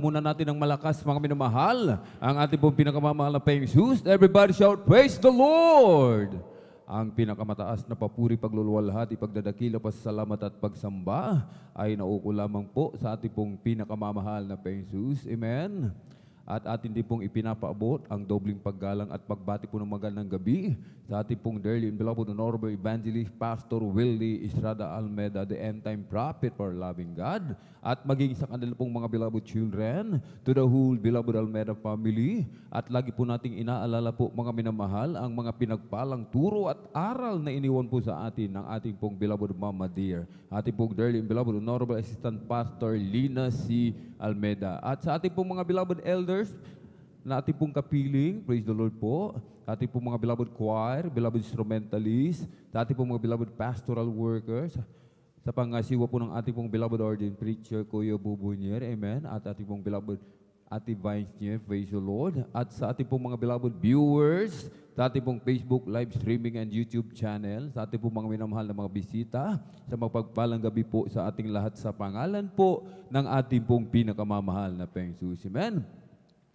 muna natin ng malakas, mga minamahal, ang ating pong pinakamamahal na Peng Jesus. Everybody shout, praise the Lord! Ang pinakamataas na papuri, pagluluwalhati, pagdadakila, pasasalamat at pagsamba ay nauuko lamang po sa ating pong pinakamamahal na Peng Jesus. Amen? At atin din pong ipinapaabot ang dobling paggalang at pagbati po ng magandang gabi sa ating pong dearly and beloved Honorable Evangelist Pastor Willie Estrada Almeda, the end-time prophet for loving God, at maging sa kanila pong mga beloved children, to the whole beloved Almeda family. At lagi po nating inaalala po, mga minamahal, ang mga pinagpalang turo at aral na iniwan po sa atin ng ating pong beloved Mama Dear, ating pong dearly and beloved Honorable Assistant Pastor Lina C. Almeda. At sa ating pong mga beloved elders na ating pong kapiling, praise the Lord po, ating pong mga beloved choir, beloved instrumentalists, sa ating pong mga beloved pastoral workers, sa pangasiwa po ng ating pong beloved ordained preacher, Kuya Bubunyer, amen, at ating pong beloved Ate Vines niya, praise the Lord, at sa ating pong mga beloved viewers, sa ating pong Facebook live streaming and YouTube channel, sa ating pong mga minamahal na mga bisita, sa mapagpalang gabi po sa ating lahat sa pangalan po ng ating pong pinakamamahal na Peng Jesus. Amen.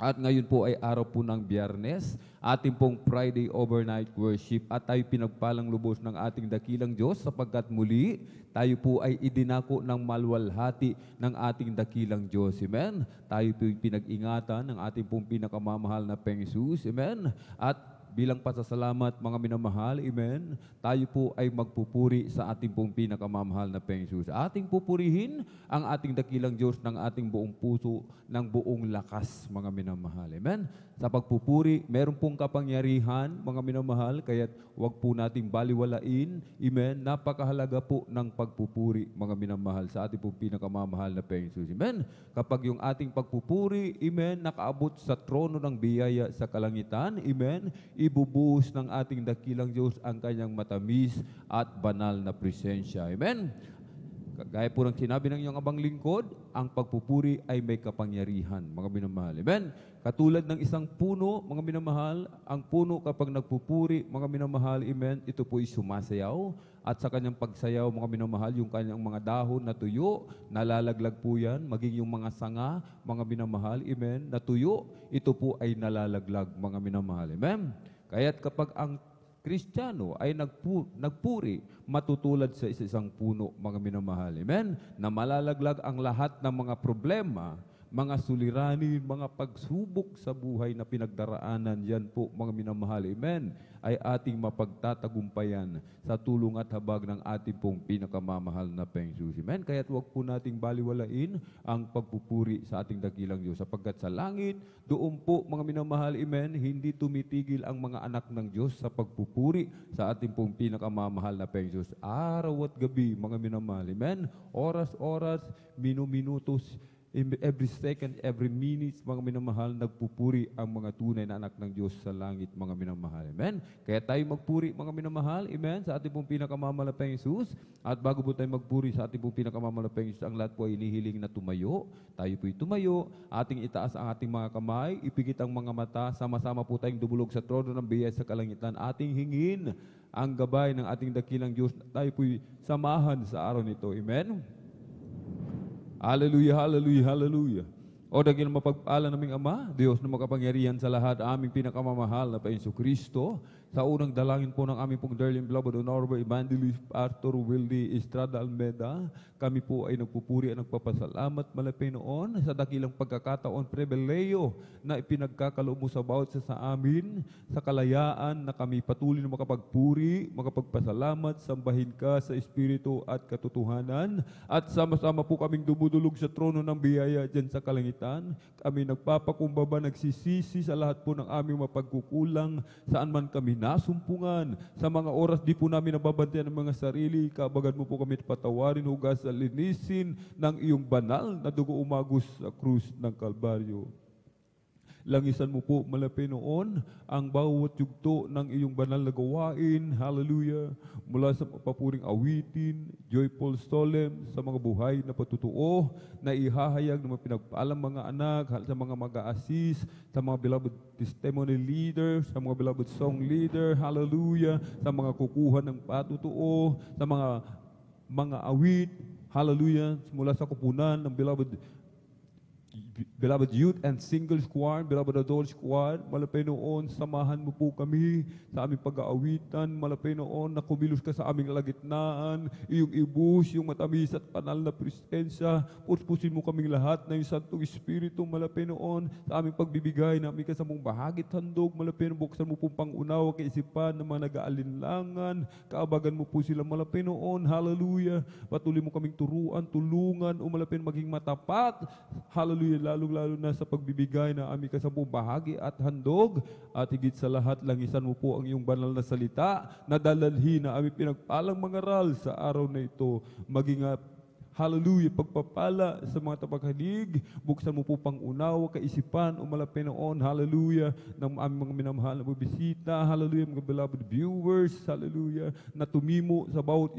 At ngayon po ay araw po ng Biyernes, ating pong Friday overnight worship, at tayo pinagpalang lubos ng ating dakilang Diyos sapagkat muli tayo po ay idinako ng malwalhati ng ating dakilang Diyos. Amen. Tayo po pinag-ingatan ng ating pong pinakamamahal na Peng Jesus. Amen. At bilang pasasalamat, mga minamahal, amen, tayo po ay magpupuri sa ating pong pinakamamahal na Peng Jesus. Ating pupurihin ang ating dakilang Diyos ng ating buong puso, ng buong lakas, mga minamahal. Amen? Sa pagpupuri, meron pong kapangyarihan, mga minamahal, kaya't huwag po nating baliwalain. Amen? Napakahalaga po ng pagpupuri, mga minamahal, sa ating pong pinakamamahal na Peng Jesus. Amen? Kapag yung ating pagpupuri, amen, nakaabot sa trono ng biyaya sa kalangitan, amen, ibubuhos ng ating dakilang Diyos ang kanyang matamis at banal na presensya. Amen? Gaya po ng sinabi ng iyong abang lingkod, ang pagpupuri ay may kapangyarihan, mga minamahal. Amen? Katulad ng isang puno, mga minamahal, ang puno kapag nagpupuri, mga minamahal, amen, ito po ay sumasayaw. At sa kanyang pagsayaw, mga minamahal, yung kanyang mga dahon na tuyo, nalalaglag po yan, maging yung mga sanga, mga minamahal, amen, na tuyo, ito po ay nalalaglag, mga minamahal. Amen? Kaya't kapag ang Kristiyano ay nagpuri, matutulad sa isang puno, mga minamahal. Amen? Na malalaglag ang lahat ng mga problema, mga suliranin, mga pagsubok sa buhay na pinagdaraanan, yan po, mga minamahal. Amen? Ay ating mapagtatagumpayan sa tulong at habag ng ating pong pinakamamahal na Peng Jesus. Amen? Kaya't huwag po nating baliwalain ang pagpupuri sa ating dakilang Diyos. Sapagkat sa langit, doon po, mga minamahal, amen, hindi tumitigil ang mga anak ng Diyos sa pagpupuri sa ating pong pinakamamahal na Peng Jesus. Araw at gabi, mga minamahal, amen? Oras-oras, minuminutos, every second, every minute, mga minamahal, nagpupuri ang mga tunay na anak ng Diyos sa langit, mga minamahal. Amen? Kaya tayo magpuri, mga minamahal, amen, sa ating pong pinakamamahal na Peng Jesus. At bago po tayo magpuri sa ating pong pinakamamahal na Peng Jesus, ang lahat po ay inihiling na tumayo. Tayo po'y tumayo, ating itaas ang ating mga kamay, ipikit ang mga mata, sama-sama po tayong dumulog sa trono ng biyaya sa kalangitan. Ating hingin ang gabay ng ating dakilang Diyos. Tayo po'y samahan sa araw nito. Amen? Hallelujah, hallelujah, hallelujah. O dakilang mapagpala naming Ama, Diyos na makapangyarihan sa lahat, aming pinakamamahal na Panginoon Kristo, sa unang dalangin po ng aming pong dearly and beloved Honorable Evangelist Pastor Willie Estrada Almeda, kami po ay nagpupuri at nagpapasalamat, malapay noon, sa dakilang pagkakataon, pribileyo na ipinagkakaloob mo sa bawat sa amin, sa kalayaan na kami patuloy na makapagpuri, makapagpasalamat, sambahin ka sa Espiritu at katotohanan, at sama-sama po kaming dumudulog sa trono ng biyaya dyan sa kalangitan. Kami nagpapakumbaba, nagsisisi sa lahat po ng aming mapagkukulang, saan man kami nasumpungan, sa mga oras di po namin nababantayan ng mga sarili, kabagan mo po kami patawarin, hugas at linisin ng iyong banal na dugo umagos sa krus ng Kalbaryo. Langisan mo po, malapay noon, ang bawat yugto ng iyong banal na gawain, hallelujah, mula sa papuring awitin, joyful solemn, sa mga buhay na patutuo, na ihahayag ng mga pinagpaalang mga anak, sa mga mag-a-assist, sa mga beloved testimony leader, sa mga beloved song leader, hallelujah, sa mga kukuha ng patutuo, sa mga awit, hallelujah, mula sa kupunan ng beloved beloved youth and single squad, beloved adult squad, malapay noon, samahan mo po kami sa aming pag-aawitan, malapay noon na kumilos ka sa aming kalagitnaan, iyong ibus, yung matamis at panal na presensya, puspusin mo kaming lahat ng Santong Espiritu, malapay noon sa aming pagbibigay na aming kasamong bahagit handog, malapay noon buksan mo pong pangunawa kaisipan ng mga nag-aalinlangan, kaabagan mo po sila malapay noon, hallelujah, patuloy mo kaming turuan, tulungan, umalapay maging matapat, hallelujah, lalo na sa pagbibigay na aming kasampung bahagi at handog, at higit sa lahat, langisan mo po ang iyong banal na salita na dalalhin na aming pinagpalang mangaral sa araw na ito, maging hallelujah, pagpapala sa mga tapaghanig, buksan mo po pangunawa, kaisipan, umalapin noon, hallelujah, ng aming mga minamahal na bubisita, hallelujah, mga beloved viewers, hallelujah, na tumimo sa bawat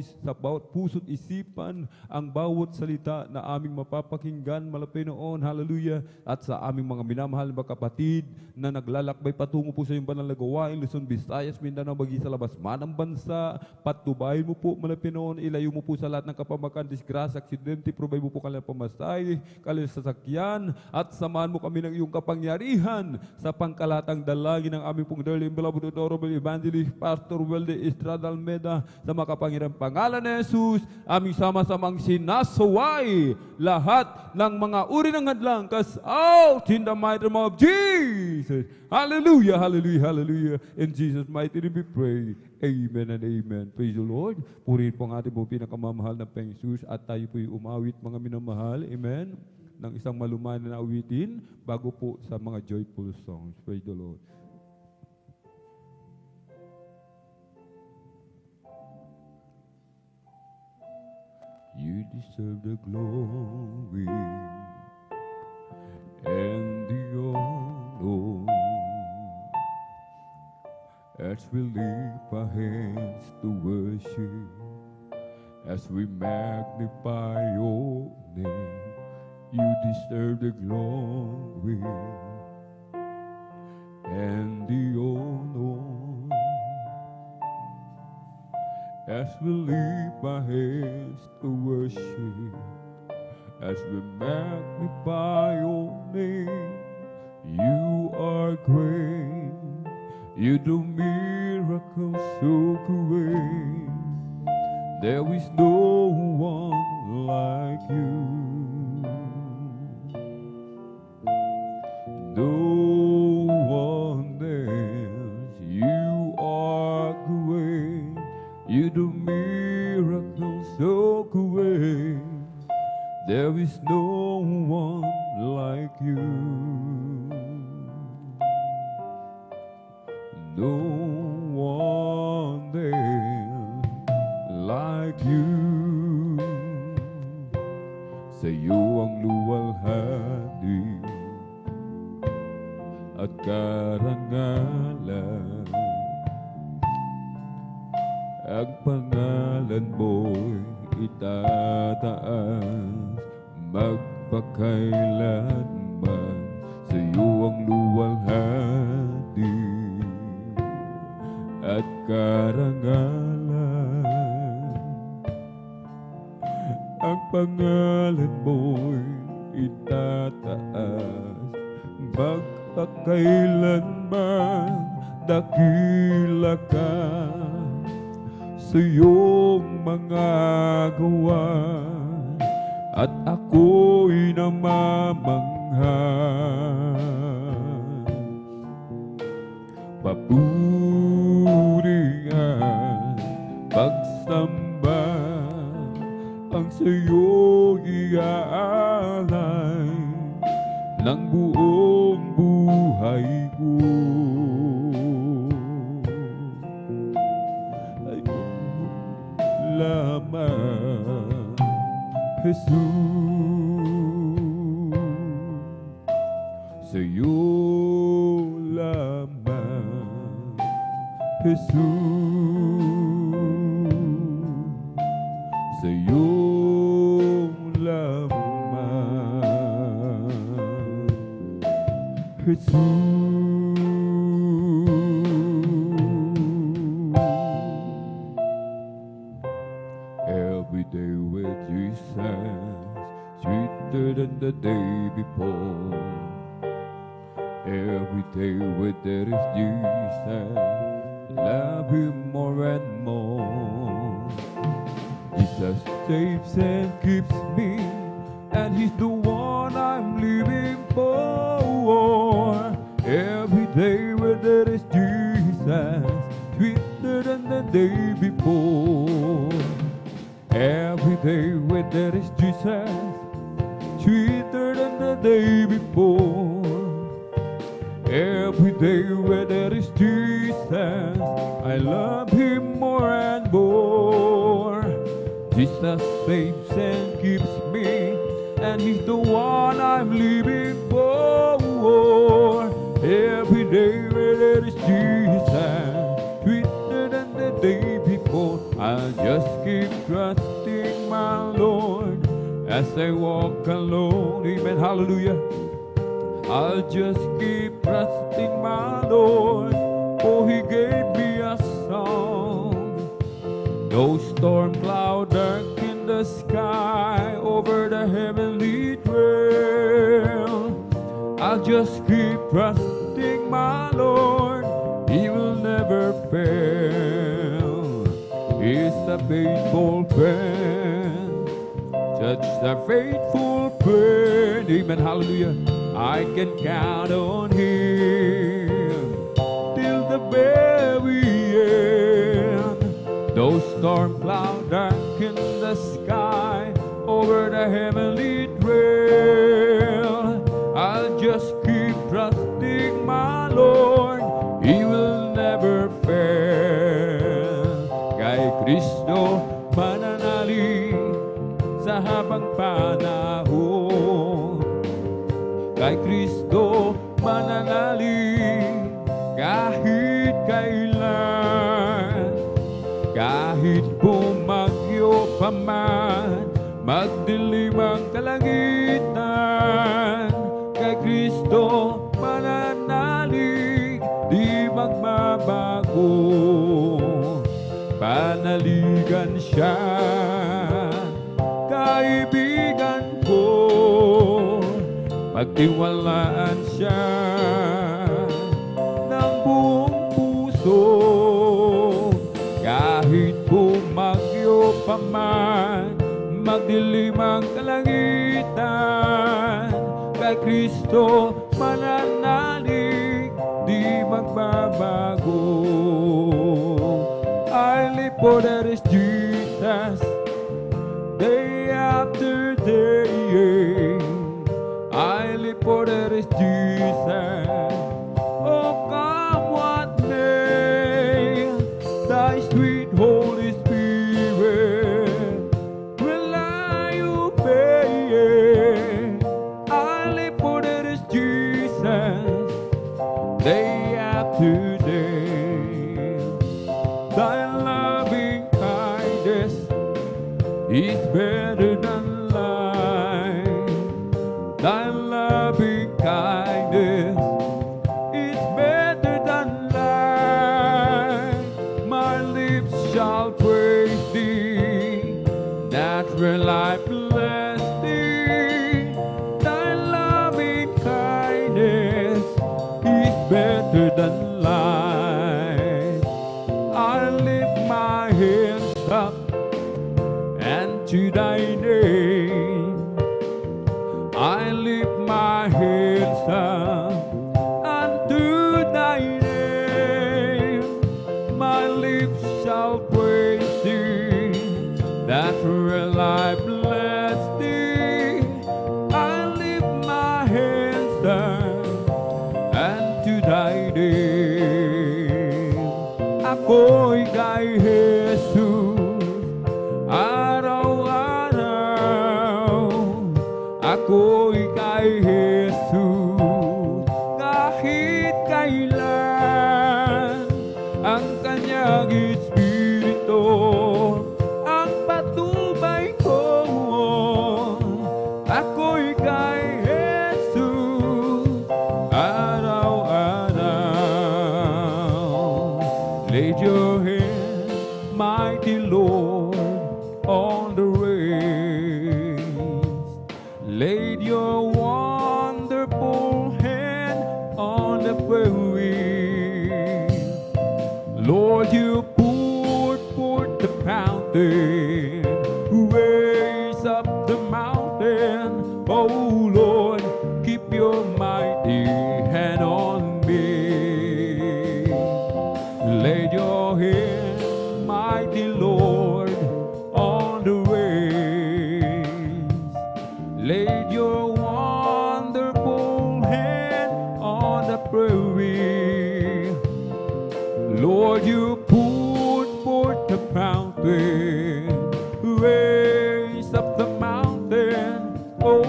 puso't isipan, ang bawat salita na aming mapapakinggan, malapin noon, hallelujah, at sa aming mga minamahal na kapatid na naglalakbay patungo po sa iyong banal na gawain, Luzon, Visayas, Mindanao, bagi sa labas man ng bansa, patubayin mo po, malapin noon, ilayo mo po sa lahat ng kapamakan, disgrasya, aksidente, provide mo po kanilang pamasay, kanilang sasakyan, at samahan mo kami ng iyong kapangyarihan sa pangkalatang dalangin ng aming pong darling beloved honorable evangelist Pastor Welde Estrada Almeda, sa makapangyarihang pangalan ni Jesus, aming sama-samang sinasaway lahat ng mga uri ng hadlang cast out in the mighty name of Jesus. Hallelujah, hallelujah, hallelujah. In Jesus' mighty name we pray. Amen and amen. Praise the Lord. Purihin po ang ating po pinakamamahal na Panginoong Jesus at tayo po'y umawit mga minamahal. Amen. Ng isang maluman na awitin bago po sa mga joyful songs. Praise the Lord. You deserve the glory and the honor. As we lift our hands to worship, as we magnify your name, you deserve the glory and the honor. As we lift our hands to worship, as we magnify your name, you are great. You do miracles so great. There is no one like you. No one else. You are great. You do miracles so great. There is no one like you. No one there like you. Sa iyo ang luwalhati at karangalan. Ang pangalan mo'y itataas magpakailanman. Sa iyo ang luwalhati at karangalan. Ang pangalan mo'y itataas magpakailanman. Dakila ka sa iyong mga gawa at ako'y namamangha. Papurihan, pagsamba ang sa'yo iaalay ng buong buhay ko. Ay lamang Jesus, sa'yo lamang Jesus, sa'yo lamang Jesus. Every day with Jesus, sweeter than the day before. Every day where there is Jesus, love Him more and more. Jesus saves and keeps me, and He's the one I'm living for. Every day where there is Jesus, sweeter than the day before. Every day where there is Jesus, sweeter than the day before. Every day where there is Jesus, I love Him more and more. Jesus saves and keeps me, and He's the one I'm living for. Every day where there is Jesus, sweeter than the day before. I'll just keep trusting my Lord as I walk alone. Amen, hallelujah. I'll just keep trusting my Lord, for He gave me a song. No storm cloud darken the sky over the heavenly trail. I'll just keep trusting my Lord, He will never fail. He's a faithful friend, such a faithful friend. Amen, hallelujah. I can count on Him till the very end. No storm cloud darken the sky over the heavenly trail. I'll just keep trusting my Lord, He will never fail. Kay Kristo mananalig sa habang panahon. Kay Kristo mananalig kahit kailan. Kahit bumagyo pa man, magdilim ang kalangitan. Kay Kristo mananalig, di magbabago. Panaligan siya, kaibigan ko. Pagtiwalaan siya ng buong puso. Kahit bumagyo pa man, magdilim ang kalangitan. Kay Kristo mananalig, di magbabago. I live for there is Jesus, day after day. I live for there is Jesus. Oh, come what may, Thy sweet Holy Spirit will I obey. I live for there is Jesus, day after day. Thy loving kindness is better than life. Thy loving kindness is better than life. My lips shall praise Thee, natural I bless Thee. Thy loving kindness is better than life. I lift my hands up and to Thy name. I lift my hands up unto Thy name. My lips shall praise Thee, that will I bless Thee. I lift my hands up unto Thy name. Ako'y kay Jesus, araw-araw. Ako'y kay Jesus, kahit kailan. Ang Kanyang Espiritu ang patubay ko. laid your wonderful hand on the prairie. Lord, you poured forth the fountain, raise up the mountain. Oh Lord, keep your mighty hand on me. Laid your hand, mighty Lord, on the waves. Laid your wonderful hand on the prairie. Lord, you poured forth the fountain, raise up the mountain. Oh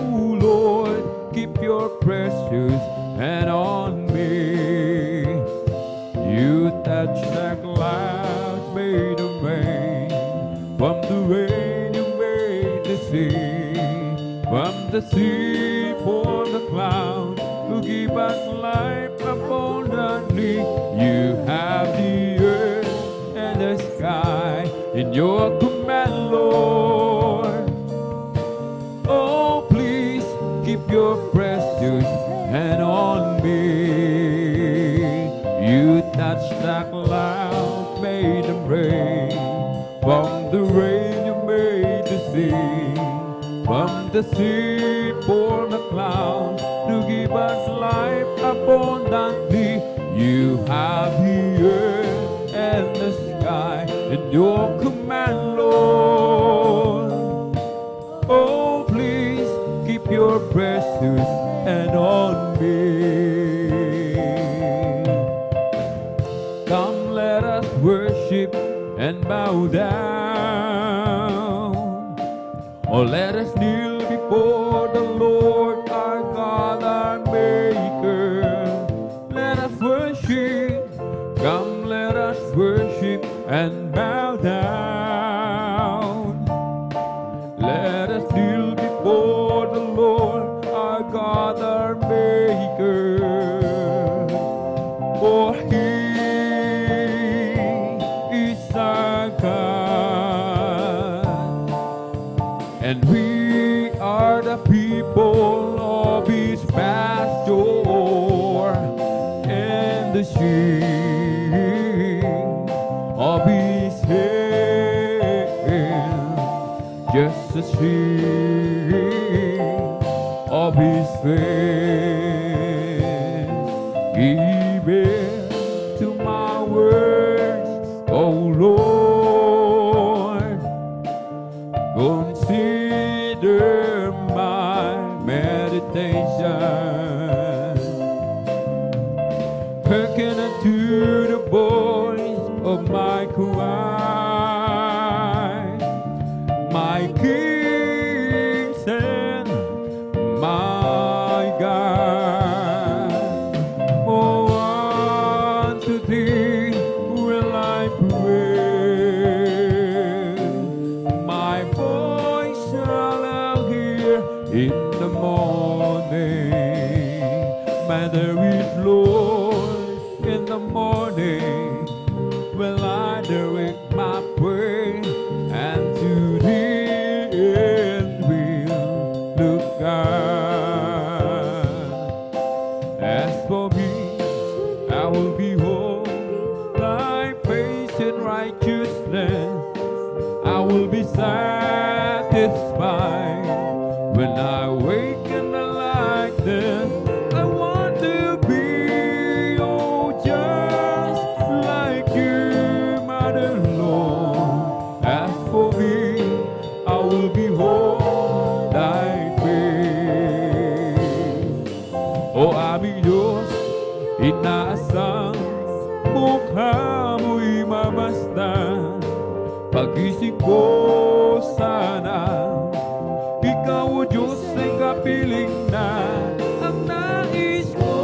Lord, keep your precious hand on me. You touched the clouds, made them rain. From the rain you made the sea. From the sea for the clouds to give us life abundantly. You have the earth and the sky in your command, Lord. Oh, please keep your precious hand on me. You touched the clouds, made them rain. From the rain you made the sea. From the sea for the clouds to give us life abundantly. You have the earth and the sky in your command, Lord. Oh, please keep your precious hand on me. Come, let us worship and bow down. Or let us kneel before the Lord our God, our Maker. Let us worship, come let us worship and bow down. Let us kneel before the Lord our God, our Maker. For He is our God, and we are the people of His pasture and the sheep of His hand, just the sheep of His face. Give ear to my words, O Lord. Consider my meditation. Hearken unto the voice of my cry, my King and my God. Oh, unto Thee will I pray. My voice shall I hear in the morning. My there is Lord in the morning. Will I direct my prayer, and to Thee end will look God. As for me, I will behold Thy face in righteousness. I will be satisfied when I wake in the likeness. I want to be, oh, just like You, Mother Lord. As for me, I will behold Thy face. Oh, aming Diyos, inaasang mukha mo'y mamasdan. Pagising ko sana, Ikaw, O Diyos, ay kapiling na. Ang nais ko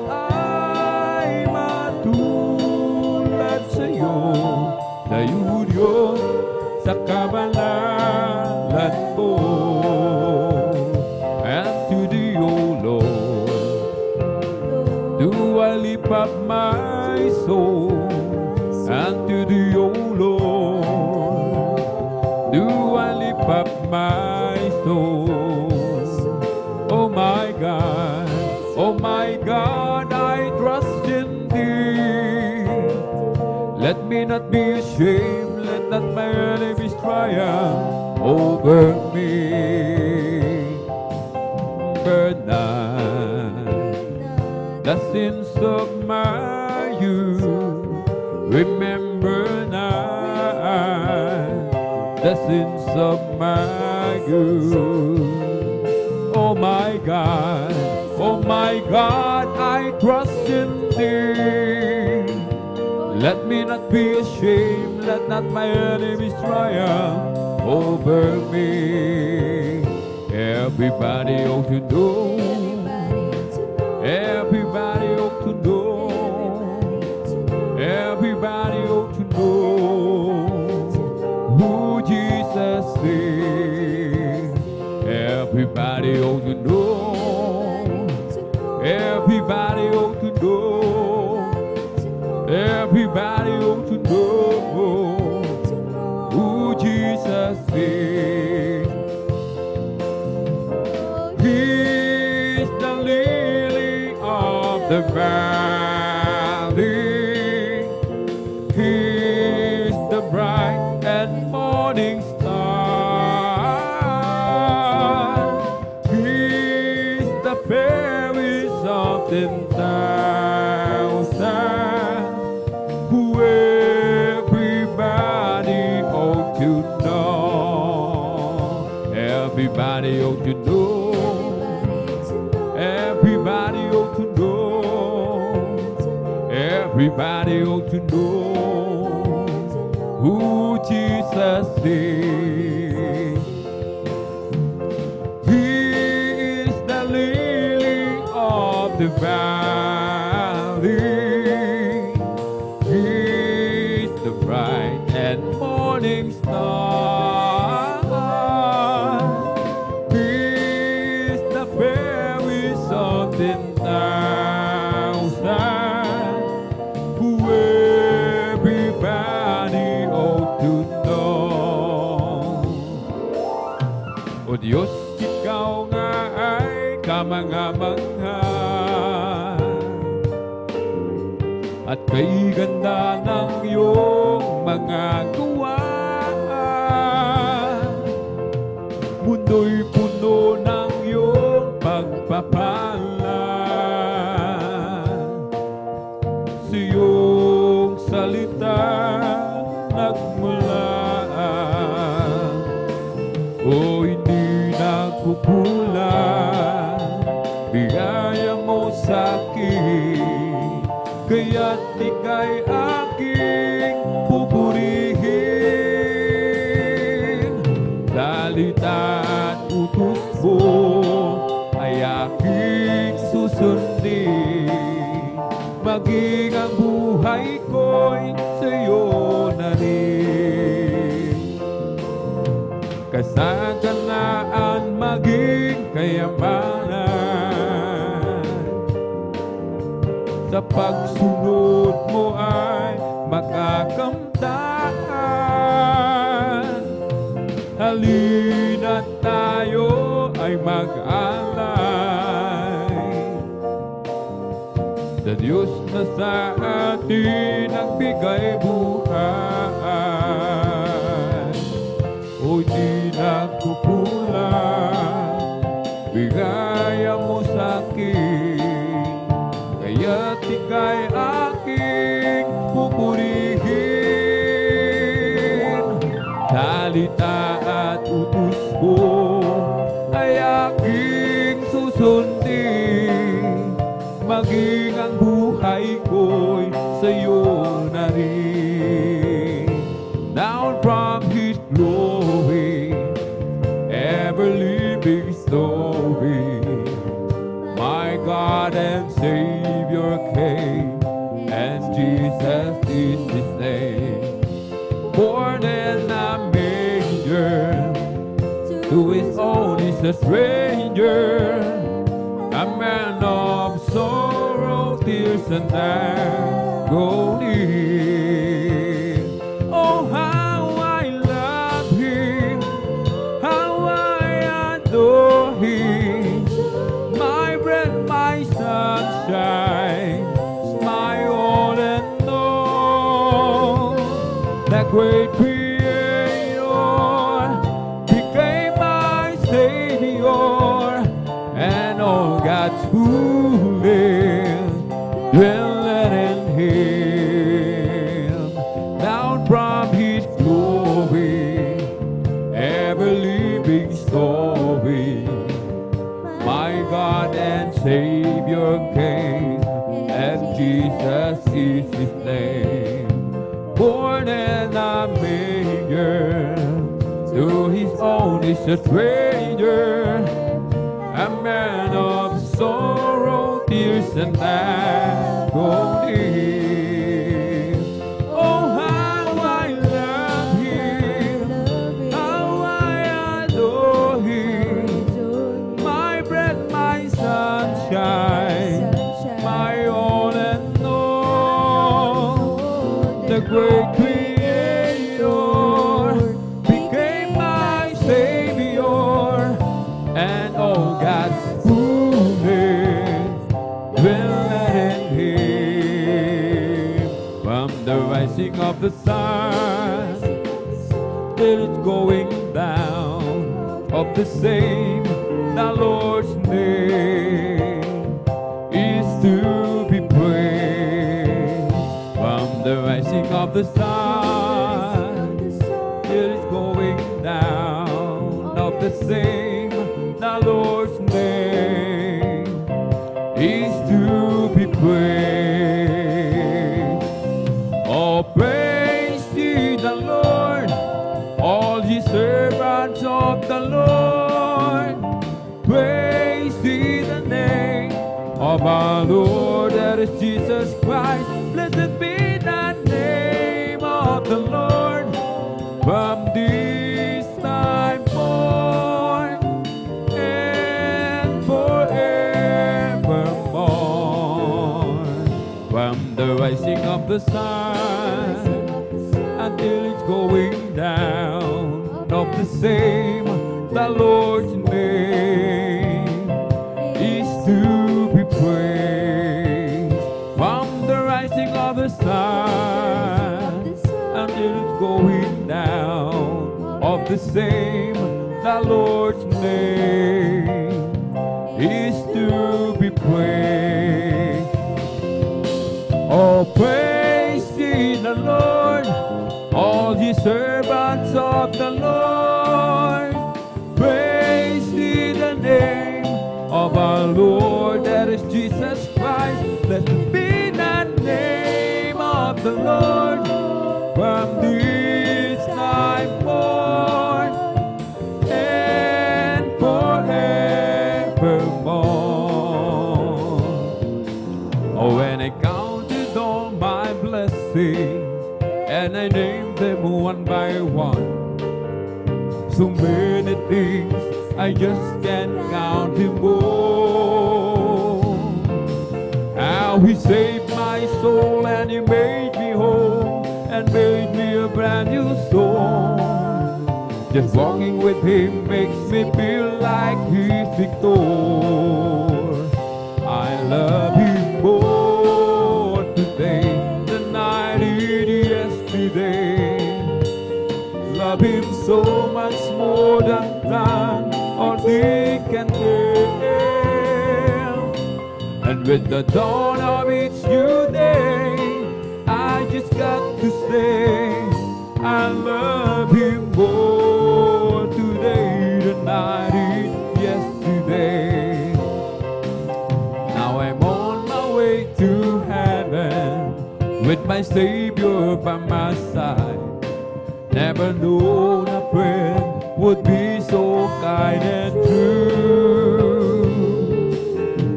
ay matulad sa'yo. Tayo, Diyos, sa kabanalan mo. And to Thee, O Lord, do I lift up my soul. And to Thee, O Lord, do I lift up my soul. Oh my God, I trust in Thee. Let me not be ashamed, let not my enemies triumph over me. Burn not the sins of my youth, remember not the sins of my youth. Oh my God, I trust in Thee. Let me not be ashamed, let not my enemies triumph over me. Everybody ought to know, everybody ought to know, everybody ought to know who Jesus is. Everybody ought to know, everybody ought to know, everybody ought to know who Jesus is. He's the lily of the valley. He's the bright and morning star. He's the fairest of 10,000. Who everybody ought to know. Everybody ought to know. Everybody ought to know. Everybody ought to know who Jesus is. He is the lily of the valley. He's the bright and morning star. He's the fairest of 10,000. Who everybody ought to know. O Diyos, Ikaw nga ay kamangha-mangha, at kay ganda ng iyong mga gawa. Mundo'y puno ng iyong pagpapala. Sa iyong salita nagmula. O hindi nagkukulang biyaya mo sa'kin, kaya't ika'y aking pupurihin. Salita at utos mo ay aking susundin, maging ang buhay ko'y sa'yo na rin. Kasaganaan maging kayamanan, sa pagsunod mo ay makakamtan. Halina't tayo ay mag-alay sa Diyos na sa atin ang bigay buhay. O di nagkukulang bigaya mo sa'kin, kaya't ika'y aking pupurihin. Salita at utos mo ay aking susundin, maging ang buhay ko'y sa'yo na rin. Down from His glory, ever-living story, my God and Savior came, and Jesus is His name. Born in a manger, to His own is a stranger, a man of sorrow, tears and agony. Oh, how I love Him, great Creator became my Savior, and all God's fullness dwelleth in Him. Down from His glory, ever-living story, my God and Savior came, and Jesus is His name. Born in a manger, to His own is a stranger, a man of sorrow, tears, and agony. Oh, how I love Him, how I adore Him, my breath, my sunshine, my all and all. The great Creator became my Savior, and all God's fullness dwelleth in Him. From the rising of the sun till its going down of the same, the Lord's name is to be praised. From the rising of the sun till its going down of the same, the Lord's name is to be praised. Oh, praise ye the Lord, all ye servants of the Lord. Praise ye the name of our Lord, that is Jesus Christ. Blessed be the name of the Lord from this time forth and forevermore. From the rising of the sun until it's going down of the same, the Lord's name is to be praised. From the rising of the sun until it's going down of the same, the Lord's name is to be praised. Oh, praise ye the Lord, all ye servants of the Lord. Praise ye the name of our Lord, that is Jesus Christ. Blessed be the name of the Lord from this time forth and forevermore. Oh, when I counted all my blessings and I named them one by one, so many things I just can't count them all. How He saved my soul and He made me whole and made me a brand new soul. Just walking with Him makes me feel like He's victor. I love Him more today than I did yesterday. Love Him so much more than time or they can tell. And with the dawn of each new day, I just got to say I love Him more today than I did yesterday. Now I'm on my way to heaven with my Savior by my side. Never known a friend would be so kind and true.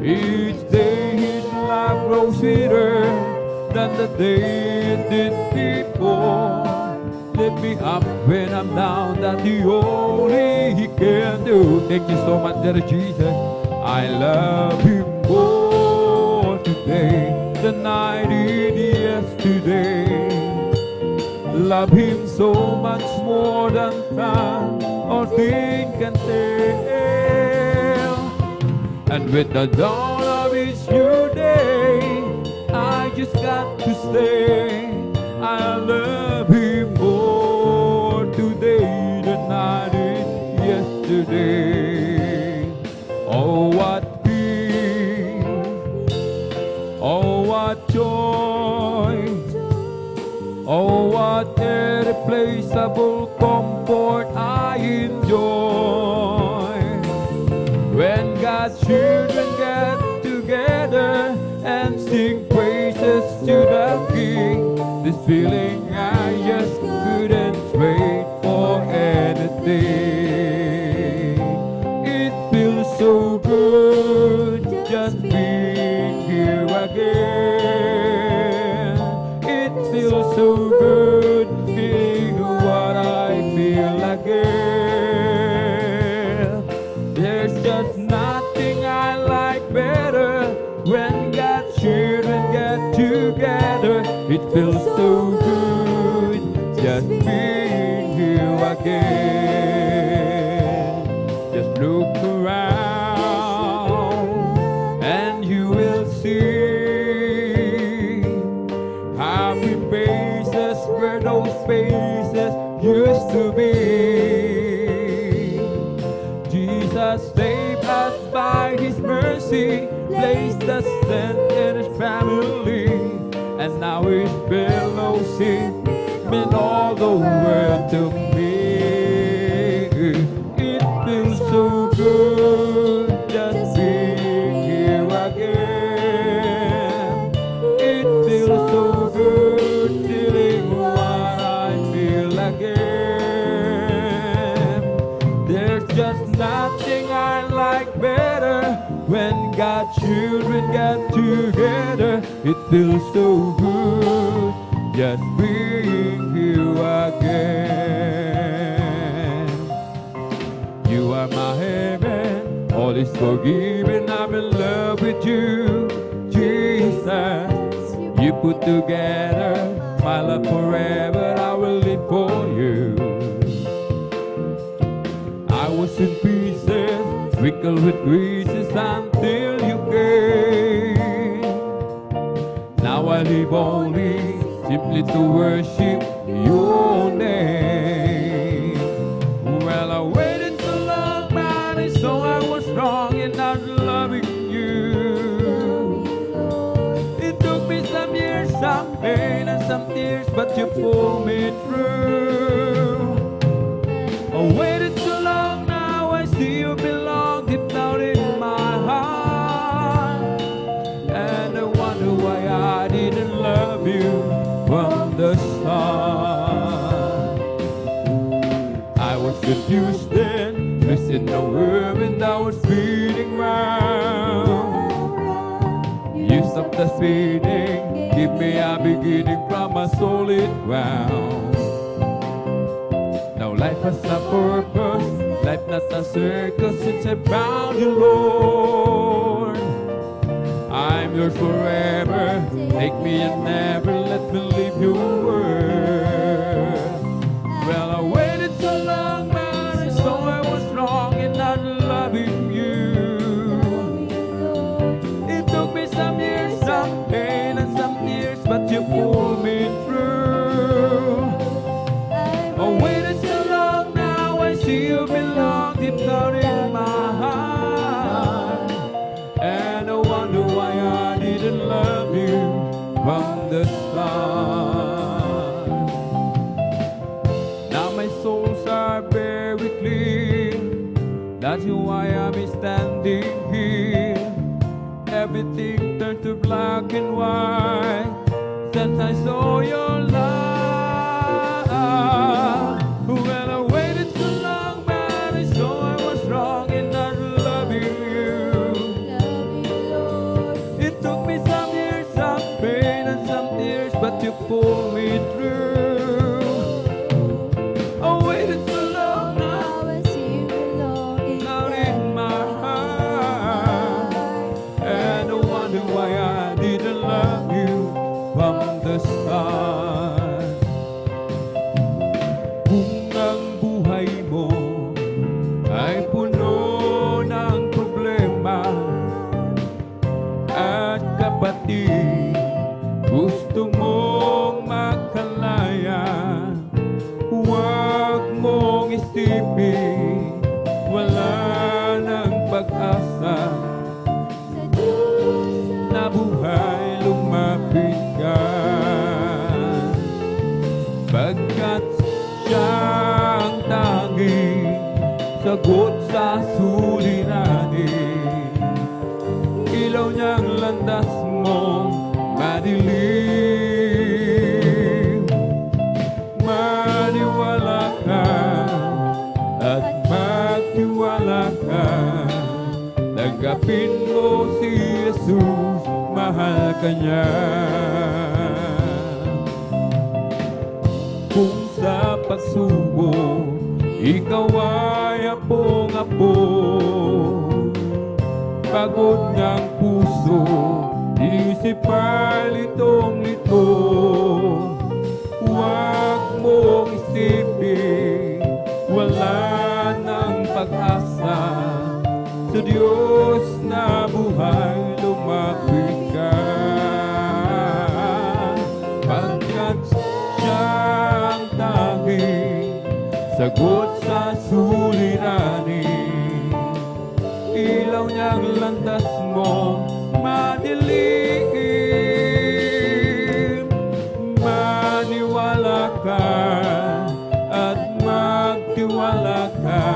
Each day His love grows sweeter than the day it did before. Lift me up when I'm down, that's the only He can do. Thank you so much, dear Jesus. I love Him more today than I did yesterday. Love Him so much more than time or thing can tell. And with the dawn of each new day, I just got to say I love Him more yesterday. Oh, what peace, oh, what joy, oh, what irreplaceable comfort I enjoy. When God's children get together and sing praises to the King, this feeling I just couldn't trade for anything. It feels so good just being here again. It feels so good feeling what I feel again. There's just nothing I like better when God's children get together. It feels so good just being here again. Just look around and you will see happy faces where those faces used to be. Jesus saved us by His mercy, placed us then in His family, and now His fellowship meant all the world to me. It feels so good just being here again. It feels so good feeling what I feel again. There's just nothing I like better when God's children get together. It feels so good just being here again. You are my heaven, all is forgiven. I'm in love with you, Jesus. You put together my love forever. I will live for you. I was in pieces, wrinkled with creases until you came. Now I live only simply to worship your name. Well, I waited so long, man, and so I was wrong in not loving you. It took me some years, some pain and some tears, but you pulled me through. I waited so long, now I see you belong deep down in my heart. And I wonder why I didn't love you from the start. I was confused then, missing the word when I was speeding round. You stopped the speeding, give me a beginning from a solid ground. Now life has a purpose, life not a circus, since I found you, Lord. I'm yours forever, take me and never let me leave your word. Well, I waited so long, man, and so I was wrong in not loving you. It took me some years, some pain and some tears, but you pulled me through. I waited so long, now I see you belong deep down in my heart. And I wonder why I didn't love you from the start. Now my souls are very clean, that's why I'm standing here. Everything turned to black and white since I saw your light. Well, I waited so long, man, and so I was wrong in not loving you. It took me some years, some pain and some tears, but you pulled me through. I waited so long, now I see you belong down in my heart. And I wonder why I didn't love you from the start. sagot sa suliranin. Ilaw niyang landas mo madilim. Maniwala ka at magtiwala ka. Tanggapin mo si Jesus, mahal ka niya. Kung sa pagsubok ikaw ay apong-apo, pagod niyang puso, isip ay litong-lito. Huwag mong isipin, wala nang pag-asa. Sa Diyos na buhay, lumapit ka. Pagkat siya ang tanging sagot sa suliranin. Ilaw niyang landas mo madilim. Maniwala ka at magtiwala ka.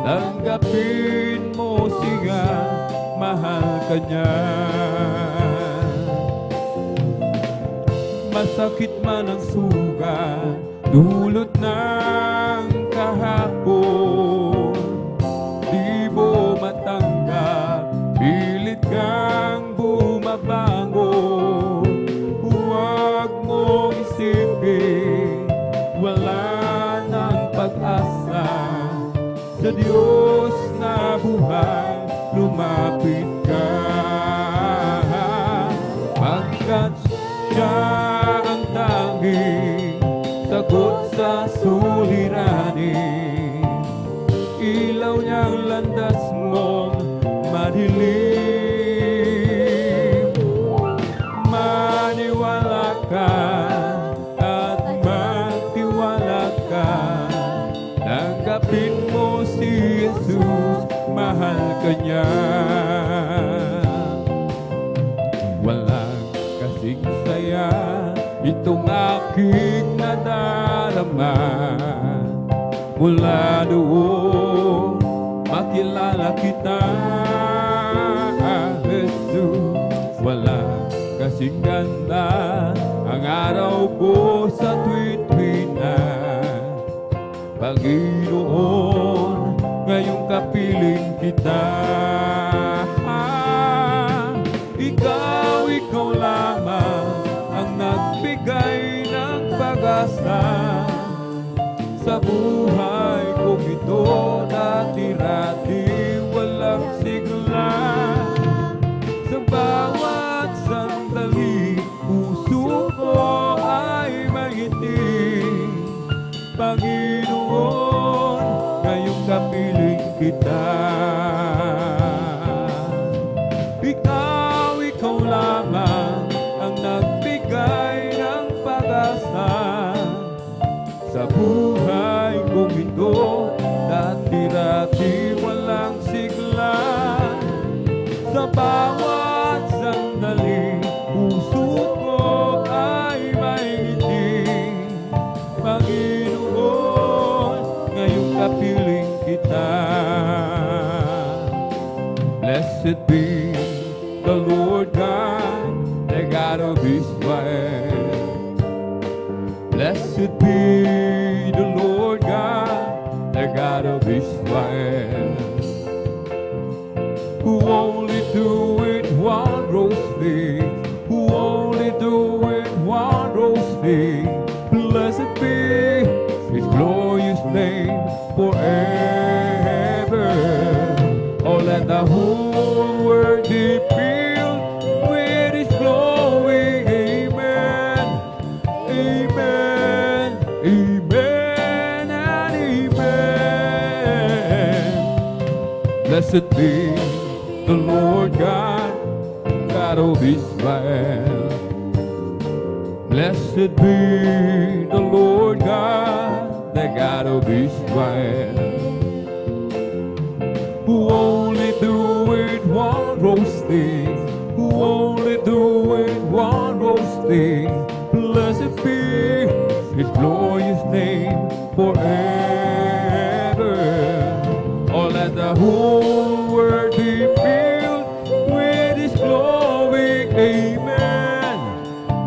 Tanggapin mo siya, mahal ka niya. Masakit man ang sugat, dulot ng kahapon, di mo matanggap, pilit kang bumabangon. Huwag mong isipin, wala nang pag-asa. Sa Diyos na buhay, lumapit ka. Pagkat siya ang tanging sagot sa suliranin. Ilaw niyang landas mong madilim. Maniwala ka at magtiwala ka. Tanggapin mo si Jesus, mahal ka niya. Walang kasing saya itong aking nadarama. Mula noon makilala kita, Jesus. Walang kasing ganda ang araw ko sa tuwid-tuwid na. Panginoon, ngayong kapiling kita. Ikaw lamang ang nagbigay ng pag-asa. Sa buhay kong ito, dati-rati walang sigla. Sa bawat sandali, puso ko ay mangitim. Panginoon, ngayong kapiling kita. Ikaw lamang ang nagbigay ng pag-asa. Sa buhay kong ito, dati-rati walang sigla. Sa bawat sandali, puso ko ay maiitim. Panginoon, ngayong kapiling kita. Blessed be the Lord God, the God of Israel. Blessed be the Lord God, the God of Israel, who only doeth wondrous things, who only doeth wondrous things. Blessed be His glorious name forever. Oh, let the whole world be filled with His glory. Amen. Amen. Amen and amen. Blessed be the Lord God, God of Israel. Blessed be the Lord God, the God of Israel, who only doeth wondrous things, who only doeth wondrous things. Blessed be His glorious name forever. the whole world be filled with His glory. Amen.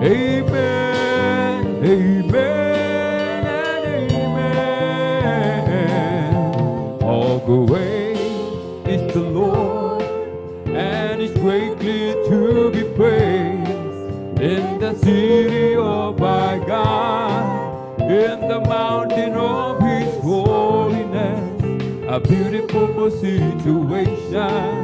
Amen. Amen. And amen. All great is the Lord, and is greatly to be praised in the city of our God, in the mountain of His holiness, a beautiful situation.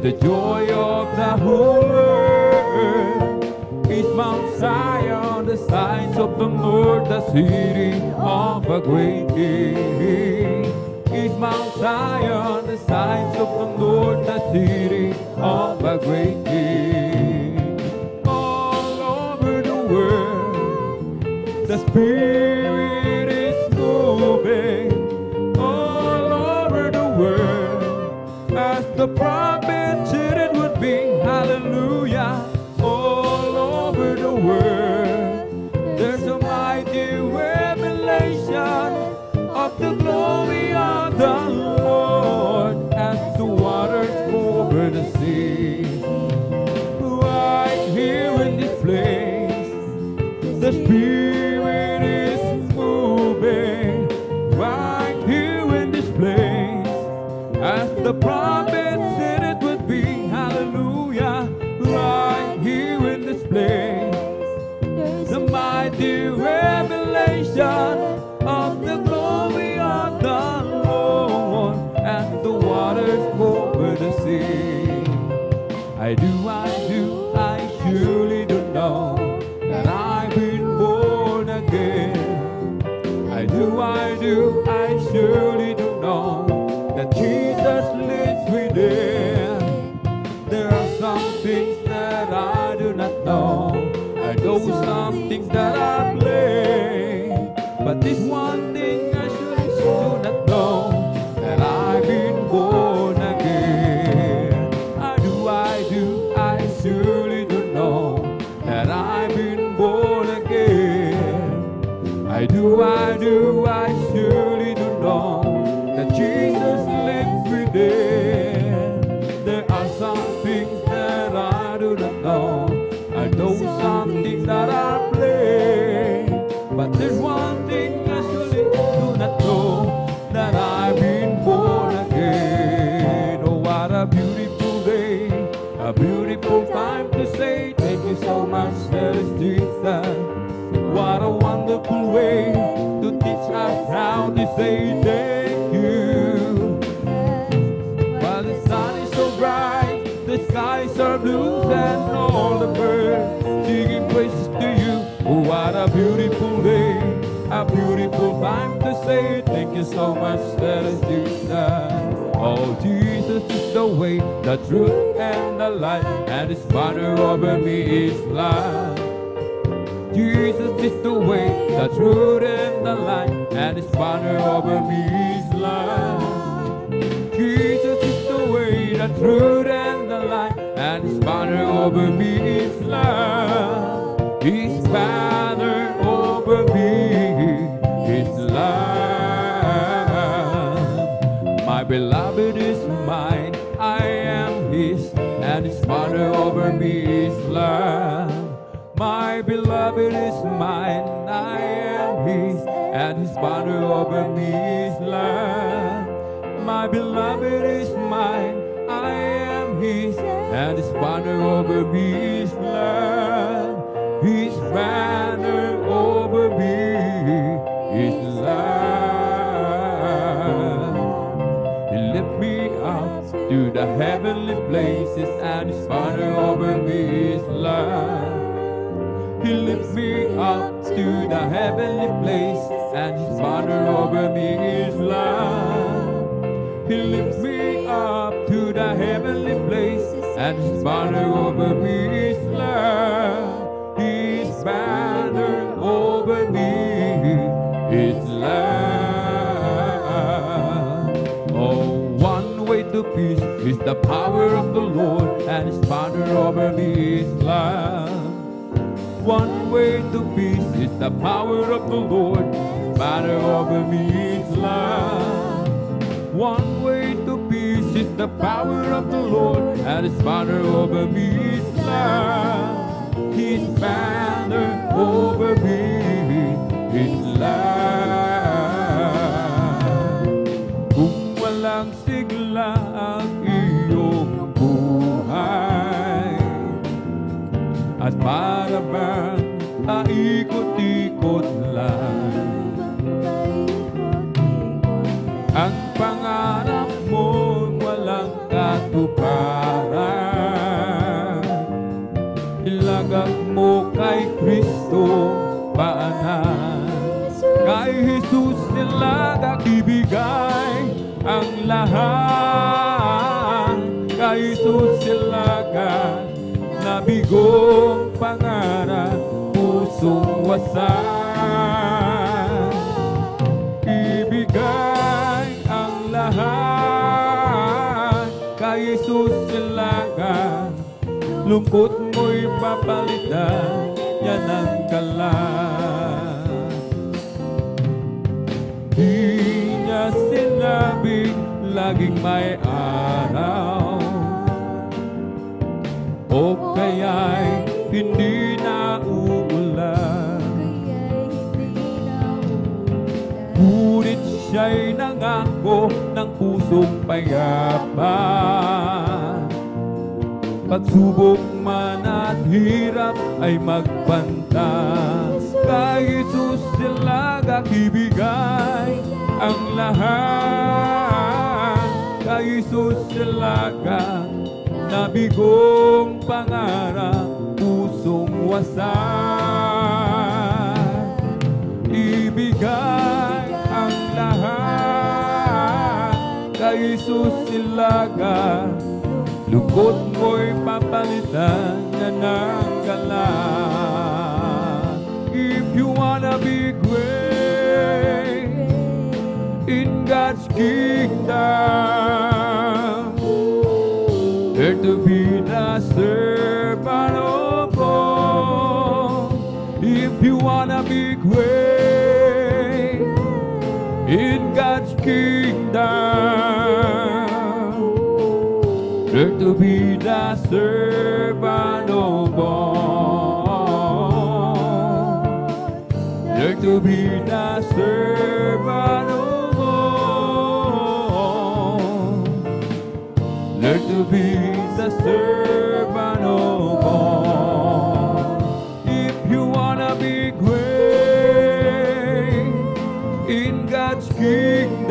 The joy of the whole earth is Mount Zion, the signs of the Lord, the city of a great King. Is Mount Zion, the signs of the Lord, the city of a great King. All over the world, the Spirit is moving. All over the world, as the prophet said it would be. Hallelujah. All over the world, there's a mighty revelation of the glory of the Lord as the waters over the sea. Right here in this place, the Spirit is moving. Right here in this place, as the prophet said it would be. Hallelujah. Right here in this place, the mighty revelation of the glory of the Lord and the waters over the sea. I surely do know that I've been born again. I surely do know that Jesus lives within. There are some things that I do not know. I know some things that I play, but this one thing I surely do not know, that I've been born again. I surely do know that I've been born again. I surely do know that Jesus lives within. There are some things that I do not know. I know some things that I play, but there's one thing I surely do not know, that I've been born again. Oh, what a beautiful day, a beautiful time to say thank you so much, dearest Jesus. What a wonderful way to teach us how to say thank you. While the sun is so bright, the skies are blue, and all the birds singing praises to you. Oh, what a beautiful day, a beautiful time to say thank you so much, that is Jesus. Oh, Jesus is the way, the truth, and the light, and His banner over me is love. Jesus is the way, the truth, and the light, and His banner over me is love. Jesus is the way, the truth, and the light, and His banner over me is love. His banner over me is love. My beloved is mine, I am His, and His banner over me is love. My beloved is mine, I am His, and His banner over me is love. My beloved is mine, I am His, and His banner over me is love. His banner over me is love. He lift me up to the heavenly places, and His banner over me is love. He lifts me up to the heavenly place, and His banner over me is love. He lifts me up to the heavenly place, and His banner over me is love. His banner over me is love. Oh, one way to peace is the power of the Lord, and His banner over me is love. One way to peace is the power of the Lord, banner over me is love. One way to peace the power of the Lord, and His banner over me is love. His banner over me is love. Kung walang sigla ang iyong buhay, at para bang paikot-ikot lang, ang pangarap mo walang katuparan, ilagak mo kay Kristo paanan. Kay Jesus nilagak ibigay ang lahat. Kay Jesus nilagak nabigong pangarap, pusong wasak. Ibigay ang lahat. Kay Jesus nilagak, lungkot mo'y papalitan niya ng kalas. Di niya sinabing laging may araw, o kaya'y hindi na uulan. Ngunit siya'y nangako ng pusong payaman. Pagsubok man at hirap ay magpantas. Kay Jesus nilagak ibigay ang lahat. Kay Jesus nilagak nabigong pangarap, pusong wasak. Ibigay ang lahat. Kay Jesus nilagak, lungkot mo'y papalitan na ng galang. If you wanna be great in God's kingdom, dare to be the servant of all. If you wanna be great in God's kingdom, dare to be the servant of all. Dare to be the servant of all. Dare to be the servant of all. If you wanna be great in God's kingdom,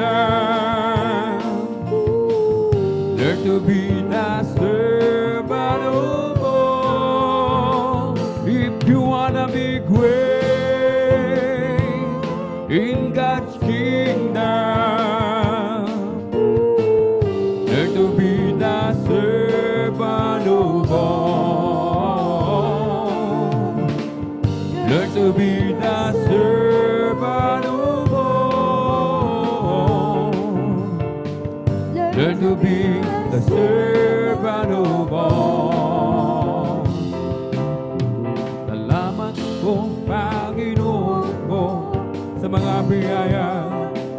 dare to be the servant of all. If you wanna be great in God's kingdom, dare to be the servant of all. Dare to be the servant of all. Dare to be the servant of all. Salamat po, Panginoon ko, sa mga biyaya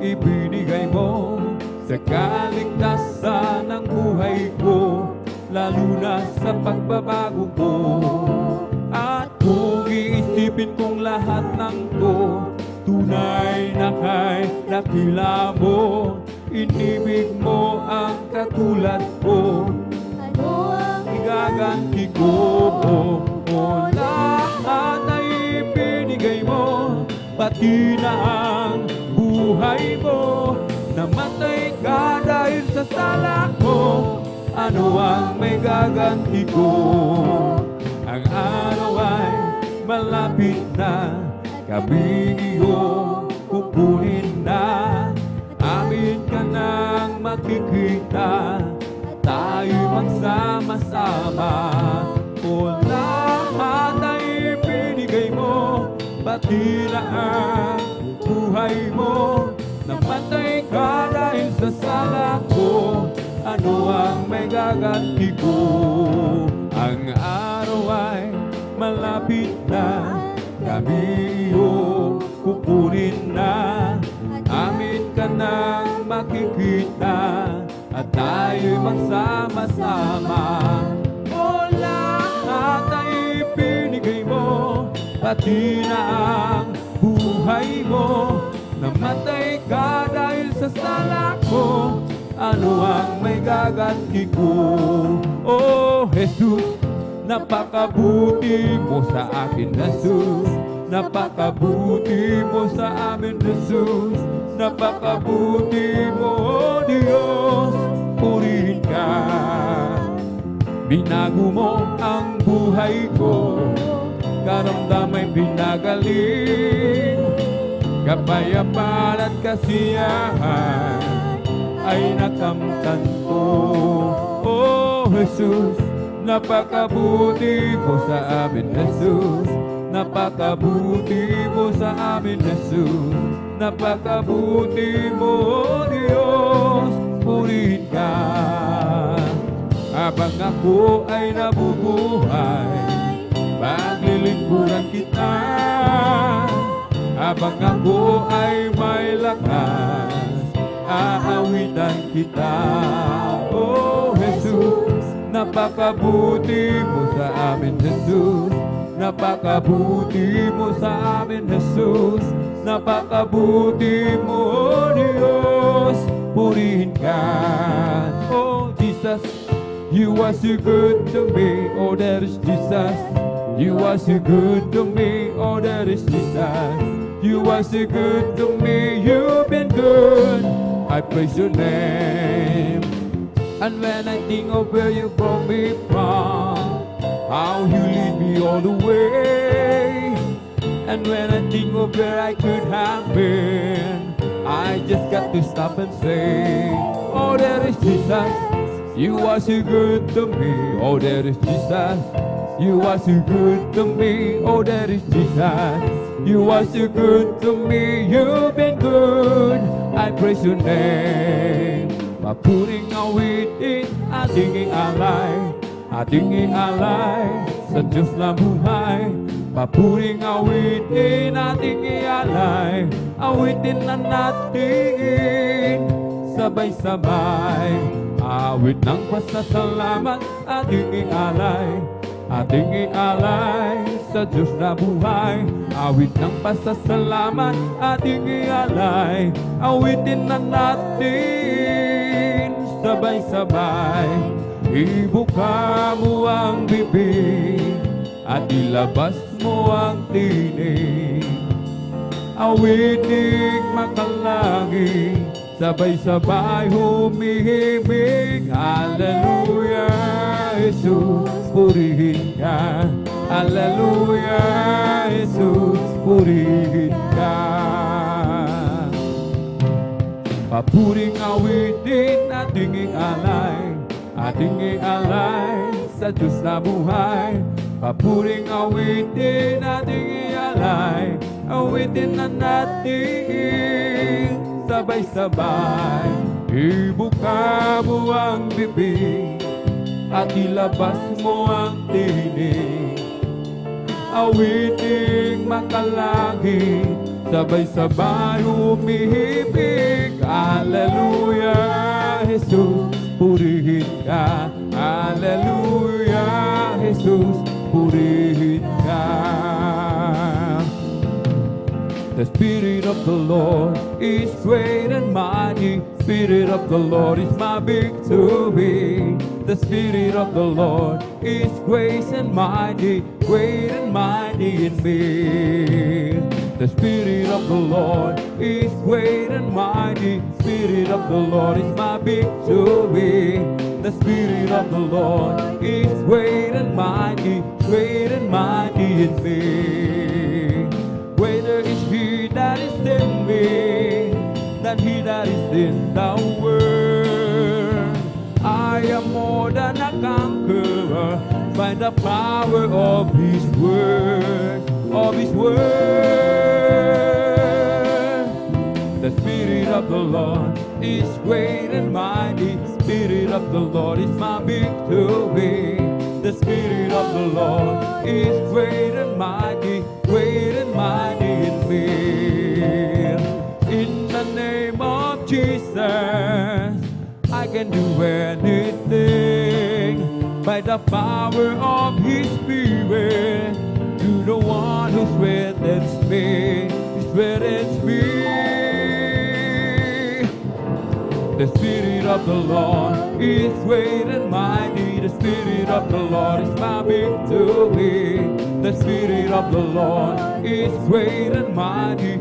ibinigay mo sa kaligtasan ng buhay ko, lalo na sa pagbabago ko. At kung iisipin kong lahat ng to, tunay na kay nakila mo, inibig mo ang katulad ko. Ano ang igaganti ko? O lahat ay ibinigay mo, pati na ang buhay mo. Namatay ka dahil sa sala ko, ano ang may gaganti ko? Ang araw ay malapit na, kami iyong kukunin na. Amin ka nang makikita, tayo magsama-sama. O lahat ay ibinigay mo, pati na ang buhay mo. Namatay ka dahil sa sala ko, ano ang may gaganti ko? Ang araw ay malapit na, kami iyong kukunin na. Amin ka nang makikita, at tayo'y magsama-sama. O lahat ay ibinigay mo, pati na ang buhay mo. Namatay ka dahil sa sala ko, ano ang may gaganti ko? Oh Jesus, napakabuti mo sa akin, Jesus. Napakabuti mo sa amin, Jesus. Napakabuti mo, oh Diyos. Purihin ka. Binago mo ang buhay ko, karamdamay pinagaling. Kapayapaan at kasiyahan ay nakamtan ko. Oh Jesus, napakabuti mo sa amin, Jesus. Napakabuti mo sa amin, Jesus. Napakabuti mo, oh Diyos. Purihin ka. Habang ako ay nabubuhay, paglilingkuran kita. Habang ako ay may lakas, aawitan kita. Oh Jesus, napakabuti mo sa amin, Jesus. Napakabuti mo sa amin, Jesus. Napakabuti mo, oh Diyos. Purihin ka. Oh Jesus, you are so good to me. Oh, that is Jesus. You are so good to me. Oh, that is Jesus. You are so good to me. You've been good. I praise your name. And when I think of where you brought me from, how you lead me all the way, and when I think of where I could have been, I just got to stop and say, oh, there is Jesus. You are so good to me. Oh, there is Jesus. You are so good to me. Oh, there is Jesus. You are so good to me. You've been good. I praise your name. Mapuring awitin ating ialay, ating ialay sa Diyos na buhay. Papuring awitin ating ialay, awitin na natin sabay-sabay. Awit ng pasasalamat ating ialay, ating ialay sa Diyos na buhay. Awit ng pasasalamat ating ialay, awitin na natin sabay-sabay. Ibuka mo ang bibig at ilabas mo ang tinig. Awitin makalangin, sabay-sabay humihimig. Hallelujah, Jesus, purihin ka. Hallelujah, Jesus, purihin ka. Papuring awitin ating ialay, ating ialay sa Diyos na buhay. Papuring awitin ating ialay, awitin na natin sabay-sabay. Ibuka mo ang bibig at ilabas mo ang tinig. Awitin makalangit, sabay-sabay humihimig. Hallelujah, Jesus, purihin ka. Hallelujah, Jesus, purihin ka. The Spirit of the Lord is great and mighty. Spirit of the Lord is my victory. The Spirit of the Lord is great and mighty in me. The Spirit of the Lord is great and mighty. Spirit of the Lord is my victory. The Spirit of the Lord is great and mighty in me. Greater is He that is in me than he that is in the world. I am more than a conqueror by the power of His word, of His word. The Spirit of the Lord is great and mighty. Spirit of the Lord is my victory. The Spirit of the Lord is great and mighty in me. In the name of Jesus, I can do anything by the power of His Spirit. To the one who strengthens me, strengthens me. The Spirit of the Lord is great and mighty. The Spirit of the Lord is my victory. The Spirit of the Lord is great and mighty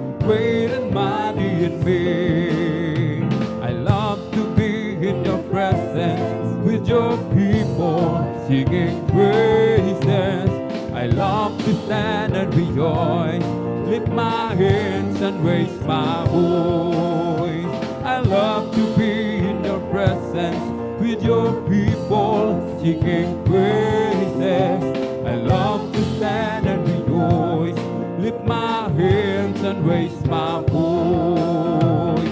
in me. I love to be in your presence with your people, singing praises. I love to stand and rejoice, lift my hands and raise my voice. I love to be in your presence with your people, singing praises. I love to stand and rejoice, lift my hands and raise my voice.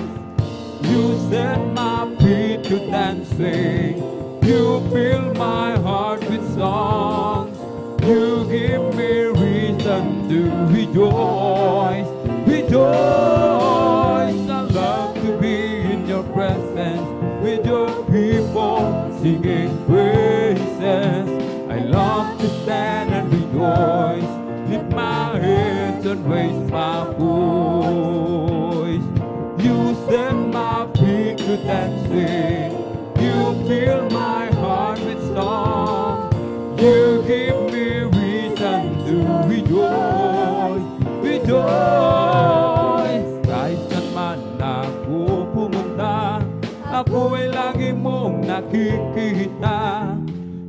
You set my feet to dancing, you fill my heart with songs. You give me reason to rejoice, rejoice. I love to be in your presence with your people, singing praises. I love to stand and rejoice, lift my hands and raise my voice. You set my feet to dancing, you fill my heart with song. You give me reason to rejoice, rejoice. Kahit saan man ako pumunta, ako ay lagi mong nakikita.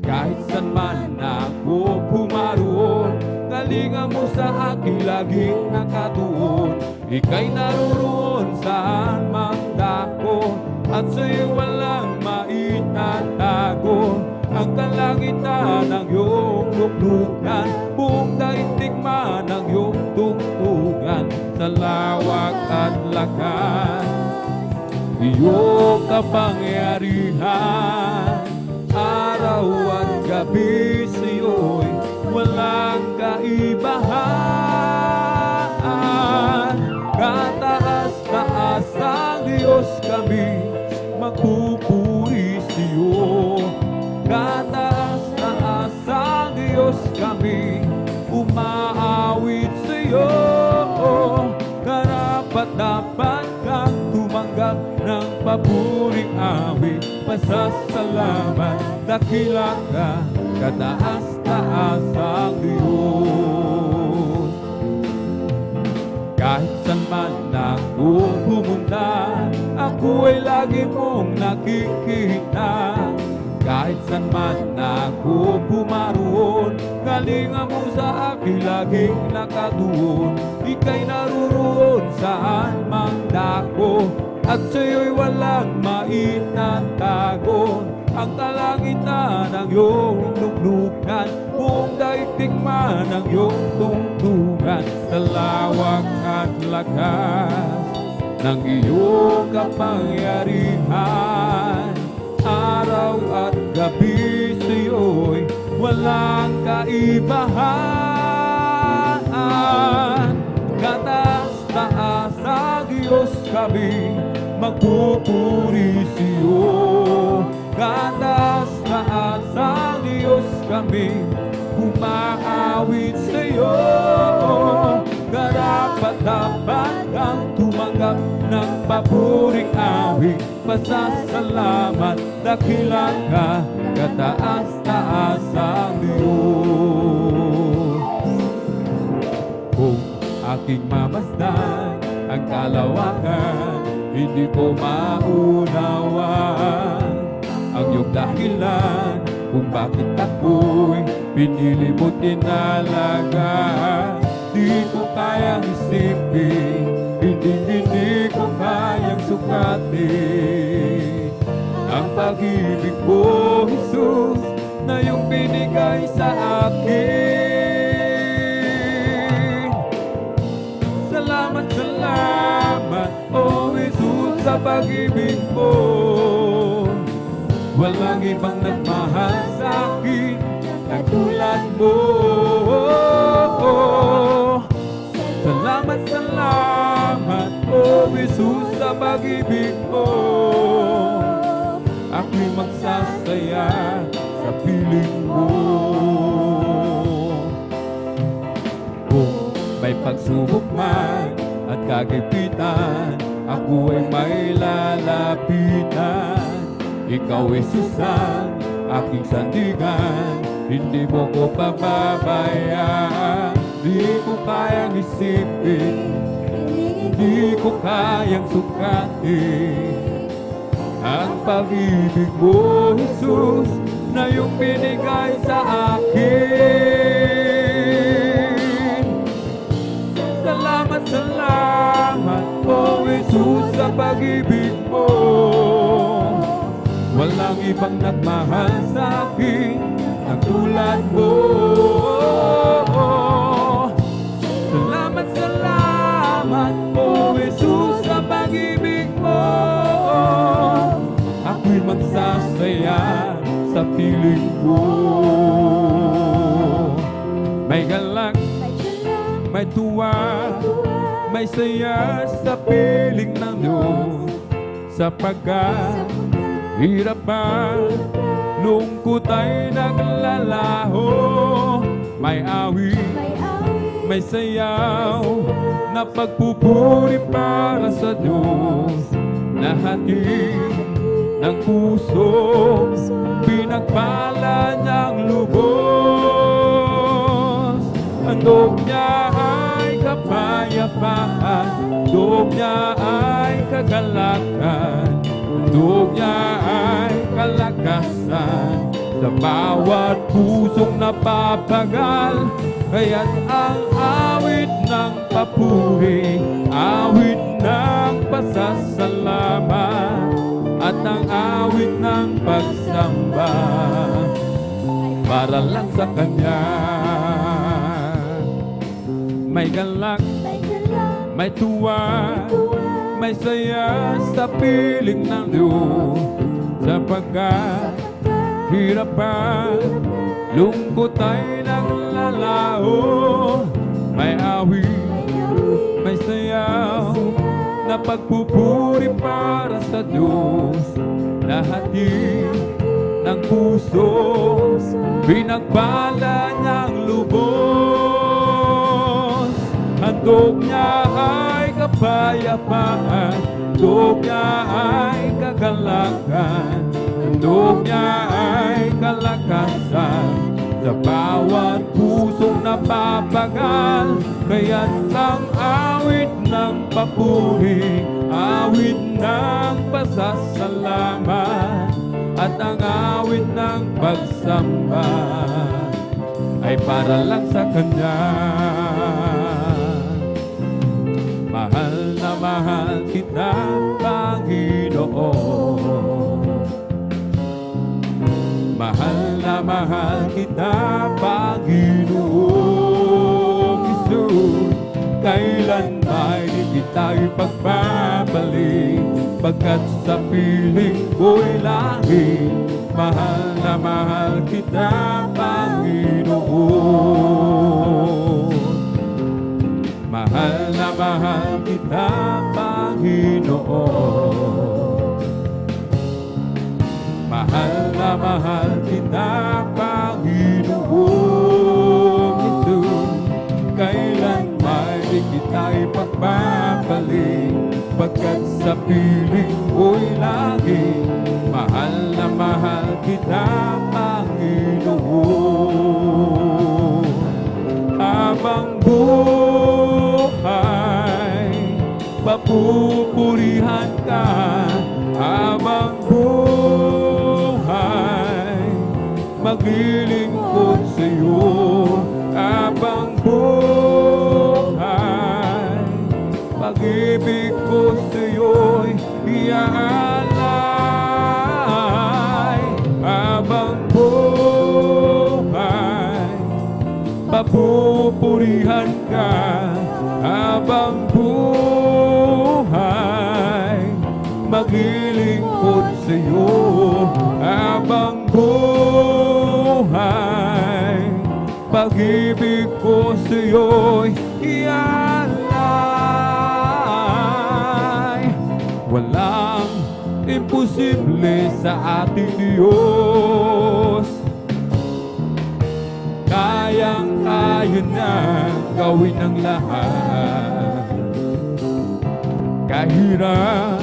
Kahit saan man ako pumaroon, kalinga mo sa akin laging nakatuon. Ika'y naroon saan man dako, at sa'yo walang maitatago. Ang kalangitan ng iyong luklukan, buong daigdig man ang iyong tungtungan. Sa lawak at lakas, iyong kapangyarihan, araw at gabi sa'yo'y walang kaibahan. Kataas-taas ang Diyos kami, magpupuri sa'yo. Kataas-taas ang Diyos kami, umaawit sa'yo. Karapat-dapat kang tumanggap ng papuring awit. Pasasalamat, dakila ka, kataas-taas ang Diyos. Kahit saan man ako pumunta, ako ay lagi mong nakikita. Kahit saan man ako pumaroon, kalinga mo sa akin laging nakatuon. Ika'y naroon saan mang dako, at sa'yo'y walang maitatago. Ang kalangitan ng iyong luklukan, buong daigdig man ang iyong tungtungan. Sa lawak at lakas ng iyong kapangyarihan, araw at gabi sa'yo'y walang kaibahan. Kataas-taas ang Diyos kami, magpupuri sa'yo. Kataas-taas ang Diyos kami, umaawit sa'yo. Karapat-dapat kang tumanggap ng papuring awit. Pasasalamat, dakila ka, kataas-taas ang Diyos. Kung aking mamasdan ang kalawakan, hindi ko maunawan ang iyong dahilan kung bakit ako'y pinili mo tinalaga. Di ko kayang isipin, hindi ko kayang sukatin ang pag-ibig mo, Jesus, na iyong binigay sa akin. Salamat, salamat, oh Jesus, sa pag-ibig mo. Walang ibang nagmahal sa akin na tulad mo. Salamat, salamat, oh Jesus, sa pag-ibig mo. ako'y magsasaya sa piling mo. Kung may pagsubok man at kagipitan, ako ay may lalapitan. Ikaw, Jesus, ang aking sandigan, hindi mo ko pababayaan. Di ko kayang isipin, hindi ko kayang sukatin ang pag-ibig mo, Jesus, na iyong binigay sa akin. Salamat, salamat po, Jesus, sa pag-ibig mo. Walang ibang nagmahal sa akin ang tulad mo. Salamat, salamat po, Jesus, sa pag-ibig mo. Ako'y magsasaya sa piling mo. May galak, may tuwa, may saya sa piling ng Diyos, sapagkat hirap ba, lungkot ay naglalaho. May awit, may sayaw na pagpupuri para sa Diyos. Nahatid ng puso, pinagpala niyang lubos. Ang dog niya ay kapayapaan, dog niya ay kagalakan, dog niya ay kalakasan sa bawat pusong napapagal. Kaya't ang awit ng papuri, awit ng pasasalamat, at ang awit ng pagsamba para lang sa Kanya. May galak, may tuwa, may saya sa piling ng Diyos, sapagkat hirap pa, lungkot ay naglalao. May awit, may sayaw na pagpupuri para sa Diyos. Nahatid ng puso, pinagpala niyang lubos. Handog niya ay kapayapaan, handog niya ay kagalakan, handog niya ay kalakasan sa bawat pusong napapagal. Kaya't ang awit ng papuri, awit ng pasasalamat, at ang awit ng pagsamba ay para lang sa Kanya. Mahal na mahal kita, Panginoon. Mahal na mahal kita, Panginoong Isus. Kailan may di tayo pagbabalik, pagkat sa piling ko'y langit. Mahal na mahal kita, Panginoon. Mahal na mahal kita, Panginoon. Mahal na mahal kita, Panginoong Isus. Kailan may di kita'y pagbabalik, pagkat sa piling ko'y lagi. Mahal na mahal kita, Panginoon. Habang buhay, papupurihan ka. Habang buhay, maglilingkod sa'yo. Habang buhay, pag-ibig ko sa'yo'y iaalay. Habang buhay, papupurihan ka. Habang buhay, maglilingkod sa'yo. Habang buhay, pag-ibig ko sa'yo'y iaalay. Walang imposible imposible sa ating Diyos. Kayang-kaya na gawin ang lahat. Kahirap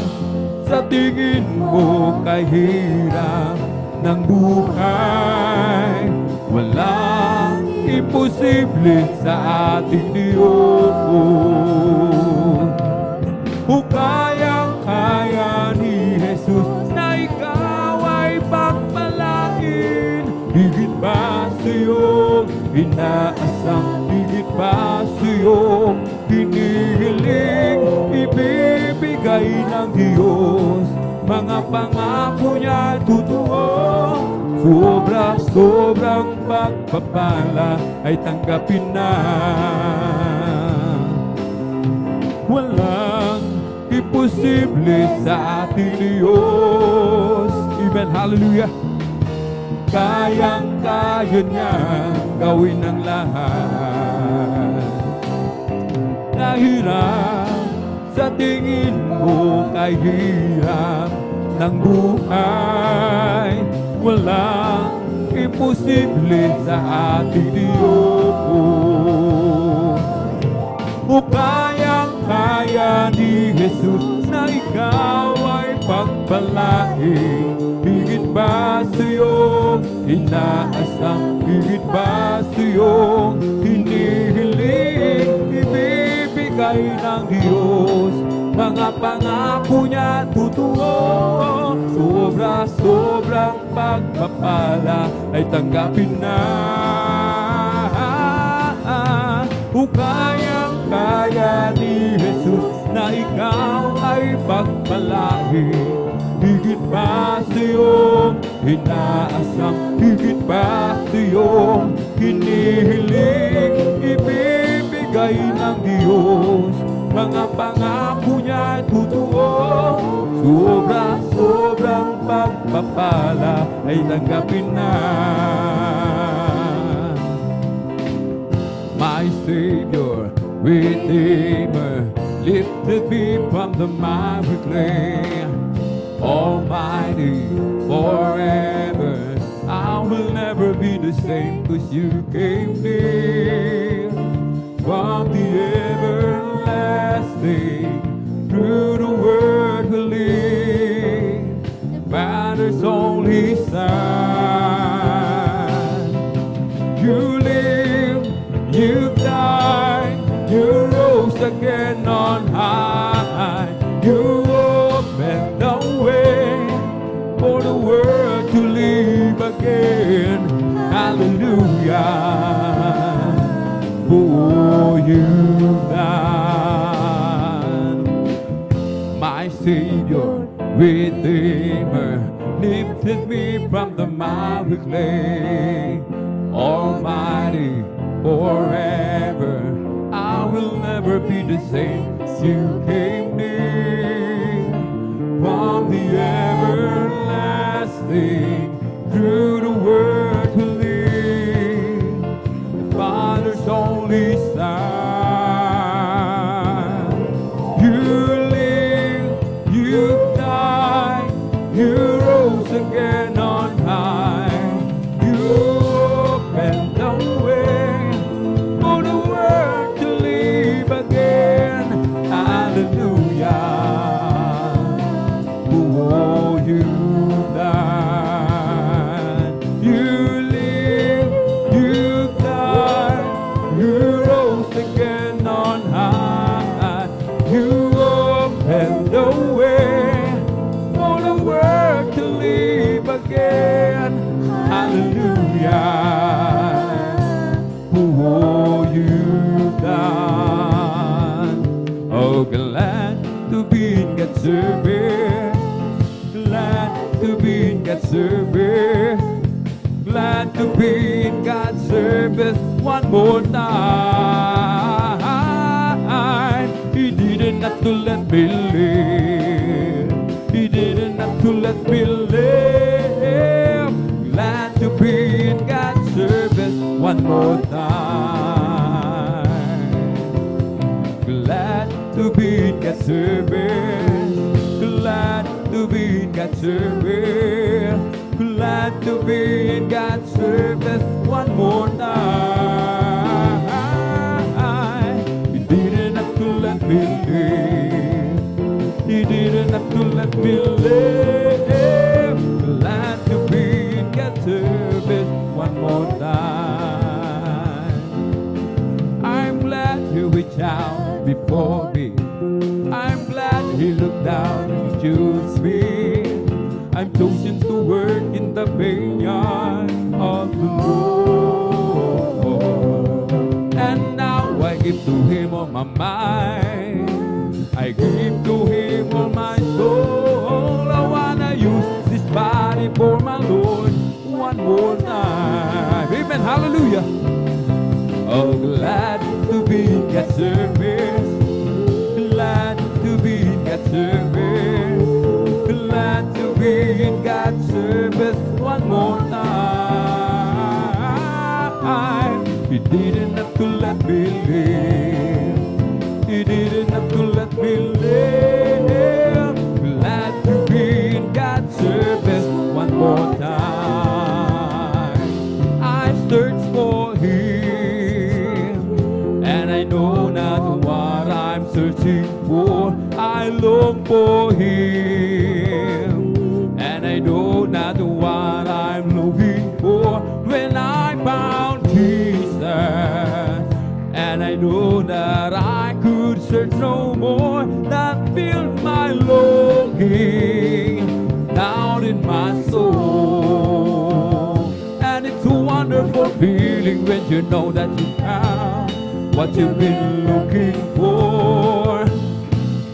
sa tingin mo, kahirap ng buhay, walang imposible sa ating Diyos. O kayang-kaya ni Jesus na ikaw ay pagpalain. Higit pa sa iyong inaasam, higit pa sa iyong hinihiling, ibibigay ng Diyos. Mga pangako niya totoo, sobra-sobrang pagpapala ay tanggapin na. Walang imposible sa ating Diyos. Amen, hallelujah. Kayang-kaya niya gawin ang lahat. Nahirap sa tingin mo, kahirap ng buhay, walang imposible sa ating Diyos. O kayang-kaya ni Jesus na ikaw ay pagpalain. Higit ba sa iyong inaasam, higit ba sa iyong hinihiling, ibibigay ng Diyos. Mga pangako niya totoo, sobra-sobrang pagpapala ay tanggapin na. O kayang-kaya ni Jesus na ikaw ay pagpalain. Higit pa sa iyong inaasam, higit pa sa iyong hinihiling, ibibigay ng Diyos. Mga pangako niya totoo, sobra-sobrang pagpapala ay tanggapin na. My Savior, Redeemer, lifted me from the miry clay. Almighty, forever, I will never be the same, 'cause you came near. From the everlasting, through the word we live, Father's only Son. You live, you died, you rose again on high. You opened the way for the world to live again. Hallelujah. For you've done. My Savior, Redeemer, lifted me from the miry clay. Almighty, forever, I will never be the same. You came near. From the everlasting, through the word to live, the Father's only Son. You live, you died, you rose again on high. You opened the way for the world to live again. Hallelujah. Oh, you died, you live, you died, you rose again on high. You opened the way for the world to live again. Hallelujah. Oh, you died. Oh, glad to be in God's service. Glad to be in God's service. Glad to be in God's service one more time. He didn't have to let me live. He didn't have to let me live. Glad to be in God's service one more time. Glad to be in God's service. Glad to to be in God's service. Glad to be in God's service one more time. He didn't have to let me live. He didn't have to let me live. Glad to be in God's service one more time. I'm glad He reached out before me. I'm glad He looked down and chose me. I'm chosen to work in the vineyard of the Lord. And now I give to Him all my mind. I give to Him all my soul. I wanna use this body for my Lord one more time. Amen. Hallelujah. Oh, glad to be in God's service. Glad to be in God's service. Glad to be in God's service one more time. He didn't have to let me live. He didn't have to let me live. Glad to be in God's service one more time. I search for Him, and I know not what I'm searching for. I long for Him, and I know not what I'm looking for. When I found Jesus, and I know that I could search no more, that filled my longing down in my soul. And it's a wonderful feeling when you know that you found what you've been looking for.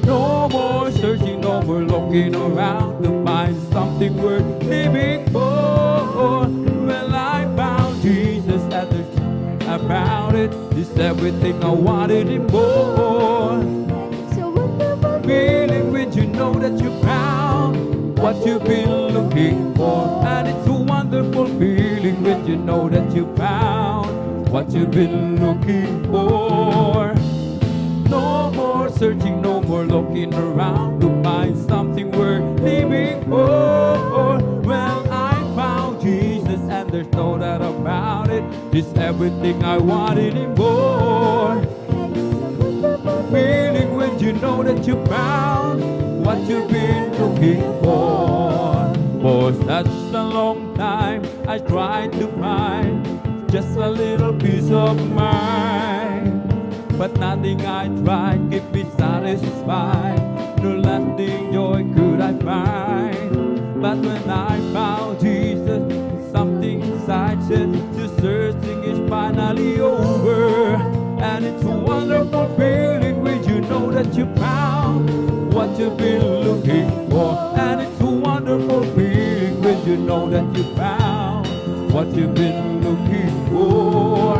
No more searching, no more looking around to find something worth living for. Well, I found Jesus, and there's about it. It's everything I wanted and more. It's a wonderful Feeling when you know that you found what you've been looking for. And it's a wonderful feeling when you know that you found what you've been looking for. No more searching, no more looking around to find something worth living for. Well, I found Jesus, and there's no doubt about it. It's everything I wanted and more. Feeling when you know that you found what you've been looking for. For such a long time I tried to find just a little peace of mind, but nothing I tried could be satisfied. No lasting joy could I find. But when I found Jesus, something inside said the searching is finally over. And it's a wonderful feeling when you know that you found what you've been looking for. And it's a wonderful feeling when you know that you found what you've been looking for.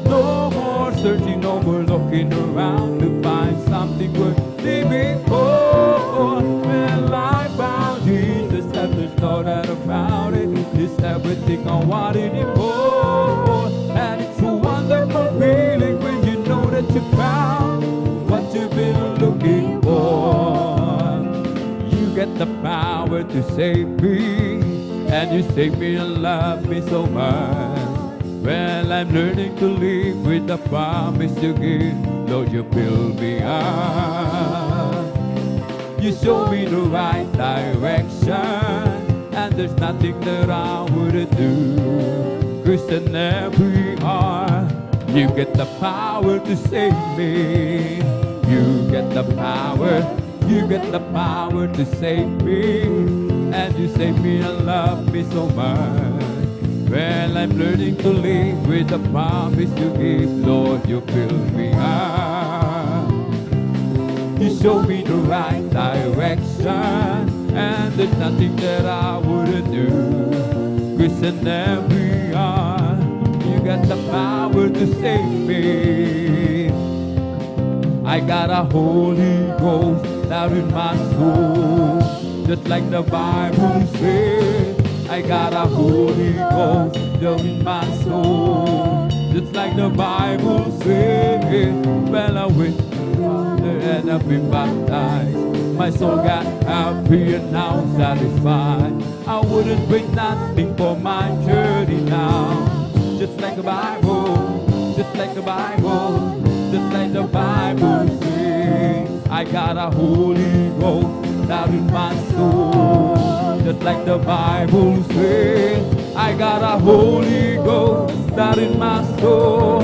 No more searching, no more looking around to find something worth living for. Well, I found Jesus, and there's no doubt about it. It's everything I wanted it for. And it's a wonderful feeling when you know that you found what you've been looking for. You get the power to save me, and you save me and love me so much. Well, I'm learning to live with the promise you give. Lord, you build me up. You show me the right direction, and there's nothing that I wouldn't do. Christian every heart, you get the power to save me. You get the power, you get the power to save me. And you save me and love me so much. Well, I'm learning to live with the promise you give. Lord, you build me up. You show me the right direction, and there's nothing that I wouldn't do. Christian every heart, you got the power to save me. I got a Holy Ghost down in my soul, just like the Bible says. I got a Holy Ghost down in my soul, just like the Bible says. Well, I went and I've been baptized My soul got happy and now satisfied. I wouldn't wait nothing for my journey now. Just like the Bible, just like the Bible, just like the Bible says. I got a Holy Ghost down in my soul. Just like the Bible says. I got a Holy Ghost down in my soul.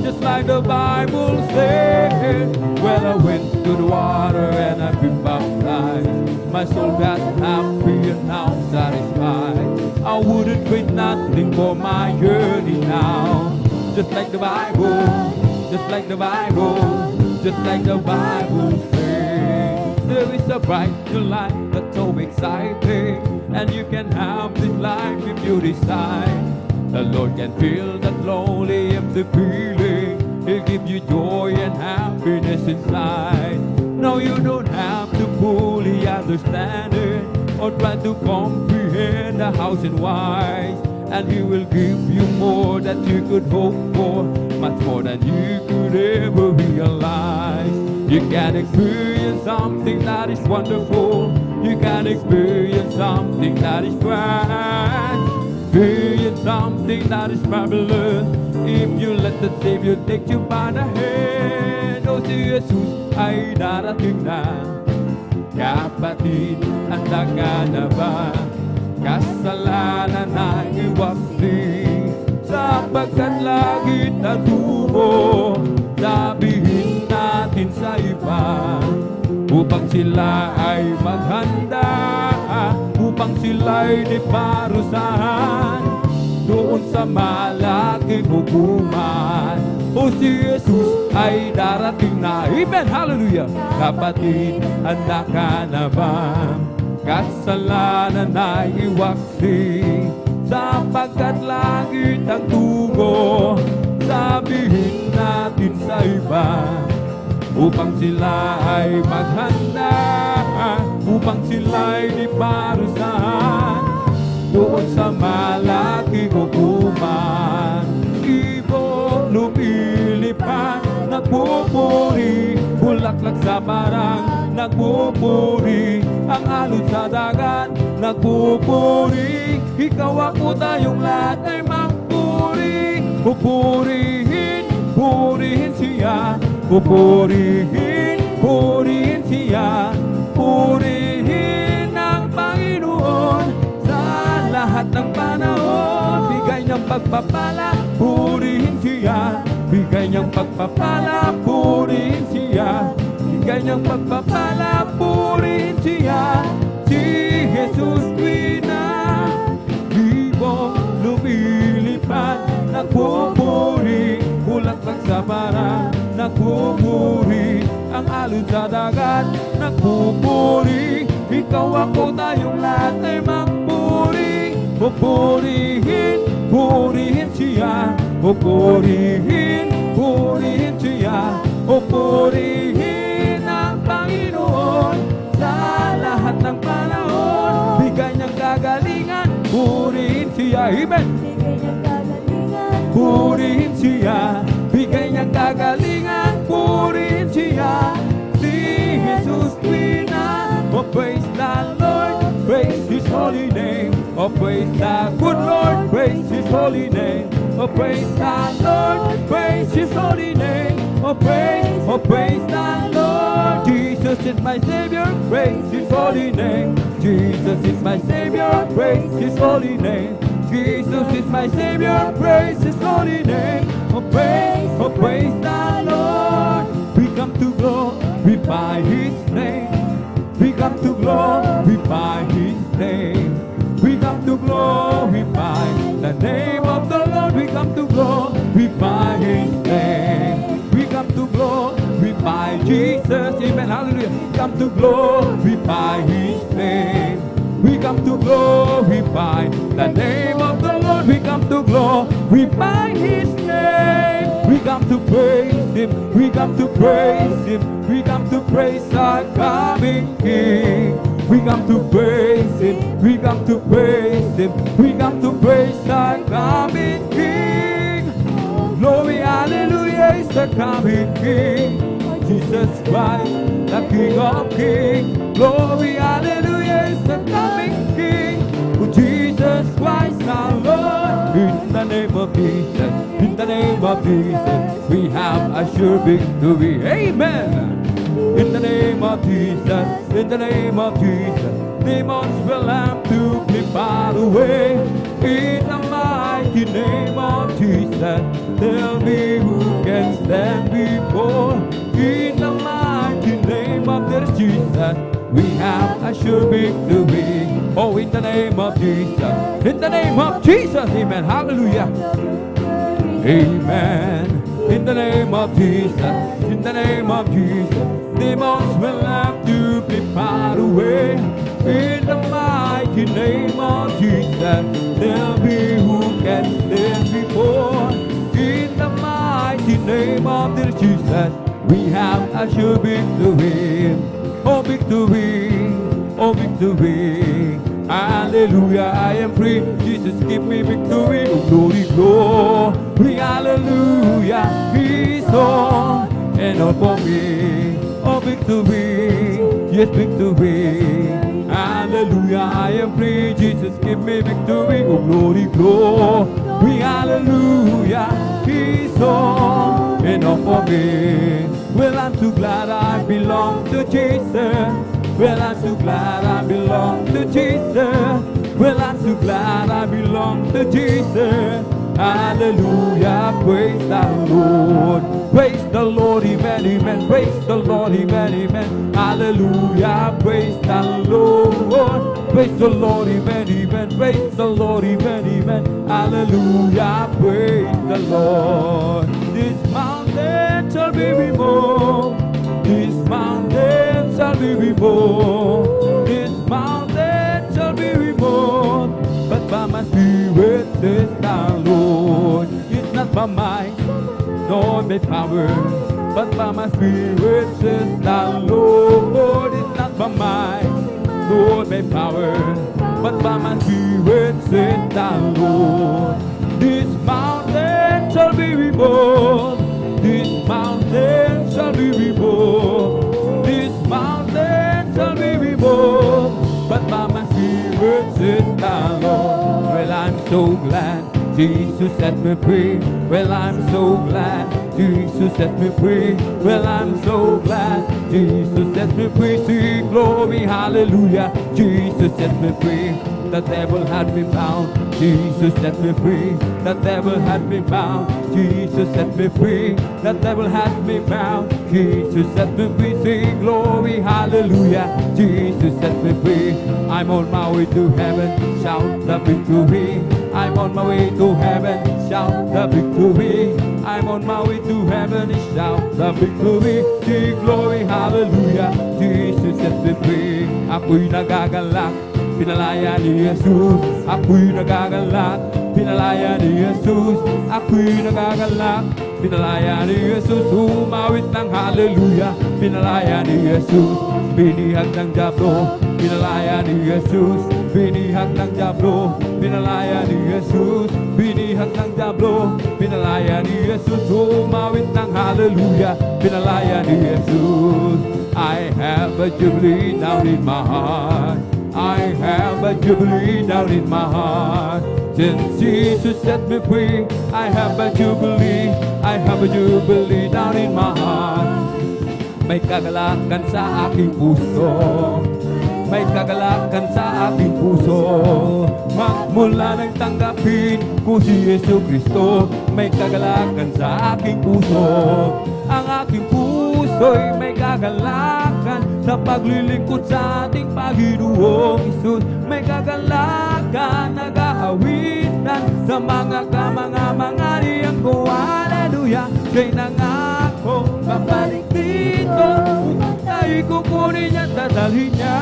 Just like the Bible says. When I went to the water and I've been baptized, my soul got happy and now satisfied. I wouldn't wait nothing for my journey now. Just like the Bible, just like the Bible, just like the Bible says. There is a bright new light that's so exciting, and you can have this life if you decide. The Lord can fill that lonely, empty feeling. He'll give you joy and happiness inside. No, you don't have to fully understand it or try to comprehend the house and wise. And He will give you more that you could hope for, much more than you could ever realize. You can experience something that is wonderful. You can experience something that is grand. Experience something that is fabulous if you let the Savior take you by the hand. O si Jesus ay darating na. Kapatid, handa ka na ba? Kasalanan na iwakti, sapagkat langit at tubo. Sabihin natin sa iba, upang sila ay maghanda, upang sila'y di parusahan doon sa malaking hukuman. O si Jesus ay darating na. Amen, hallelujah. Kapatid, handa ka na ba? Kasalanan ay iwaksi, sapagkat langit ang tugo. Sabihin natin sa iba, upang sila ay maghanda, upang sila'y di parusahan doon sa malaking hukuman. Ibon lumilipad, nagpupuri, bulaklak sa barang, nagpupuri, ang alon sa dagat, nagpupuri. Ikaw ako tayong lahat ay magpuri. Pupurihin, purihin siya, pupurihin, purihin siya, purihin ang Panginoon sa lahat ng panahon. Bigay niyang pagpapala, purihin siya, bigay niyang pagpapala, purihin siya, bigay niyang pagpapala, purihin siya. Si Jesus Quina, ibong lumilipad, nagpupuri, bulaklak sa barang, nagpupuri, ang alon sa dagat, nagpupuri. Ikaw ako tayong lahat ay magpuri. Pupurihin, purihin siya, pupurihin, purihin siya, pupurihin ang Panginoon sa lahat ng panahon. Bigay niyang kagalingan, purihin siya. Amen. Bigay niyang kagalingan, Purihin siya, bigay niyang kagalingan, purihin siya. Si Jesus Quina, oh praise the Lord, praise His holy name. Oh praise the good Lord, praise His holy name. Oh praise the Lord, praise His holy name. Oh praise the Lord. Jesus is my Savior, praise His holy name. Jesus is my Savior, praise His holy name. Jesus is my Savior, praise His holy name. Oh praise the Lord. We come to glorify His name. We come to glorify His name. We come to glorify the name of the Lord. We come to glorify His name. We come to glorify Jesus. Amen. Hallelujah. We come to glorify His name. We come to glorify the name of the Lord. We come to glorify His name. We come to praise Him. We come to praise Him. We come to praise our coming King. We come to praise Him. We come to praise Him. We come to praise our coming King. Glory, hallelujah, is the coming King. Jesus Christ, the King of Kings. Glory, hallelujah, is the coming King. For Jesus Christ our Lord. In the name of Jesus, in the name of Jesus, we have a sure victory. Amen. In the name of Jesus, in the name of Jesus, demons will have to be far away. In the mighty name of Jesus, tell me who can stand before. In the mighty name of their Jesus, we have a sure victory. Oh, in the name of Jesus, in the name of Jesus, amen, hallelujah. Amen. In the name of Jesus, in the name of Jesus, demons will have to be far away. In the mighty name of Jesus, tell me who can stand before. In the mighty name of the Jesus, we have a sure victory. Oh, victory, oh, victory. Hallelujah, I am free. Jesus, give me victory. Oh, glory, glory, hallelujah. He's all and all for me. Oh, victory, yes, victory. Hallelujah, I am free. Jesus, give me victory. Oh, glory, glory, hallelujah. He's all and all for me. Well, I'm so glad I belong to Jesus. Well, I'm so glad I belong to Jesus. Well, I'm so glad I belong to Jesus. Hallelujah, praise the Lord. Praise the Lord, amen, amen. Praise the Lord, amen, amen. Hallelujah, praise the Lord. Praise the Lord, amen, amen. Praise the Lord, amen, amen. Hallelujah, praise the Lord. This mountain shall be removed. This mountain shall be removed. This mountain shall be removed. But by my spirit says the Lord. It's not by might nor by power, but by my spirit says the Lord. It's not by might nor by power, but by my spirit says the Lord. This mountain shall be removed. This mountain shall be removed. This mountain shall be removed. But by my spirit says the Lord. Well, I'm so glad Jesus set me free. Well, I'm so glad Jesus set me free. Well, I'm so glad Jesus set me free. See, glory, hallelujah. Jesus set me free. The devil had me bound. Jesus set me free. The devil had me bound. Jesus set me free. The devil had me bound. Jesus set me free. Sing glory, hallelujah. Jesus set me free. I'm on my way to heaven. Shout the victory. I'm on my way to heaven. Shout the victory. I'm on my way to heaven. Shout the victory. Sing glory, hallelujah. Jesus set me free. Ako'y nagagalak. Pinalaya ni Jesus, ako'y nagagalak. Pinalaya ni Jesus, ako'y nagagalak. Pinalaya ni Jesus, umawit ng hallelujah. Pinalaya ni Jesus, binihag ng diablo. Pinalaya ni Jesus, binihag ng diablo. Pinalaya ni Jesus, binihag ng diablo. Pinalaya ni Jesus, umawit ng hallelujah. Pinalaya ni Jesus. I have a jubilee down in my heart. I have a jubilee down in my heart. Since Jesus set me free, I have a jubilee. I have a jubilee down in my heart. May kagalakan sa aking puso. May kagalakan sa aking puso. Magmula nang tanggapin ko si Yesu Kristo. May kagalakan sa aking puso. Ang aking puso'y may kagalakan sa paglilingkod sa ating Panginoong Isus. May kagalakan, nag-aawitan sa mga kamanga-niyang ko. Hallelujah! Siya'y nangako, babalik dito. Ay kukunin niya, dadalhin niya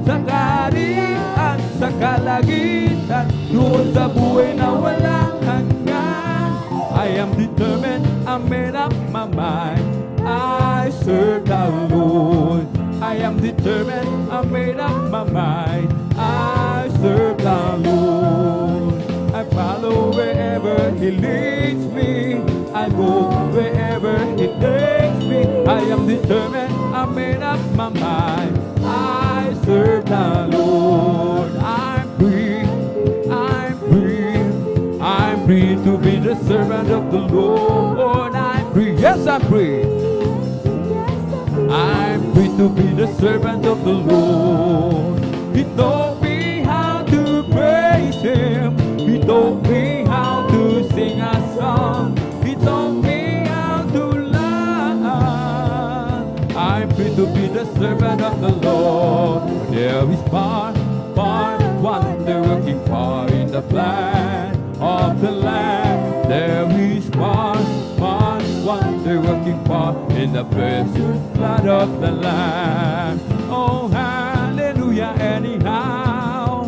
sa kaharian, sa kalagitan, doon sa buhay na walang hanggan. I am determined, I made up my mind. I serve the Lord. I am determined, I made up my mind. I serve the Lord. I follow wherever He leads me. I go wherever He takes me. I am determined, I made up servant of the Lord. I'm free, yes, I'm free. I'm free to be the servant of the Lord. He taught me how to praise Him. He taught me how to sing a song. He taught me how to love. I'm free to be the servant of the Lord. There is far, far wonder working far in the plan of the land. There is far, far wonder working far in the precious blood of the Lamb. Oh, hallelujah, anyhow.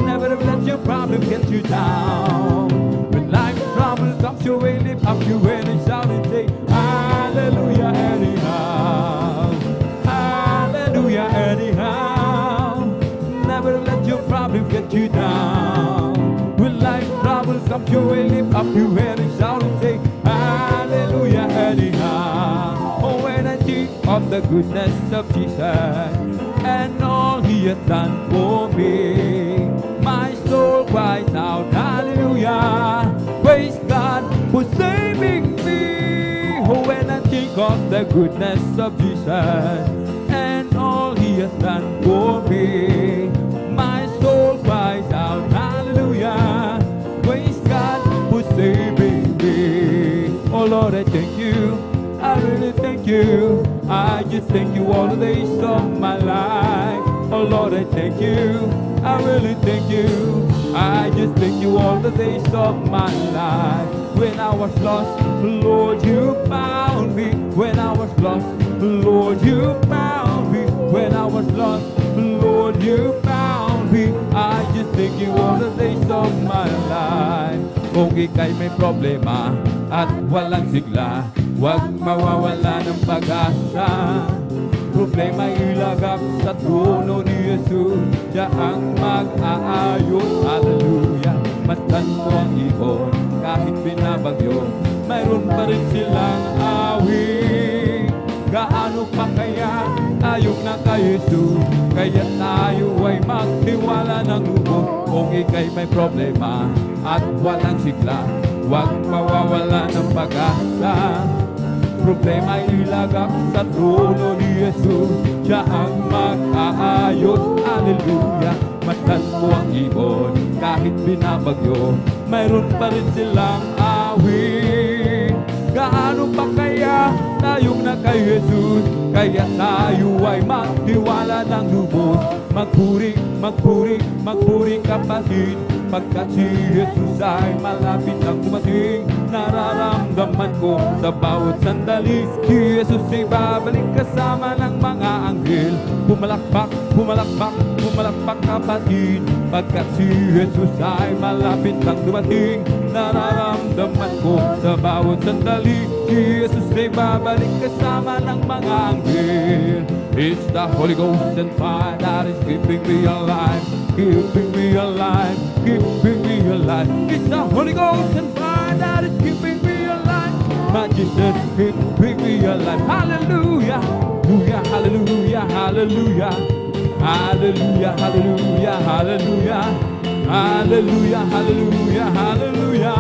Never let your problem get you down. When life's trouble comes your way, lift up your head and shout and say, hallelujah, anyhow. Hallelujah, anyhow. Never let your problem get you down. When life's trouble comes your way, lift up your head and shout and say, hallelujah, anyhow. Oh, when I think of the goodness of Jesus and all He has done for me, my soul cries out, hallelujah. Praise God for saving me. Oh, when I think of the goodness of Jesus and all He has done for me, my soul cries out, hallelujah. Praise God for saving me. Oh Lord, I thank you. I really thank you. I just thank you all the days of my life. Oh Lord, I thank you. I really thank you. I just thank you all the days of my life. When I was lost, Lord, you found me. When I was lost, Lord, you found me. When I was lost, Lord, you found me. I just thank you all the days of my life. Kung ika'y may problema at walang sigla, huwag mawawala ng pag-asa. Problema ilagak sa trono ni Jesus, siya ang mag-aayos. Hallelujah. Masdan mo ang ibon, kahit binabagyo, mayroon pa rin silang awit. Gaano pa kaya tayong na kay Jesus, kaya tayo ay magtiwala ng lubos. Kung ika'y may problema at walang sigla, huwag mawawala ng pag-asa. Problema ilagak sa trono ni Jesus, siya ang mag-aayos. Hallelujah. Masdan mo ang ibon, kahit binabagyo, mayroon pa rin silang awit. Gaano pa kaya tayong na kay Jesus, kaya tayo ay magtiwala ng lubos. Magpuri, magpuri, magpuri kapatid, pagkat si Jesus ay malapit ang dumating. Nararamdaman ko sa bawat sandali, si Jesus ay babalik kasama ng mga anghel. Pumalakpak, pumalakpak, pumalakpak kapatid, pagkat si Jesus ay malapit ang dumating. Nararamdaman ko sa bawat sandali, si Jesus ay babalik kasama ng mga anghel. It's the Holy Ghost and fire that is keeping me alive, keeping me alive, keeping me alive. It's the Holy Ghost and fire that is keeping me alive. My Jesus keeping me alive. Hallelujah, hallelujah, hallelujah, hallelujah, hallelujah, hallelujah, hallelujah, hallelujah, hallelujah,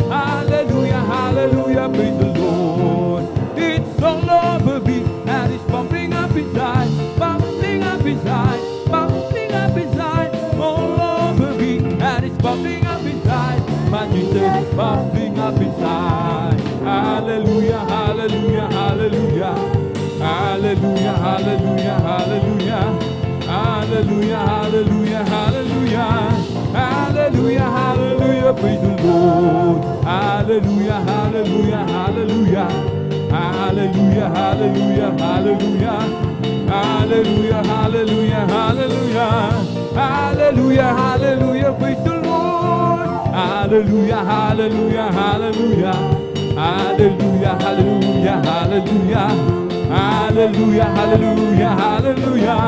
hallelujah, hallelujah. Praise the Lord. It's all over me and it's pumping up inside, pumping up inside, pumping up inside, all over me and it's pumping up inside. My Jesus is pumping up inside. Hallelujah, hallelujah, hallelujah, hallelujah, hallelujah, hallelujah, hallelujah, hallelujah, hallelujah, hallelujah, hallelujah. Praise the Lord. Hallelujah, hallelujah, hallelujah. Hallelujah, hallelujah, hallelujah, hallelujah, hallelujah, hallelujah, hallelujah, hallelujah, praise the Lord. Hallelujah, hallelujah, hallelujah, hallelujah, hallelujah, hallelujah, hallelujah, hallelujah, hallelujah,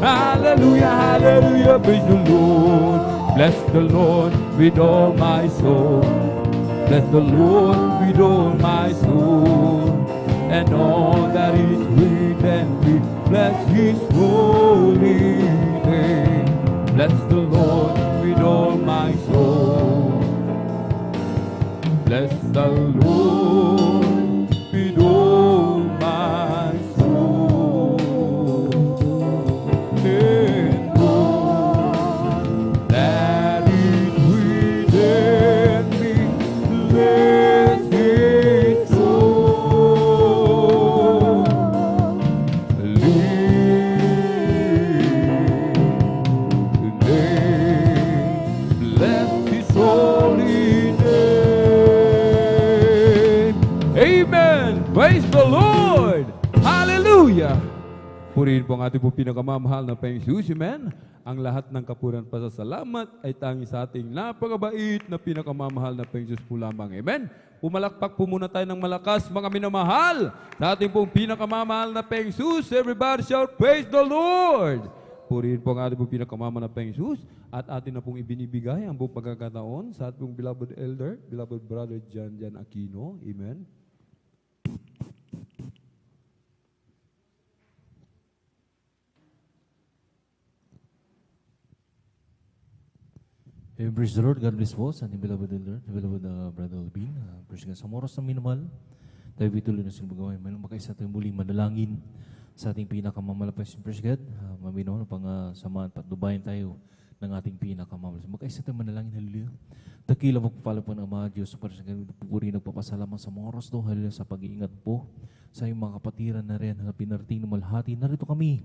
hallelujah, hallelujah, praise the Lord. Bless the Lord with all my soul. Bless the Lord with all my soul, and all that is within me. Bless His holy name. Bless the Lord with all my soul. Bless the Lord with all my soul, and all that is within me. Bless His soul. Bless His holy name. Amen. Praise the Lord. Hallelujah. Purihin po ang ating po pinakamamahal na Panginoong Jesus. Amen. Ang lahat ng kapuran pasasalamat ay tangi sa ating napakabait na pinakamamahal na Panginoong Jesus po lamang. Amen. Pumalakpak po muna tayo ng malakas, mga minamahal, sa ating pong pinakamamahal na Panginoong Jesus. Everybody shout, praise the Lord. Purihin po ang ating pong pinakamamahal na Panginoong Jesus at atin na pong ibinibigay ang buong pagkakataon sa ating pong beloved elder, beloved brother Jan Aquino. Amen. Amen, praise the Lord. God bless po sa ating beloved elder, beloved brother Albin. Praise God. Sa oras na minamahal, tayo ituloy na silang magawa. Mayroon makaisa tayong muling manalangin sa ating pinakamalapit. Praise God. Maminahon pang samahan patnubayan tayo ng ating pinakamalapit. Makaisa tayong manalangin. Hallelujah. Dakila magpapala po ng mga Diyos. Praise God. Pupuri nagpapasalamat sa mga oras do. Hallelujah. Sa pag-iingat po sa iyong mga kapatiran na rin na pinarating ng malhati. Narito kami.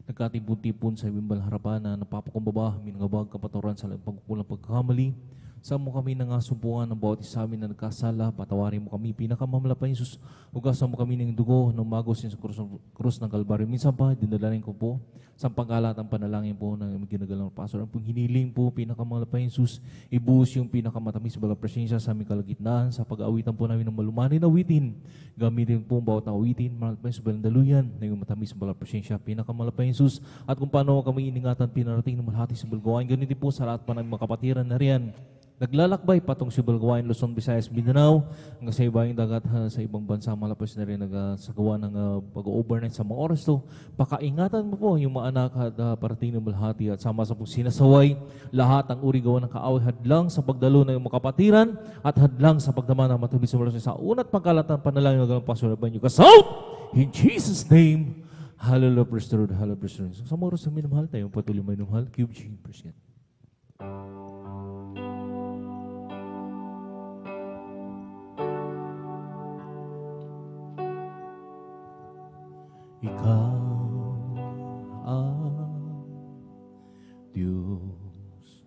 Nagkatipon-tipon sa ibimbal harapan na napapakumbaba, minangabag kapaturan sa pagkukulang pagkakamali. Sa mo kami nangasumpuan ng bawat isa amin na nagkasala, patawarin mo kami, pinakamamala pa Jesus. Ugasan mo kami ng dugo ng magos sa krus ng Kalbaryo. Minsan pa, dinalanin ko po sa pangkalat ang panalangin po na ginagalang pastor. Ang hiniling po, pinakamamala pa Jesus, ibuhos yung pinakamatamis balang presensya sa aming kalagitnaan, sa pag-awitan po namin ng malumanin na awitin. Gamitin po ang bawat na awitin, maraming pa yung daluyan, na yung matamis balang presensya, pinakamamala pa Jesus. At kung paano kami iningatan, pinarating ng malhati sa Bulgawain, ganun din po sa lahat pa ng mga kapatiran na riyan. Naglalakbay patong si Bulgawain, Luzon, Visayas, Mindanao, hanggang sa ibang dagat sa ibang bansa, malapos na rin nagsagawa ng pag-overnight sa mga oras to. Pakaingatan mo po yung mga anak at parating ng malhati at sama sa pong sinasaway lahat ang uri gawa ng kaaway, hadlang sa pagdalo ng mga kapatiran at hadlang sa pagdama ng matuloy sa malas sa unat pangkalatan panalangin ng galang pasuraban nyo. Kasout! In Jesus' name, hallelujah, praise the Lord, hallelujah, praise the Lord. Sa mga oras na minamahal tayo, patuloy may minamahal, Cube G, praise God. Ikaw ang Diyos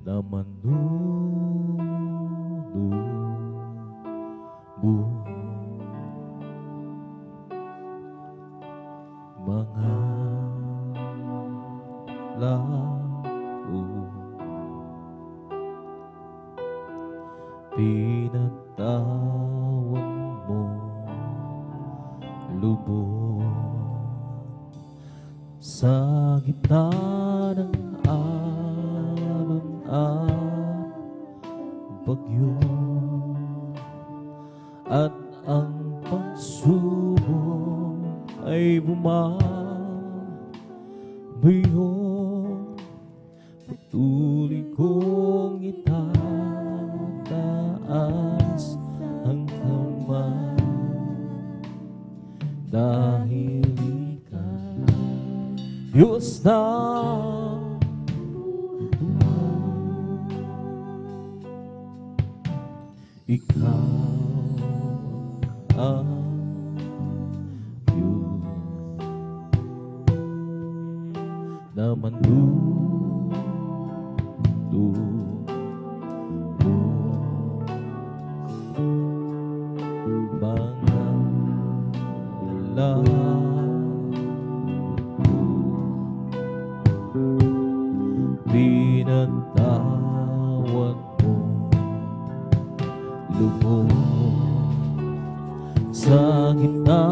na manunubos mga lao, pinatawan mo lubog sa gitna ng alon at bagyo at ang pagsubok ay bumabiyo. Patuloy kong itataas ang kamay dahil ikaw Diyos na ikaw ang Diyos na mga lahat pinatawad mo lubog sa gitna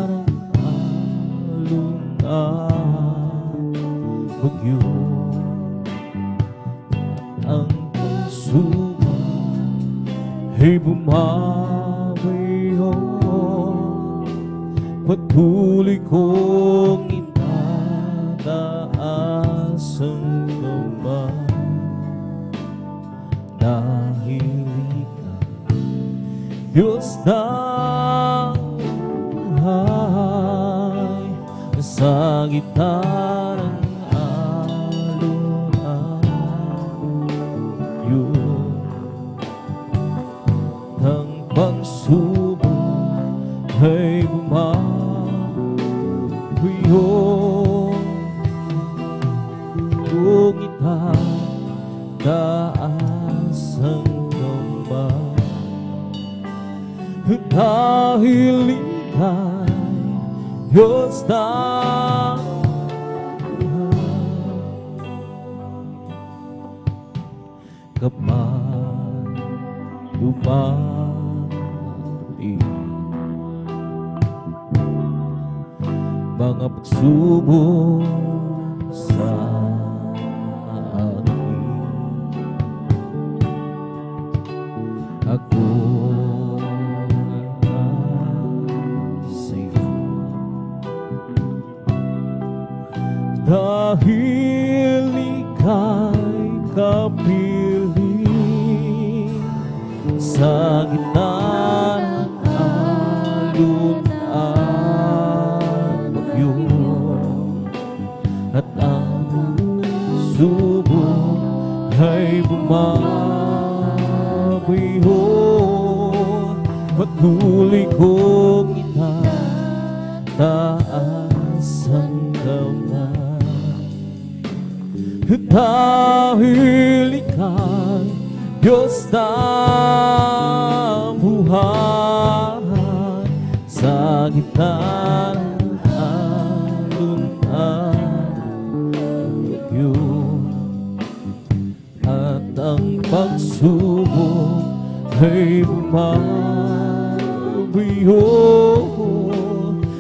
ng alon at bagyo. Ang pagsubok ay bumabiyo. Patuloy kong itataas ang kamay dahil Diyos ng buhay, sa gitna ng alon-alon ng pagsubok ay bumabuyo. Kung itataas ang kamay, dahil ika'y Diyos ng buhay. Kapag dumating mga pagsubok sa akin, ako safe. Dahil ika'y kapiling sa gitna ng alon at bagyo, at ang subok ay bumabiho. Patuloy kong itataas ang kamay, dahil ika'y Diyos ng buhay, sa gitna ng alon-alon at ang pagsubok ay bumabiho.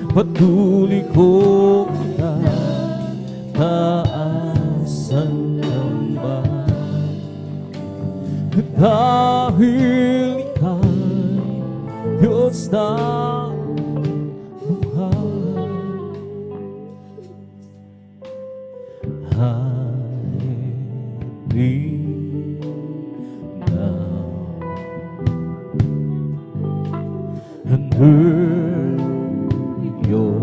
Patuloy kong itataas ang kamay, dahil ika'y Diyos ng buhay. I live now under your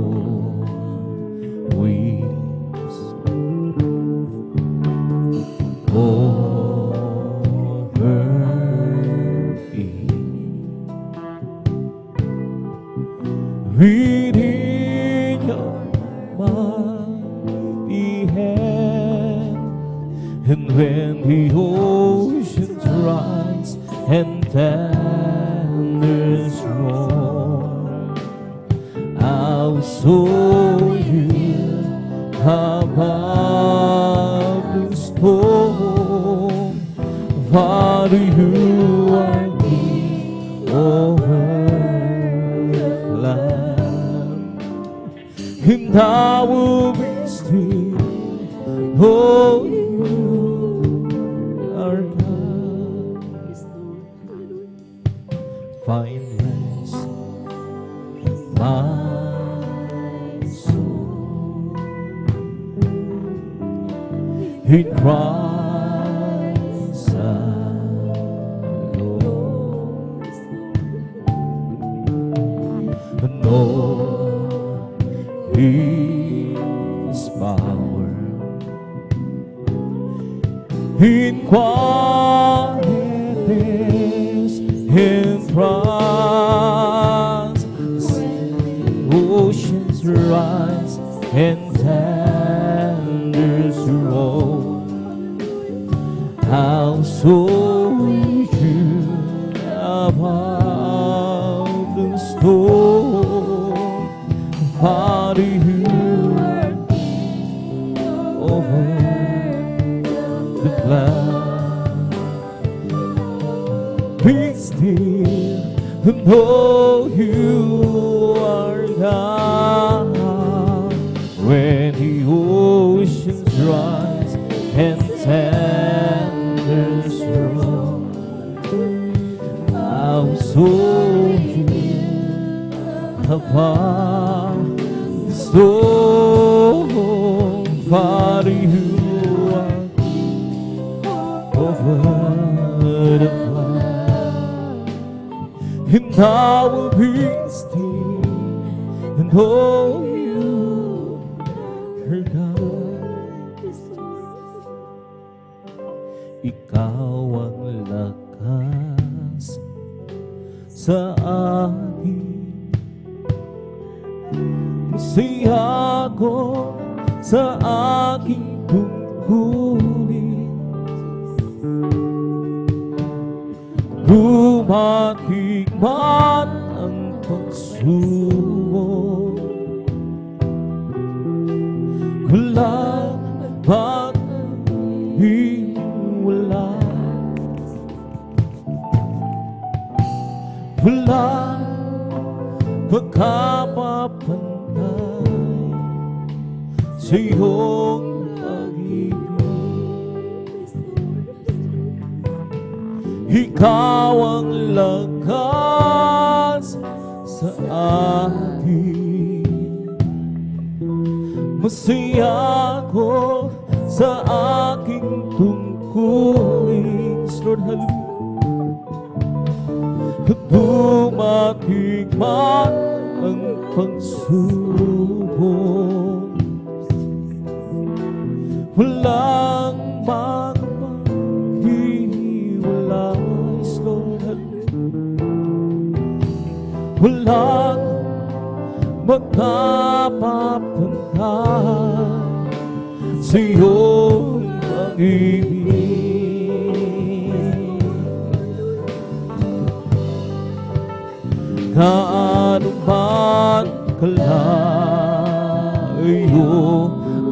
wings, over me, within your mighty hand. And when the oceans rise and thunders roar, I'll soar you above the storm. Father, you are King over the land, and I will be still. Oh, find rest, my soul, in Christ alone. Know His power in quietness, in trance. Oceans rise and thunders roll, I'll soar you above the storm. Father, you are over the cloud. Be still and know you are God. When the oceans rise and thunders roll, I'll soar you above the storm. Father, you are over the cloud. and I will be still and know you are God. Ikaw ang lakas sa akin, masaya ko sa aking tungkulin. Dumating man ang pagsubok, walang maghiwala, walang pagkapapantay sa iyong pag-ibig. Ikaw ang lakas sa akin, masaya ko sa aking tungkulin. Lord, hallelujah. Dumating man ang pagsubok, walang maghiwalay. Lord, walang magkapapantay sa iyong pag-ibig. Gaano man kalayo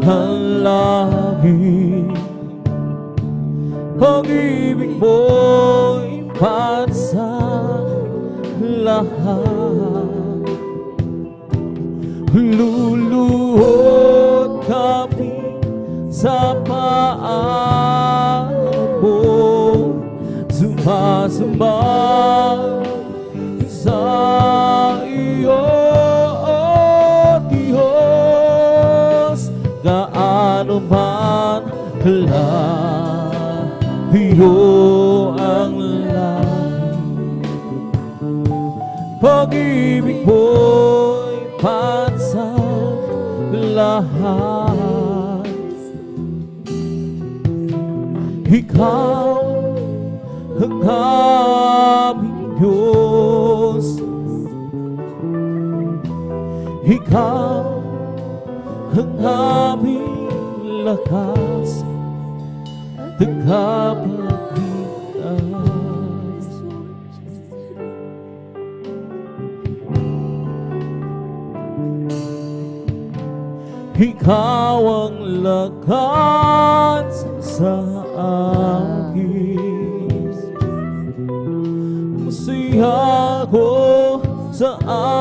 ang langit, pag-ibig mo'y pansa lahat. Luluhod kami sa paan mo, sumasamba sa iyo, O Diyos. Gaano man kalayo ang langit, pag-ibig mo'y pansa lahat. Ikaw ang aming Diyos, ikaw ang aming lakas, tagapagligtas. Ikaw ang lakas sa akin, masaya ko sa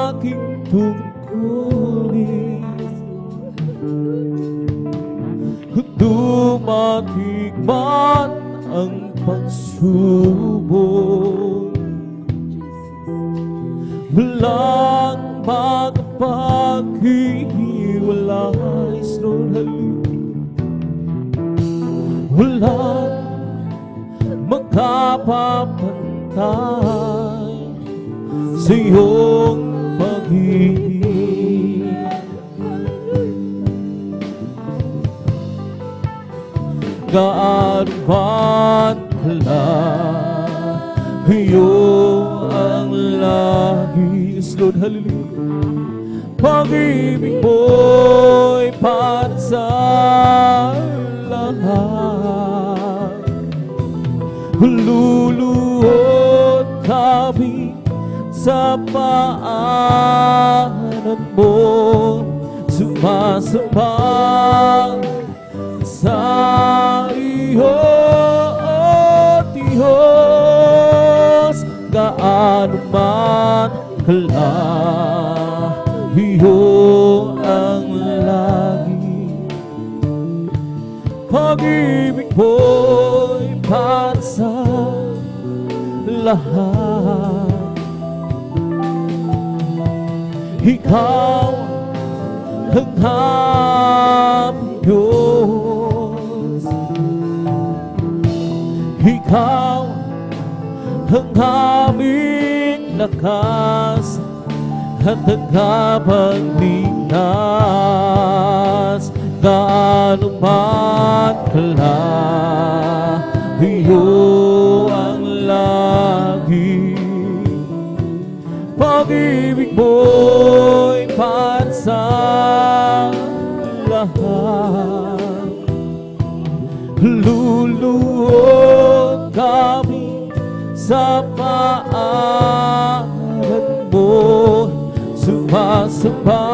aking tungkulin. Dumating man ang pagsubok, walang magpaghiwalay. Lord, hallelujah. Walang magkapapantay sa iyong pag-ibig. Gaano man kalayo ang langit, Lord, hallelujah. Pag-ibig mo'y para sa lahat. Luluhod kami sa paanan mo, sumasamba sa iyo, O Diyos. Gaano man kalayo ang langit, pag-ibig mo'y para sa lahat. Ikaw ang aming Diyos, ikaw ang aming lakas at tagapagligtas. Gaano man kalayo ang lagi, pag-ibig mo'y pansa lahat. Luluhod kami sa paanan mo, sumasamba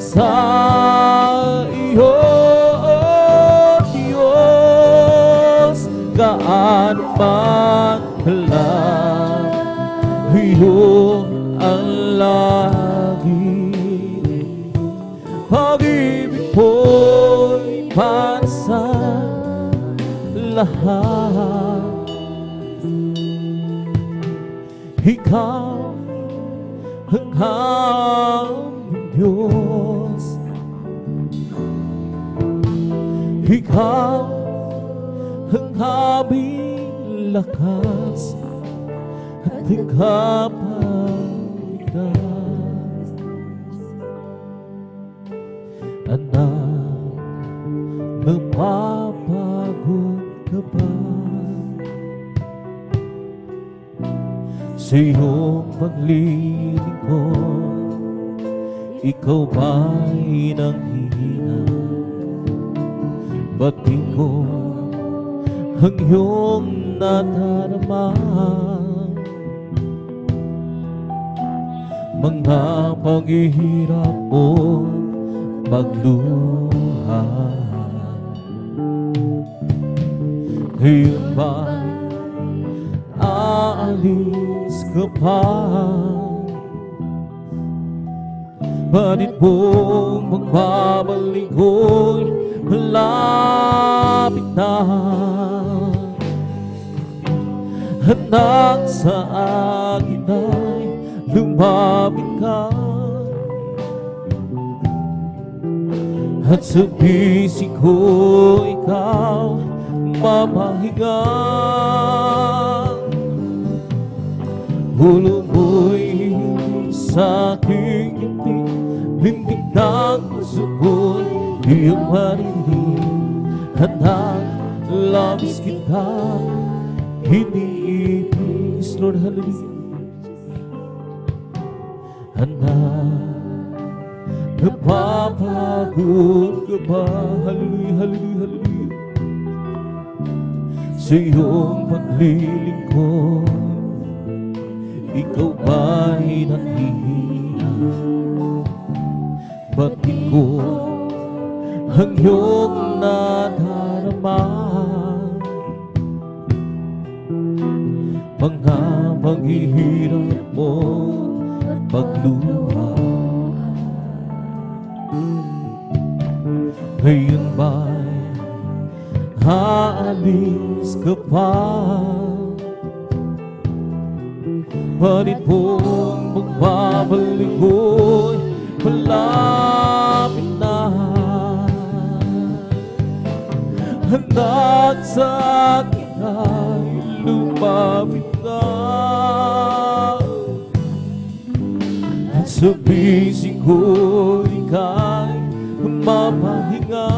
sa iyo, Diyos. Gaano man kalayo ang lagi, pag-ibig mo'y pansa lahat. Ikaw ang aming Diyos, Ikaw ang aming lakas at tagapagligtas. Anak, napapagod ka ba sa iyong paglilingkod? Ikaw ba'y nanghihina? Ba't ko ang iyong nadarama? Mga paghihirap mo, pagluha, ngayon ba'y aalis ka pa? Bakit mong magbabalik ko'y malapit na? Anak, sa akin ay lumapit ka, at sa bisig ko ikaw mamahinga. Ulo mo'y sa aking ngiti, lindig ng puso ko'y iyong marinig. Anak, labis kita iniibig. Lord, hallelujah. Anak, napapagod ka ba? Hallelujah, hallelujah, hallelujah. Sa iyong paglilingkod, ikaw ba'y naghihina? Bakit ko ang iyong nadarama? Mga paghihirap mo, pagluha, ngayon ba'y aalis ka pa? Bakit mong magbabalik ko'y malapit na? Anak, sa akin ay lumapit na, at sa bisig ko ika'y mapahinga.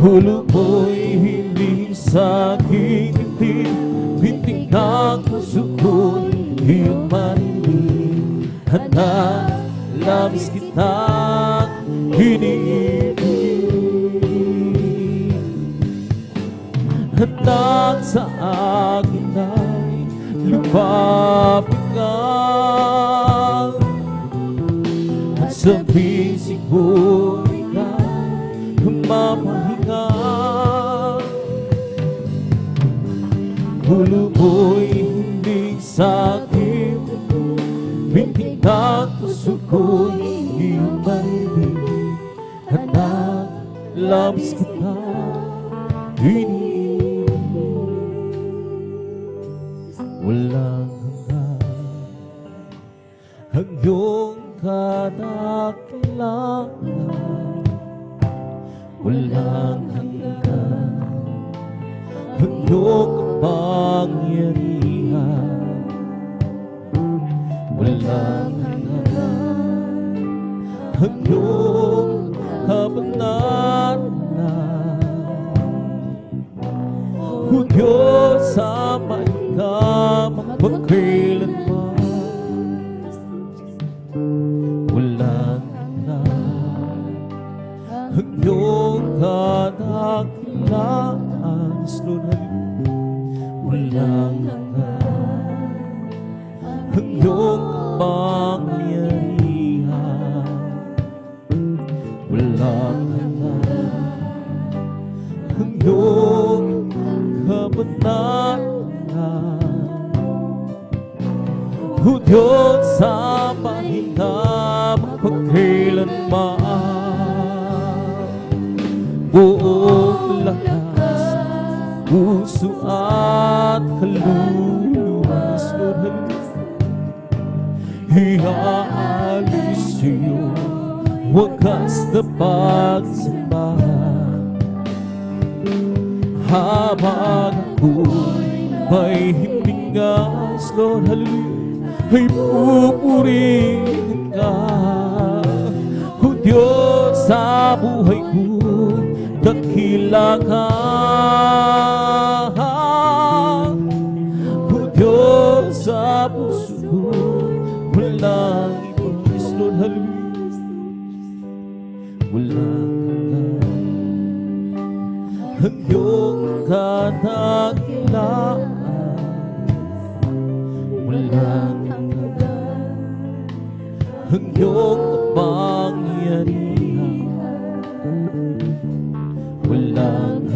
Ulo mo'y hindi sa aking ngiti, bintig ng puso ko'y iyong marinig. Anak, labis kitang iniibig. Anak, sa akin ay lumapit ka, at sa bisig ko ika'y mamahinga. Ulo mo'y hindi sa akin, bintig ng puso ko'y iyong marinig. Anak, labis kita iniibig. Walang hanggan ang iyong kadakilaan, walang hanggan ang iyong kapangyarihan, walang hanggang kabanatan. O Diyos, samahin ka magpakailanman, walang hanggang kadakilaan. Walang hanggang pangyarihan, walang hanggang kabanatan. O Diyos, samahin ka magpakailanman, buong lakas, puso at kaluluwa, iaalis sa'yo wagas na pagsambahan. Habang ako'y may hiningas, Lord, hallelujah, ay pupurihin ka. O Diyos, sa buhay ko dakila ka. O Diyos, sa puso ko walang ibang, Lord, hallelujah, walang hanggang kadakilaan, walang hanggang kapangyarihan, walang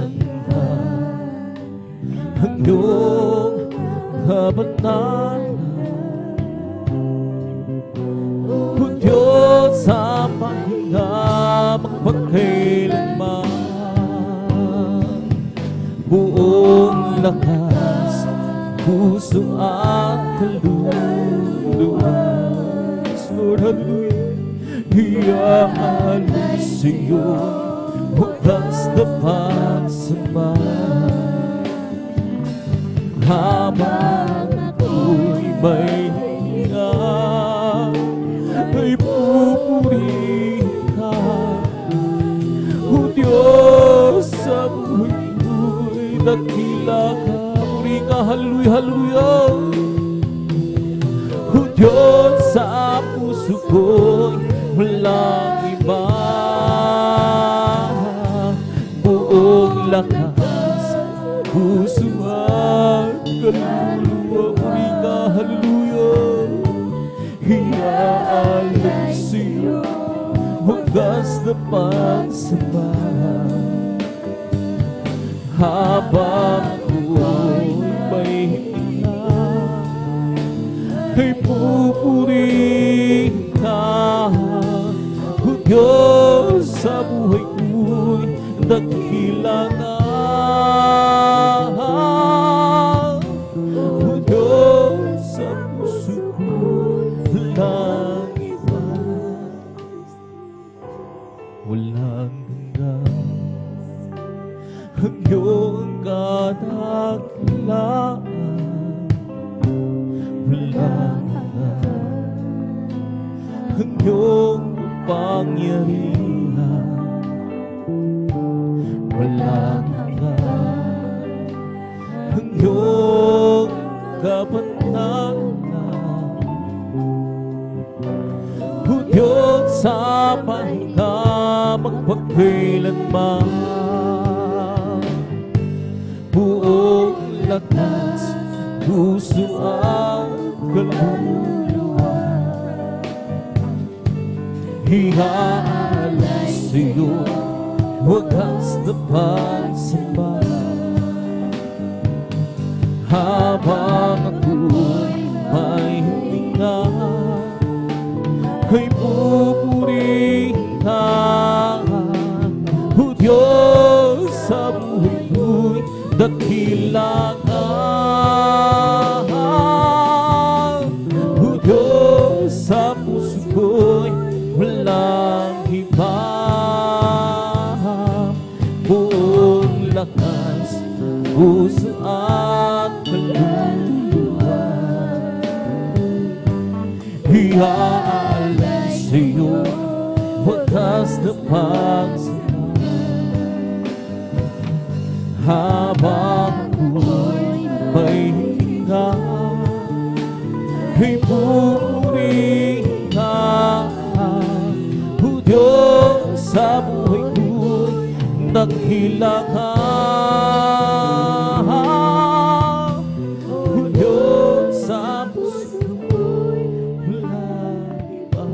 hanggang kabanatan. O Diyos, samahin ka magpakailanman, buong lakas, puso at kaluluwa, Lord, hallelujah, iaalis sa'yo wagas na pagsambahan. Habang ako'y may hininga, ay pupurihin ka. O Diyos, sa buhay ko'y dakila ka. Purihin ka, hallelujah, hallelujah. O Diyos, sa puso ko'y walang iba, buong lakas, puso at kaluluwa. Purihin ka, hallelujah, iaalis sa'yo wagas na pagsambahan. Habang ako'y may hininga, ay pupurihin ka. O Diyos, sa buhay ko'y dakila ka. O Diyos, sa puso ko'y walang iba, walang hanggang kadakilaan, walang hanggang pangyarihan, walang hanggang kabanatan. O Diyos, samahin ka magpakailanman, buong lakas, puso at kaluluwa, iaalis sa'yo wagas na pagsambahan. Habang ako'y may hininga, ay pupurihin ka. O Diyos, sa buhay ko'y dakila ka. O Diyos, sa puso ko'y walang iba, buong lakas, puso at aalay sa'yo, wagas na pagsalamat. Habang ako'y may hinga, ay purihin ka, O Diyos, sa buhay ko'y naghilangan. O Diyos, sa puso ko'y walang iba.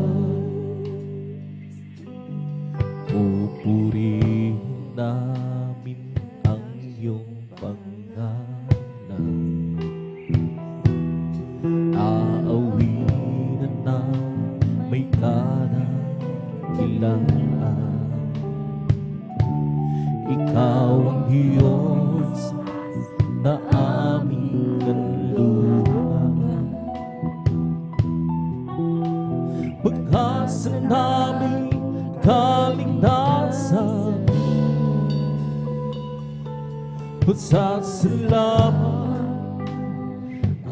Pupurihin namin ang iyong pangalan. Aawinan na may kadakilaan. Ikaw ang Diyos na aming kanluran. Pag-asa namin kaligtasan, pasasalamat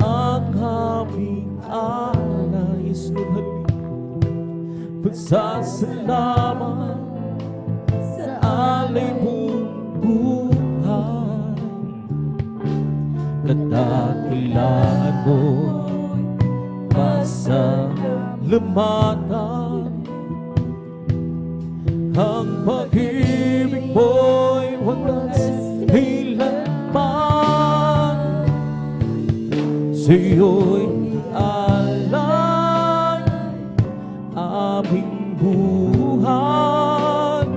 ang aming alay. Pasasalamat sa alay mong buhay. Kadakilaan mo'y pasalamatan. Ang pag-ibig mo'y wagas kailanman. Sa'yo'y alay aming buhay.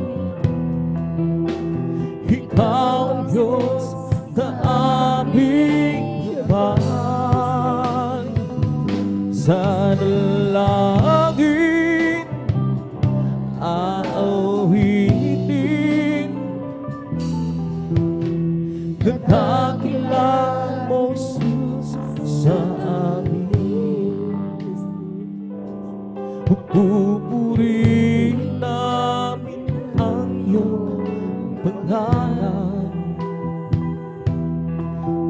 Ikaw ang Diyos na aming laban. Sa langit aawitin, kadakilaan mo, Jesus, sa amin. Pupurihin namin ang iyong pangalan.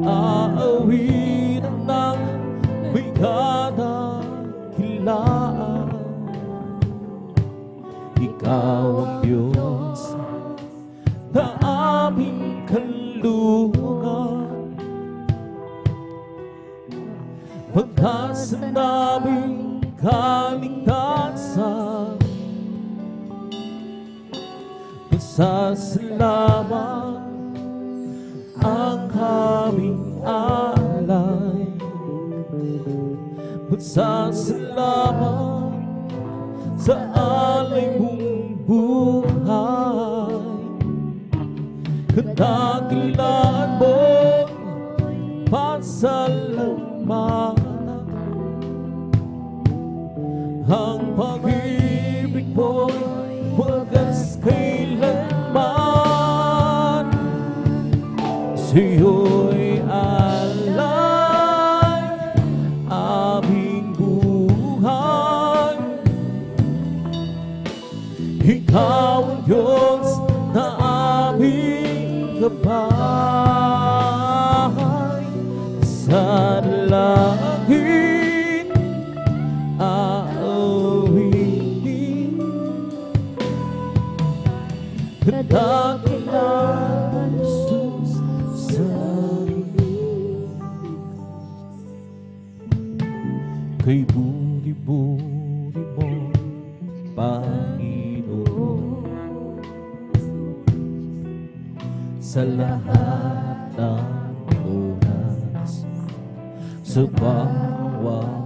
Aawinan ng may kadakilaan. Ikaw ang Diyos na aming kanlungan. Pag-asa naming kaligtasan, pasasalamat ang aming alay. Pasasalamat sa alay mong buhay. Kadakilaan mo, pasalamat. Ang pag-ibig mo'y wagas kailanman. Sa'yo'y alay aming buhay. Ikaw ang Diyos na aming gabay. Sa langit aawitin, kadakilaan mo, Jesus, sa amin. Kay buri-buri mo, Panginoon, sa lahat ng oras, sa bawat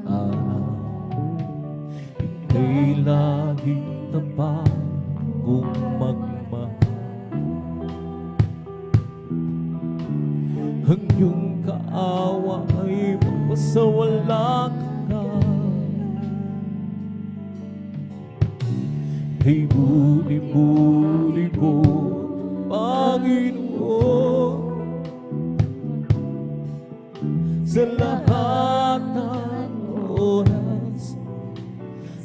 araw, ika'y laging tapat kung magmahal. Ang iyong kaawa ay magpasawalang ka. Kay buri-buri mo, Panginoon, sa lahat ng oras,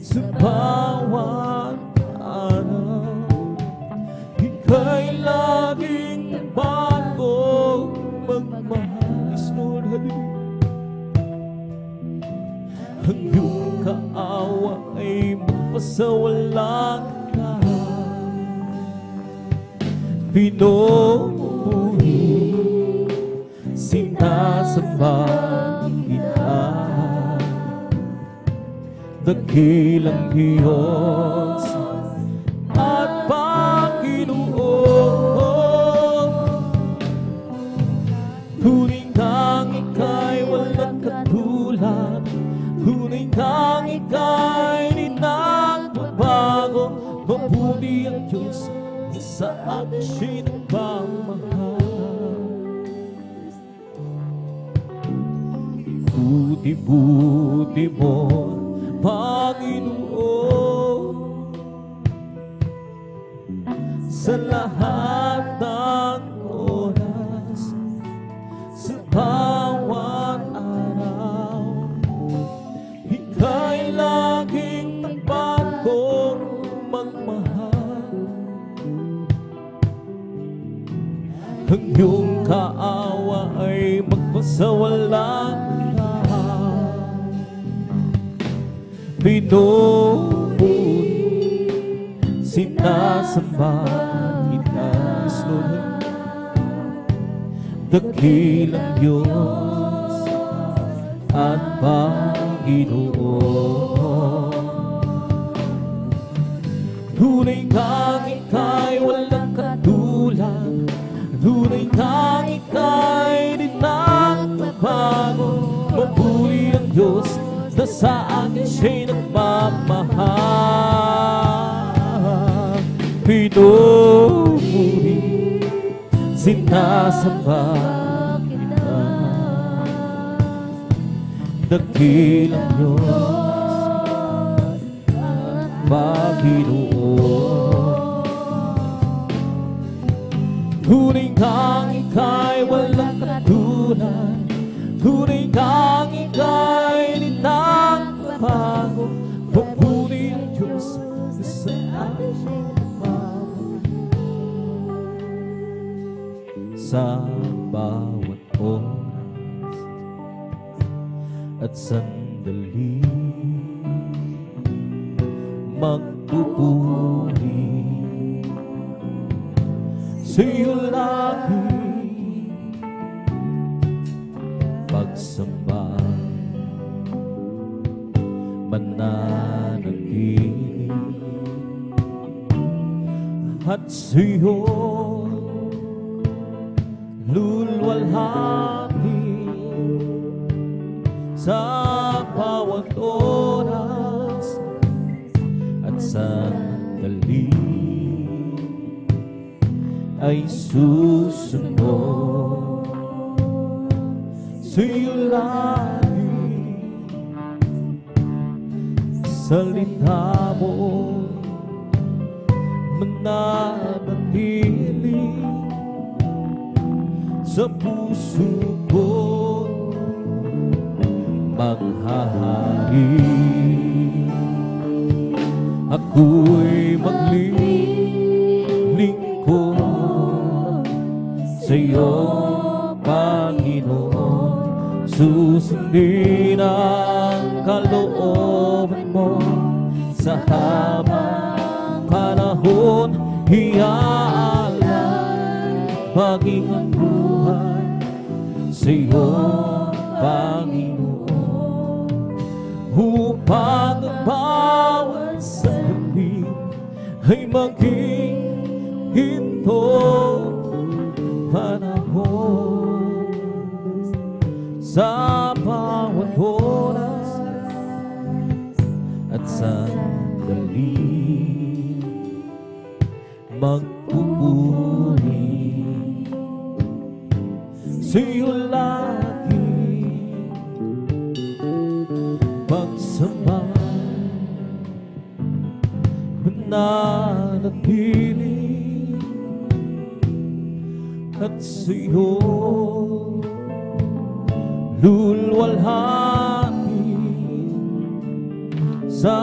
sa bawat araw, ika'y laging bagong magmahal. Lord, hallelujah. Ang iyong kaawa ay magpasawalang ka. Pinupuri, sinasamba kita, dakilang Diyos at Panginoon. Tunay kang ika'y walang katulad, tunay kang ika'y di nagbabago. Mabuti ang Diyos na sa akin siya'y nagmamahal. Buti-buti mo, Panginoon, sa lahat ng oras, sa bawat araw, ika'y laging tapat kong magmahal. Ang iyong kaawa ay magpasawalang pinupuri, sinasamba kita, dakilang Diyos at Panginoon. Tunay kang ika'y walang katulad, tunay kang ika'y di nagbabago. Mabuti ang Diyos na sa akin siya'y nagmamahal. Pinupuri, sinasamba kita, dakilang Diyos at Panginoon. Tunay kang ika'y walang katulad, tunay kang ika'y di nagbabago. Mabuti ang Diyos na sa akin siya'y nagmamahal. Sa bawat oras at sandali, magpupuri sa'yo lagi, pagsamba mananatili, at sa'yo lulwalhati sa bawat oras at sandali, ay susunod sa'yo lagi. Salita mo mananatili sa puso ko, maghahari. Ako'y maglilingkod sa'yo, Panginoon. Susundin ang kalooban mo sa habang panahon. Iaalay maging ang buhay sa'yo, Panginoon, upang ang bawat sandali ay maging ito panahon. Sa bawat oras at sandali, magpupuri sa'yo lagi, pagsamba mananatili, at sa'yo lulwalhati sa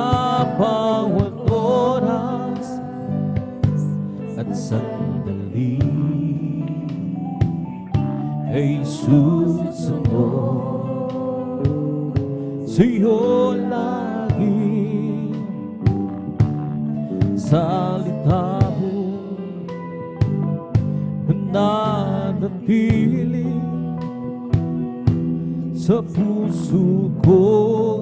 bawat oras at sandali, ay susunod sa'yo lagi. salita mo nananatili sa puso ko,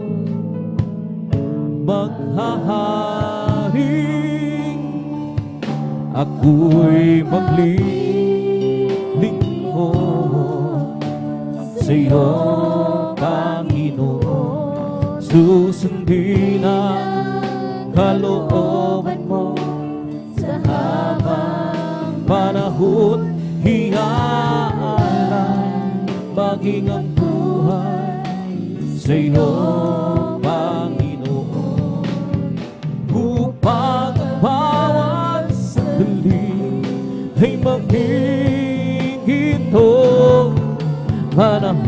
maghaharing ako'y maglilingkod sa iyo, Panginoon. Susundin ang kalooban mo Sa habang panahon, hiaalay maging ang buhay sa iyo, Panginoon. Upang ang bawat sandali ay maging ito panahon,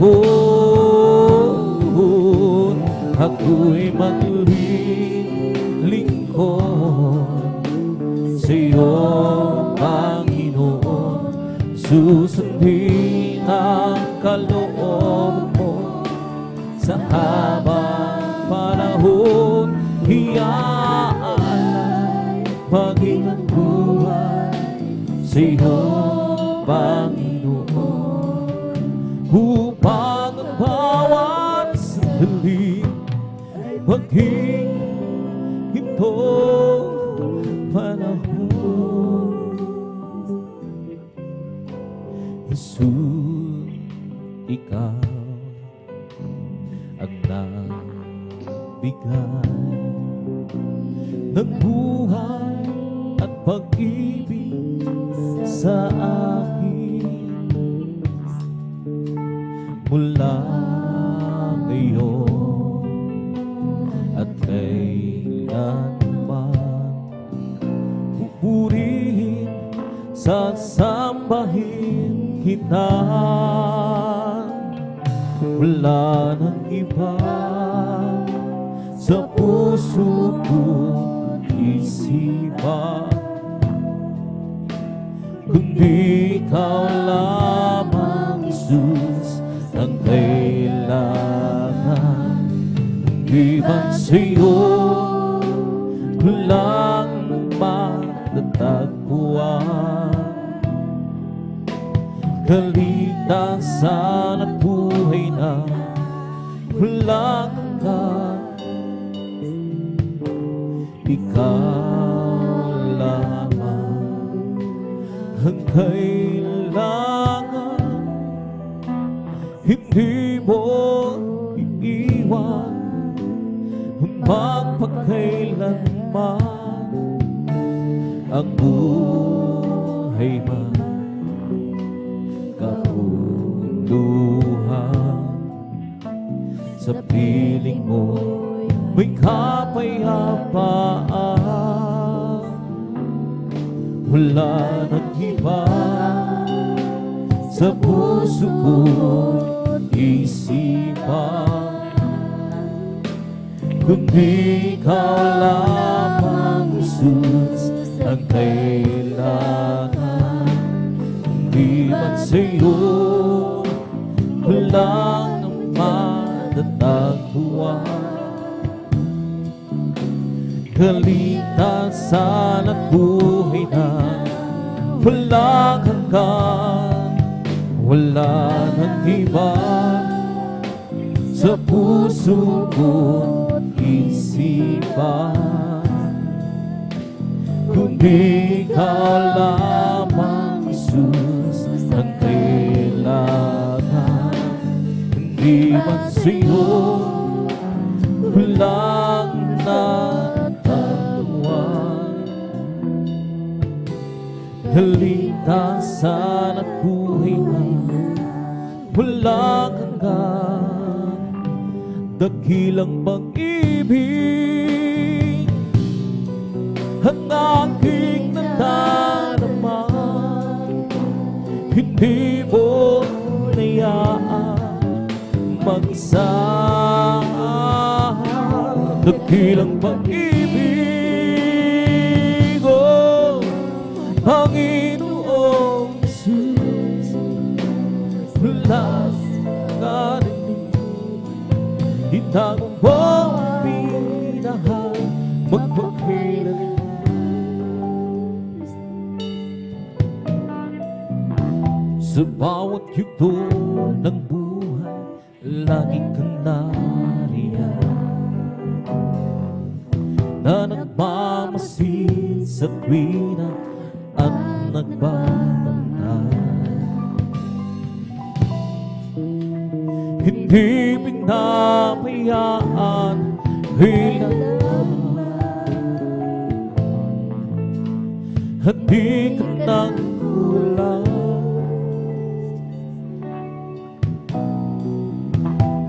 ako'y maglilingkod sa iyo, Panginoon. Susundin ang kalooban mo sa habang panahon, hiaalay maging ang buhay sa iyo, Panginoon. Upang ang bawat sandali maging ito panahon. Jesus, ikaw ang nagbigay ng buhay at pag-ibig sa akin. Mula ngayon at kailanman, pupurihin, sasambahin kita. Wala nang iba sa puso ko't isipan, kundi ikaw lamang, Jesus, ang kailangan. Hindi man sa'yo lang matatagpuan kaligtasan at buhay na walang hanggan. Ikaw lamang ang kailangan. Hindi mo iiwan magpakailanman ang buhay man kapuluhan. Sa piling mo may kapayapaan, wala nang iba sa puso ko't isipan, kundi ikaw lamang, Jesus, ang kailangan. Hindi man sa'yo walang matatagpuan kaligtasan at buhay na walang hanggan. Wala nang iba sa puso ko't isipan, kundi ikaw lamang, Jesus, ang kailangan. Hindi man sa'yo walang natatawa, kaligtasan at buhay na walang hanggan. Dakilang pag-ibig ang aking nadarama, hindi mo nayaan mag-isa. Dakilang pag-ibig, oh Panginoong Jesus, wala ka rin, itago mo ang pinahal magpakailanman. Sa bawat yugto ng buhay, lagi kang nariyan, na nagmamasid sa tuwina at nagbabantay. Hindi pinapayaan kailanman, at di ka nang kulang.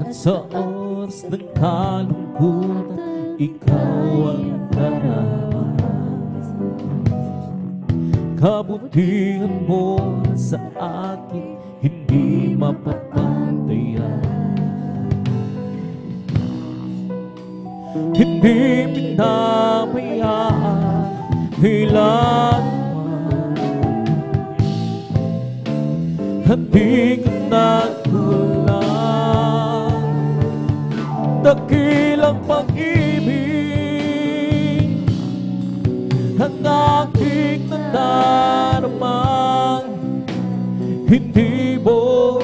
At sa oras ng kalungkutan, ikaw ang darama. Kabutihan mo sa akin, hindi mapapantayan. Hindi pinabayaan kailanman, at di ka nagkulang. Dakilang pag-ibig ang aking nadaramang, hindi mo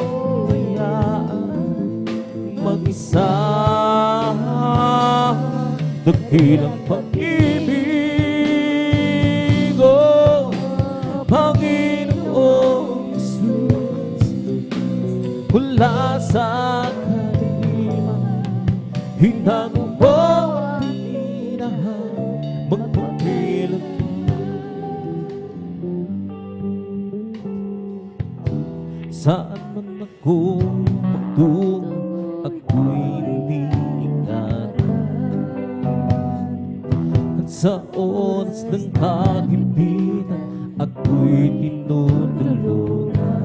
hayaan mag-isa. Dakilang pag-ibig, oh Panginoong Jesus, mula sa kadiliman, hinango mo ang pininahan, magpakilan. Saan man ako magtungo, ako'y iniingat. At sa oras ng kagipitan, ako'y tinutulungan.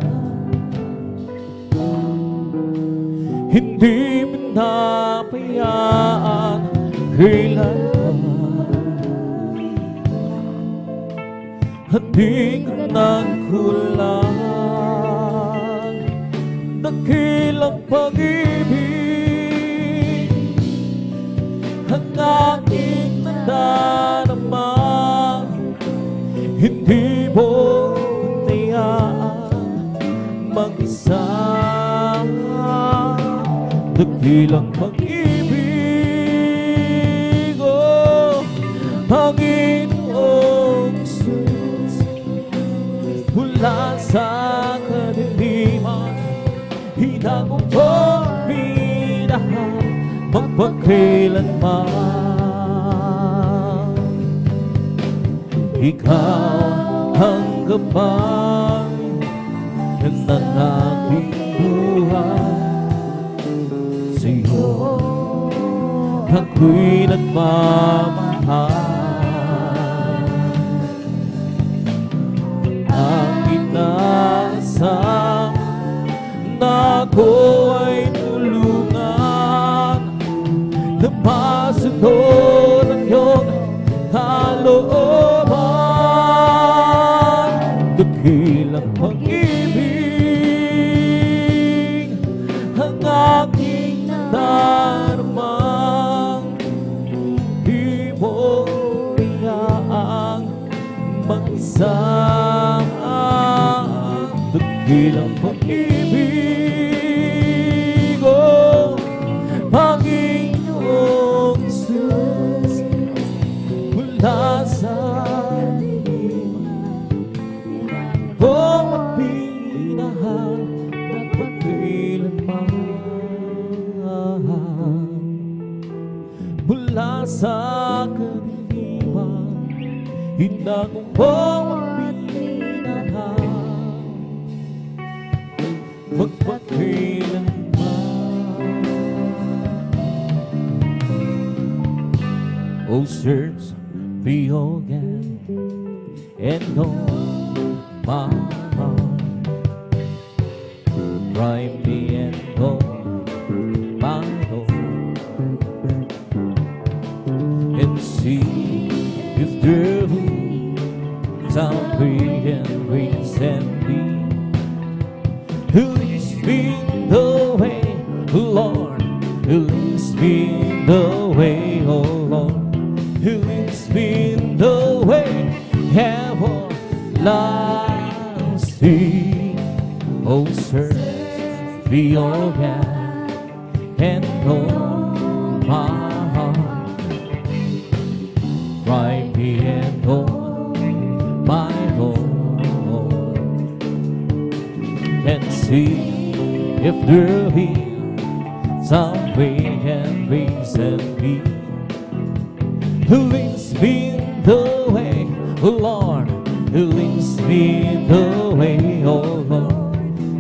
Hindi pinapayaan kailanman, at di ka nagkulang. Dakilang pag-ibig ang aking nadarama, hindi mo tayaan mag-isa. Dakilang pag-ibig, oh Panginoong Jesus, mula sa kadiliman, hinango mo minahal magpakailanman. Ikaw ang gabay ng aking buhay, sa'yo ako'y nagmamahal. Ang inaasam na ako ay tulungan, napasunod ang iyong kalooban. Dakilang pag-ibig ang aking nadarama, di mo hayaang mag-isa. Dakilang pag-ibig, oh Panginoong Jesus, mula sa kadiliman, oh mapinahal magpakailanman. Mula sa kadiliman, hinango mo mapinahal magpakailanman. Oh, search me again and know my heart. Try me and know my heart, and see if there is and ways and be. Who leads me the way, Lord? Who leads me the way, oh Lord? Who leads me the way everlasting? Oh, search the organ and know my heart. Try me and know my Lord, and see if there be some way and reason me who leads me the way, oh Lord, who leads me the way, oh Lord,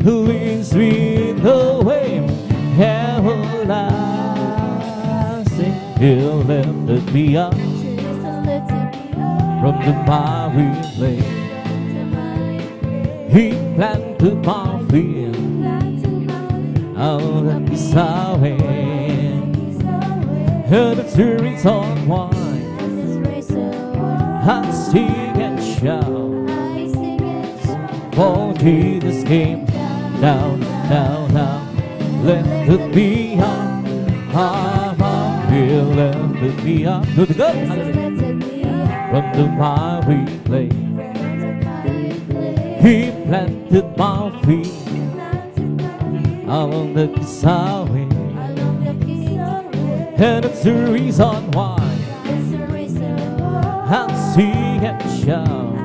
who leads me the way everlasting. He'll lift me up from the miry clay. He planted my feet out of his highway, and the trees on wine. I sing and shout, for Jesus came down, down, down. Lifted me up, He lifted me up to the good, from the miry clay. He planted my feet along the highway, and the trees on wine. I'll sing and shout,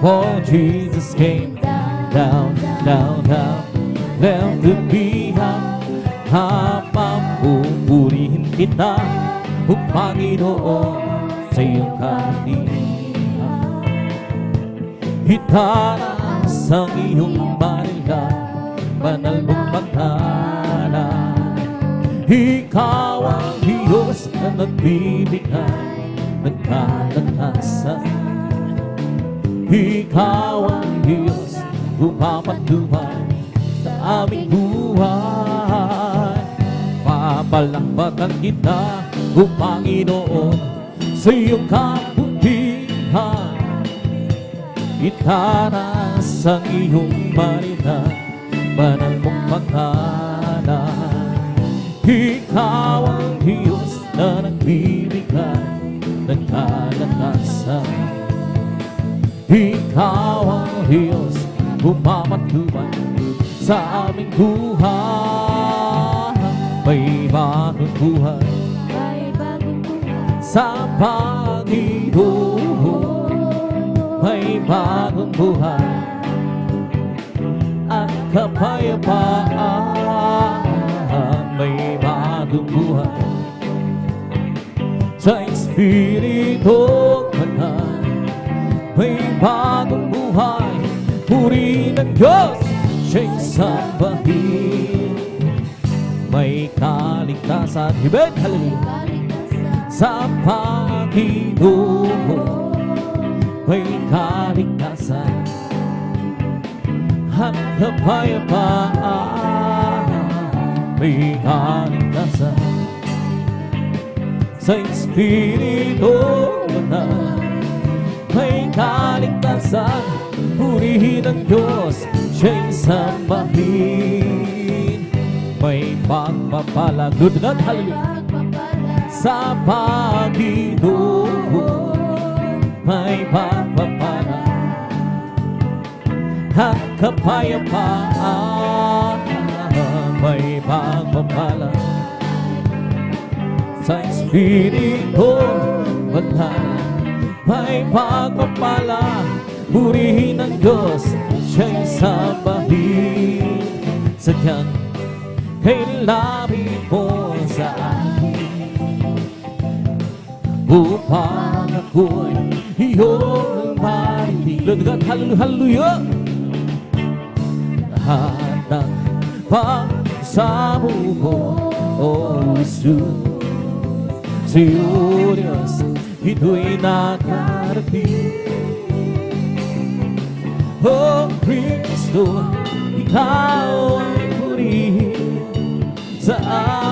for Jesus came down, down, down. Lifted me up, pupurihin kita, O Panginoon, sa iyong kaharian. Itaas ang iyong banal, banal mong pangalan. Ikaw ang Diyos na nagbibigay ng kalakasan. Ikaw ang Diyos pumapatubay sa aming buhay. Papalakpakan kita, O Panginoon, sa iyong kabutihan. Itaas ang iyong marina, banal mong pangalan. Ikaw ang Diyos na nagbibigay ng kalakasan. Ikaw ang Diyos pumapatubay sa aming buhay. May bagong buhay sa Panginoon. May bagong buhay at kapayapaan. May bagong buhay sa Espiritu Banal. May bagong buhay, puri ng Diyos, siya'y sambahin. May kaligtasan, amen, hallelujah, sa Panginoon. May kaligtasan at kapayapaan. May kaligtasan sa Espiritu Banal. May kaligtasan, purihin ang Diyos, siya'y sambahin. May pagpapala, good God, hallelujah, sa Panginoon. May pagpapala at kapayapaan. May pagpapala sa Espiritu Banal. May pagpapala, purihin ang Diyos, siya'y sambahin. Sadyang kay lapit mo sa akin, upang ako'y iyong marinig. Lord God, hallelujah, hallelujah. Lahat ng pagsamo mo, O Jesus, sa iyo, Diyos, ito'y nakarating. O Kristo, ikaw ay purihin sa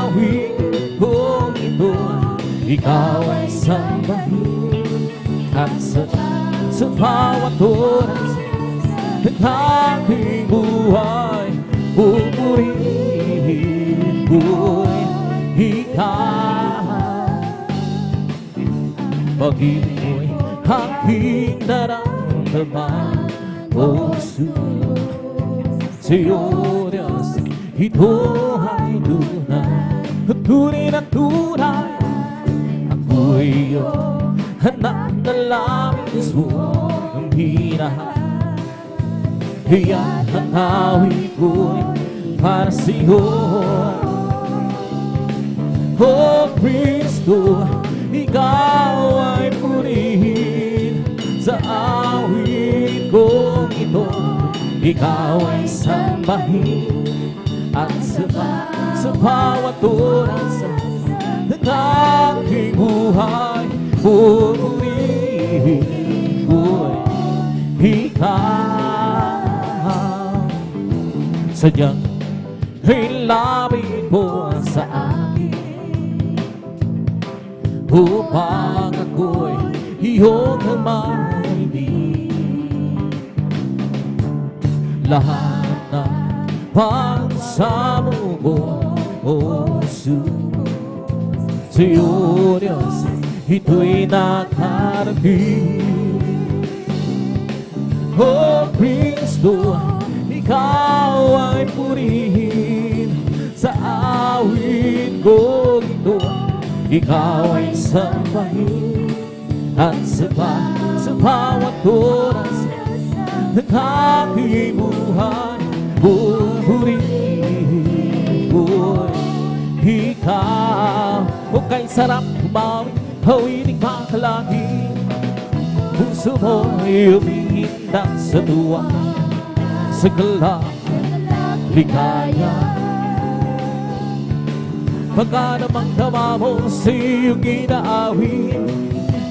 awit kong ito. Ikaw ay sambahin at sa bawat oras ng aking buhay, pupurihin ko'y ikaw. Pag-ibig mo'y aking naramdaman, O Jesus. sa'yo, Diyos. Ito ay tunay, tunay na tunay. Ako'y iyong anak na labis mo ang minahal. Kaya't ang awit ko'y para sa'yo. Oh Kristo, ikaw ay purihin sa awit kong ito. Ikaw ay sambahin at sa bawat oras ng aking buhay. Purihin ko'y ikaw. Sadyang ilapit mo sa akin upang ako'y iyong maibig. Lahat na pagsamo ko, O Jesus, sa'yo, Diyos, ito'y nakarating. O Kristo, ikaw ay purihin sa awit ko ito. Ikaw ay sambahin at sa bawat oras ng aking buhay. Purihin ko'y ikaw. O kay sarap umawi, hawinig makalangin. Puso mo'y umihinda sa tuwa, sa galak, ligaya. Pagka namang dama mo sa iyong inaawin,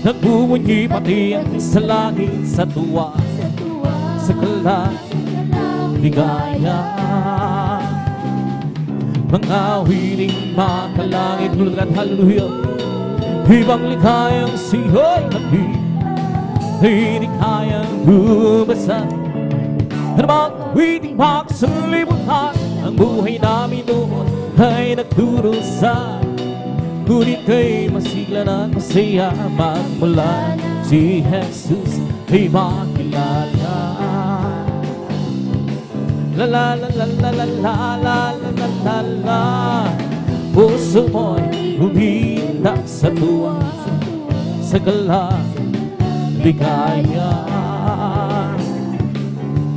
nagbumunyi pati ang sa langit, sa tuwa, sa galak, ligaya. Mga wiling makalangit, lulat hallelujah. Ibang likayang sihoy natin, hindi kayang bumasa. Ano bang witing magsalimutan, ang buhay namin noon ay nagdurusa. Ngunit kay masigla at masaya, magmula si Jesus ay makilala. La la la la la la la la la la la. Puso mo'y huminda sa tuwa, sa galak, ligaya.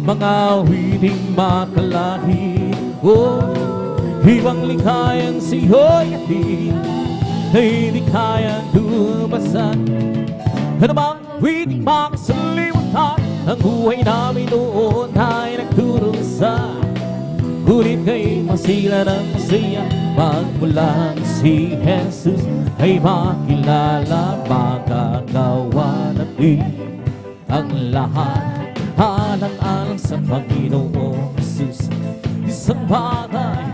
Mga witing makalahit, oh, ibang likayang sihoy atin ay di kayang dumasan. Ano bang witing makasalimutan, ang buhay namin noon ay nagdurusa. Ngunit kay masila ng masaya, magmula si Jesus ay makilala. Magagawa natin ang lahat alang-alang sa Panginoong Jesus. Isang bagay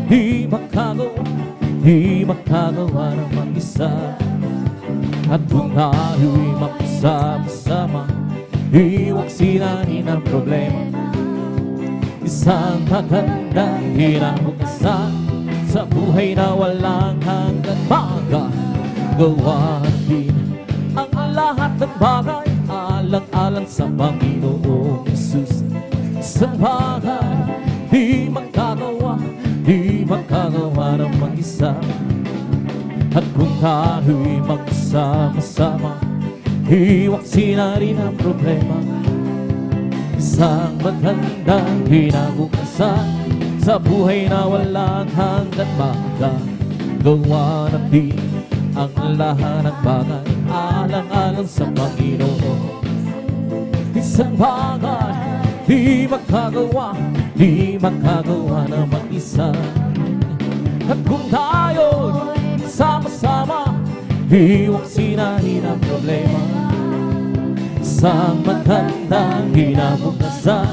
di makagawa ng mag-isa. At kung tayo'y makasama-sama, iwag sinahin ang problema. Isang magandang hinabukasan sa buhay na walang hanggan. Magagawa natin ang lahat ng bagay alang-alang sa Panginoong Jesus. Isang bagay di makagawa ng mag-isa. At kung tayo'y magsama-sama, iwag sinarin ang problema. Isang magandang hinabukasan sa buhay na walang hanggan. Magagawa natin ang lahat ng bagay alang-alang sa Panginoon. Isang bagay di makagawa na mag-isa. At kung tayo'y sama-sama, iwag sinahin ang problema. Isang magandang hinabukasan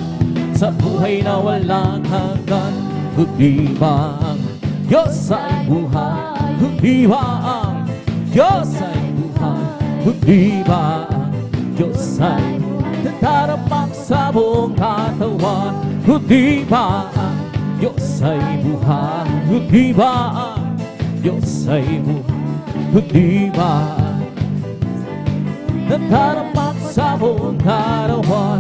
sa buhay na walang hanggan. Kundi ba ang Diyos ay buhay? Kundi ba ang Diyos ay buhay? Kundi ba ang Diyos ay nagdaramak sa buong katawan? Kundi ba ang Diyos ay buhay? Kundi ba ang Diyos ay buhay? Kundi ba nagdaramak sa buong katawan?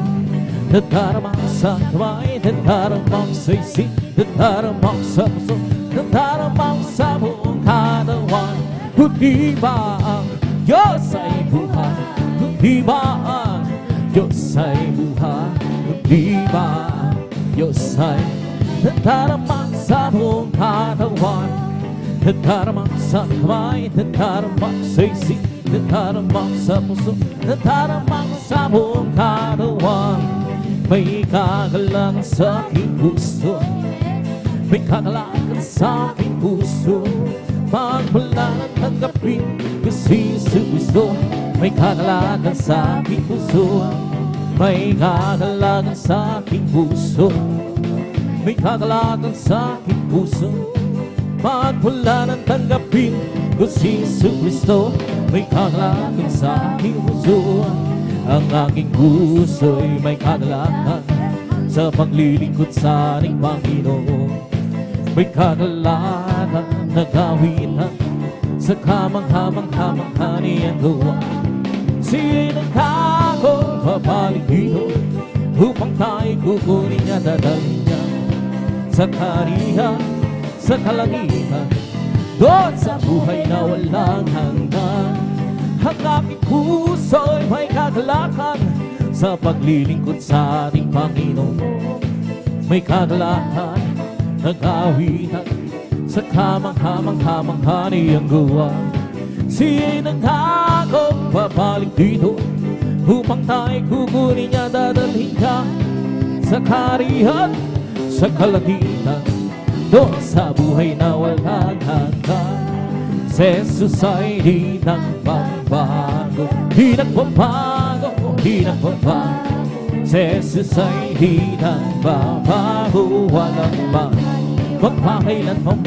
nadaramang sa kamay, nadaramang sa isip, nadaramang sa puso, nadaramang sa buong katawan. Kundi ba ang Diyos ay buhay? Kundi ba ang Diyos ay buhay? Kundi ba ang Diyos ay nadaramang sa buong katawan? Nadaramang sa kamay, nadaramang sa isip, nadaramang sa puso, nadaramang sa buong katawan. May kagalangan sa aking puso, may kagalangan sa aking puso. Magmula ng tanggapin ko si Yesu Cristo. May kagalangan sa aking puso, may kagalangan sa aking puso, may kagalangan sa aking puso. Magmula ng tanggapin ko si Yesu Cristo. May kagalangan sa aking puso. Ang aking puso'y may kagalangan sa paglilingkod sa ating Panginoon. May kagalangan na gawin sa kamangha-mangha niyang gawa. Sinong takong babalik dito upang tayo kukunin niya, dadalhin niya sa karihan, sa kalangitan, doon sa buhay na walang hanggan. Ang aking puso'y may kagalakan sa paglilingkod sa ating Panginoon. May kagalakan na gawitan sa kamangha-mangha niyang gawa. Sinong takong babalik dito upang tayo kukunin niya, dadalhin niya sa karihan, sa kalangitan, doon sa buhay na walang hanggan. Si Jesus ay di nagbabago, di nagbabago, di nagbabago. Si Jesus ay di nagbabago, walang bago, magpakailanman.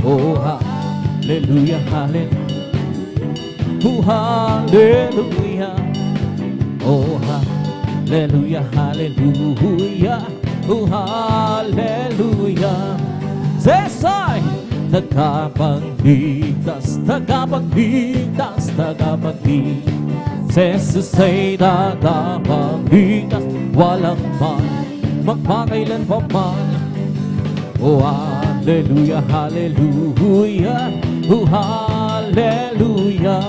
Oh, hallelujah, hallelujah, oh, hallelujah, oh, hallelujah, hallelujah, oh, hallelujah. Jesus ay tagapagligtas, tagapagligtas, tagapagligtas. Jesus ay tagapagligtas, walang man, magpakailan pa man. Oh, hallelujah, hallelujah, oh, hallelujah,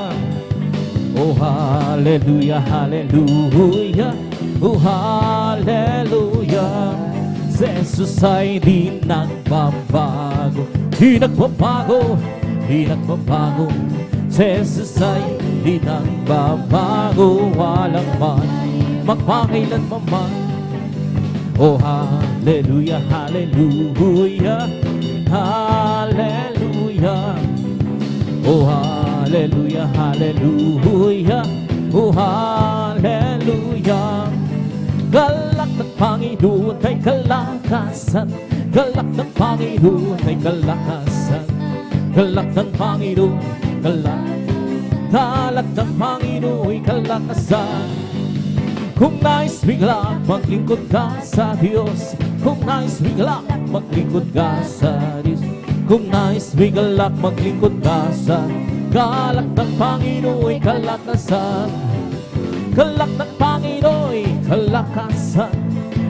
oh, hallelujah, hallelujah, oh, hallelujah. Si Jesus ay di nagbabago, di nagbabago, di nagbabago. Si Jesus ay di nagbabago, walang man, magpakailan pa man. Oh, hallelujah, hallelujah, hallelujah, oh, hallelujah, hallelujah, oh, hallelujah. Galak ng Panginoon ay kalakasan, galak ng Panginoon ay kalakasan, galak ng Panginoon, galak ng Panginoon ay kalakasan. Kung nais bigla maglingkod ka sa Diyos, kung nais bigla maglingkod ka sa Diyos, kung nais bigla maglingkod ka sa galak ng Panginoon ay kalakasan. Galak ng Panginoon, kalakasan.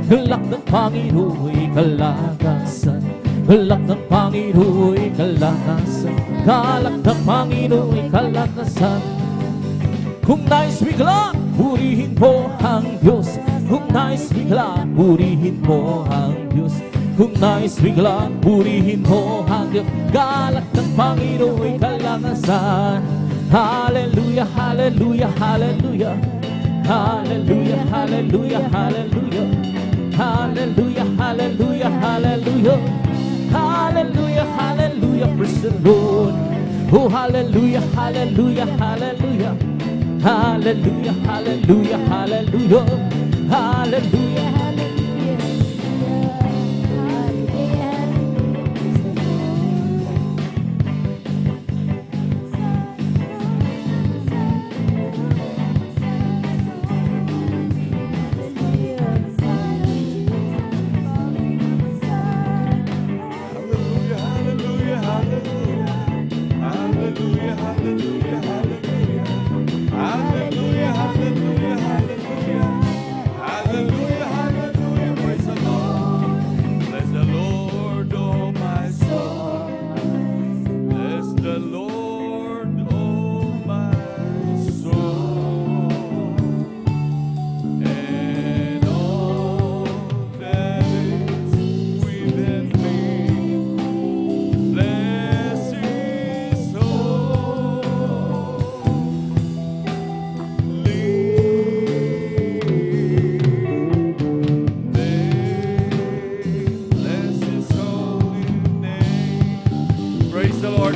Galak ng Panginoon, kalakasan. Galak ng Panginoon, kalakasan. Galak ng Panginoon, kalakasan. Kung nais bigla, purihin mo ang Diyos. Kung nais bigla, purihin mo ang Diyos. Kung nais bigla, purihin mo ang Diyos. Galak ng Panginoon, kalakasan. Hallelujah, hallelujah, hallelujah. Hallelujah, hallelujah, hallelujah. Hallelujah, hallelujah, hallelujah. Hallelujah, hallelujah, praise the Lord. Oh, hallelujah, hallelujah, hallelujah. Hallelujah, hallelujah, hallelujah. Hallelujah, Hallelujah, hallelujah, hallelujah. Hallelujah,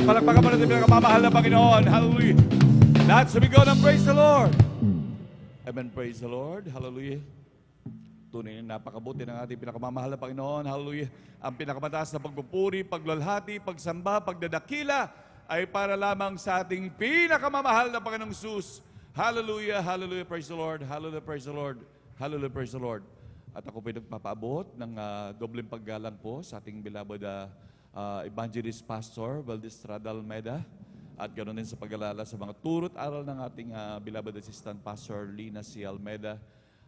Palakpakan mo natin pinakamamahal na Panginoon. Hallelujah. Lahat sumigaw ng praise the Lord. Amen. Praise the Lord. Hallelujah. Tunay na napakabuti ng ating pinakamamahal na Panginoon. Hallelujah. Ang pinakamataas na pagpupuri, paglalhati, pagsamba, pagdadakila ay para lamang sa ating pinakamamahal na Panginoong Jesus. Hallelujah. Hallelujah. Praise the Lord. Hallelujah. Praise the Lord. Hallelujah. Praise the Lord. At ako po nagpapaabot ng dobleng paggalang po sa ating beloved Evangelist Pastor Valdez Radal Meda. At ganoon din sa pag-alala sa mga turot aral ng ating beloved Assistant Pastor Lina C. Almeda.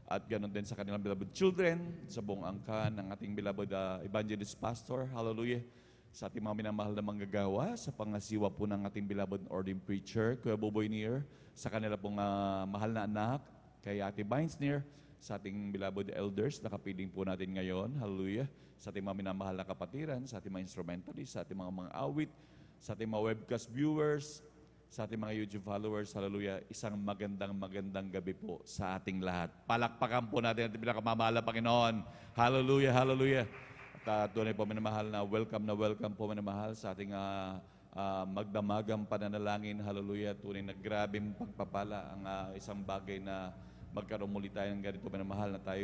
At ganoon din sa kanilang beloved children, sa buong angkan ng ating beloved Evangelist Pastor. Hallelujah. Sa ating mga minamahal na manggagawa, sa pangasiwa po ng ating beloved ordained preacher, Kuya Boboy Nier, sa kanila pong mahal na anak, kay Ate Vines Nier, sa ating beloved elders, nakapiling po natin ngayon. Hallelujah. Sa ating mga minamahal na kapatiran, sa ating mga instrumentalists, sa ating mga awit, sa ating mga webcast viewers, sa ating mga YouTube followers, hallelujah, isang magandang gabi po sa ating lahat. Palakpakan po natin ang pinakamamahal na Panginoon. Hallelujah, hallelujah. At doon ay po minamahal na welcome po minamahal sa ating magdamagang pananalangin. Hallelujah, tunay na grabing pagpapala ang isang bagay na magkaroon muli tayo ng ganito minamahal na tayo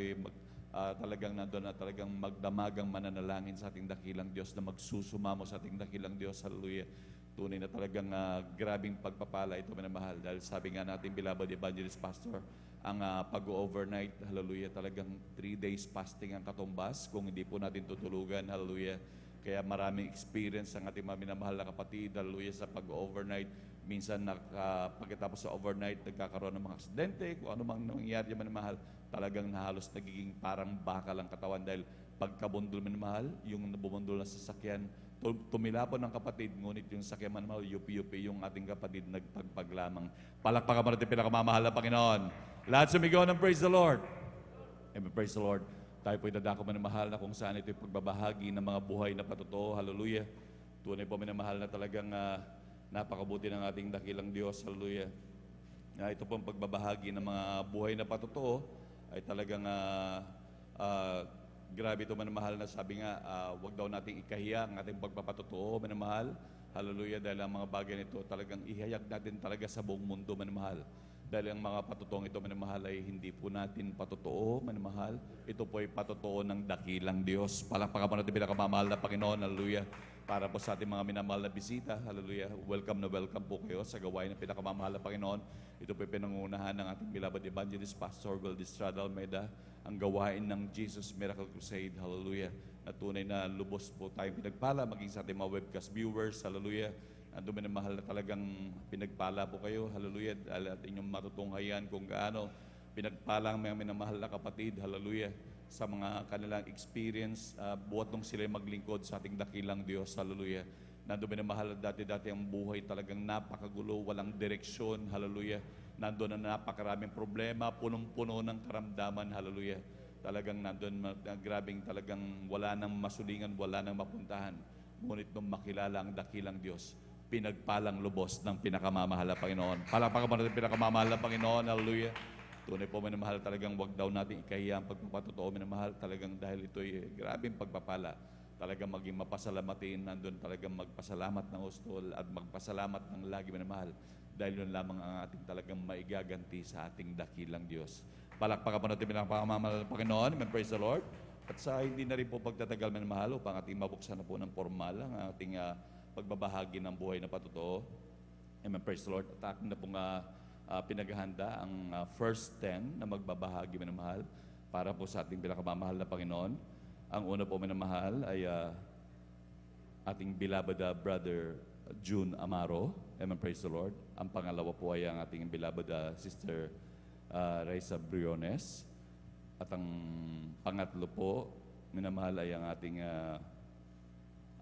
talagang nandun na talagang magdamagang mananalangin sa ating dakilang Diyos na magsusumamo sa ating dakilang Diyos. Hallelujah. Tunay na talagang grabing pagpapala ito minamahal. Dahil sabi nga natin, beloved Evangelist Pastor, ang pag-overnight, hallelujah, talagang 3 days fasting ang katumbas kung hindi po natin tutulugan. Hallelujah. Kaya maraming experience ang ating mga minamahal na kapatid, hallelujah, sa pag-overnight. Minsan pagkatapos sa overnight, nagkakaroon ng mga aksidente, kung ano mang nangyayari man mahal, talagang halos nagiging parang bakal ang katawan dahil pagkabundol man mahal, yung nabubundol na sasakyan, tumilapon ng kapatid, ngunit yung sakyan man mahal, yupi-yupi yung ating kapatid nagpagpag lamang. Palakpakan mo natin pinakamamahal na Panginoon. Lahat sumigaw ng praise the Lord. Amen, praise the Lord. Tayo po'y dadako manamahal na kung saan ito'y pagbabahagi ng mga buhay na patotoo. Hallelujah. Tunay po minamahal na talagang napakabuti ng ating dakilang Diyos. Hallelujah. Ito pong pagbabahagi ng mga buhay na patotoo ay talagang grabe ito manamahal na sabi nga, wag daw nating ikahiya ang ating pagpapatotoo manamahal. Hallelujah. Dahil ang mga bagay nito talagang ihayag natin talaga sa buong mundo manamahal. Dahil ang mga patotoong ito manamahal ay hindi po natin patotoo manamahal. Ito po ay patotoo ng dakilang Diyos. Palakpakan po natin pinakamamahal na Panginoon. Hallelujah. Para po sa ating mga minamahal na bisita, hallelujah, welcome na welcome po kayo sa gawain ng pinakamamahal na Panginoon. Ito po pinangunahan ng ating beloved Evangelist Pastor Valdez Radal Meda, ang gawain ng Jesus Miracle Crusade, hallelujah, na tunay na lubos po tayong pinagpala, maging sa ating mga webcast viewers, hallelujah, ang minamahal na talagang pinagpala po kayo, hallelujah, at inyong matutunghayan kung gaano pinagpala ang mga minamahal na kapatid, hallelujah, sa mga kanilang experience, buhat nung sila maglingkod sa ating dakilang Diyos. Hallelujah. Nandun minamahal dati-dati ang buhay talagang napakagulo, walang direksyon. Hallelujah. Nandun na napakaraming problema, punong-puno ng karamdaman. Hallelujah. Talagang nandun, grabing talagang wala nang masulingan, wala nang mapuntahan. Ngunit nung makilala ang dakilang Diyos, pinagpalang lubos ng pinakamamahal na Panginoon. Palakpakan mo natin pinakamamahal na Panginoon. Hallelujah. Tunay po minamahal, talagang wag daw natin ikahiya ang pagpapatotoo minamahal, talagang dahil ito'y grabing pagpapala, talagang maging mapasalamatin, nandun talagang magpasalamat ng hustol at magpasalamat ng lagi minamahal, dahil yun lamang ang ating talagang maigaganti sa ating dakilang Diyos. Palakpakan po natin pinakamamahal ng Panginoon. Amen, praise the Lord. At sa hindi na rin po pagtatagal minamahal upang ating mabuksan na po ng formal ang ating pagbabahagi ng buhay na patotoo. Amen, praise the Lord. At ating na pong pinaghahanda ang first 10 na magbabahagi minamahal para po sa ating pinakamamahal na Panginoon. Ang una po minamahal ay ating beloved brother June Amaro. Amen, praise the Lord. Ang pangalawa po ay ang ating beloved sister Raisa Briones. At ang pangatlo po minamahal ay ang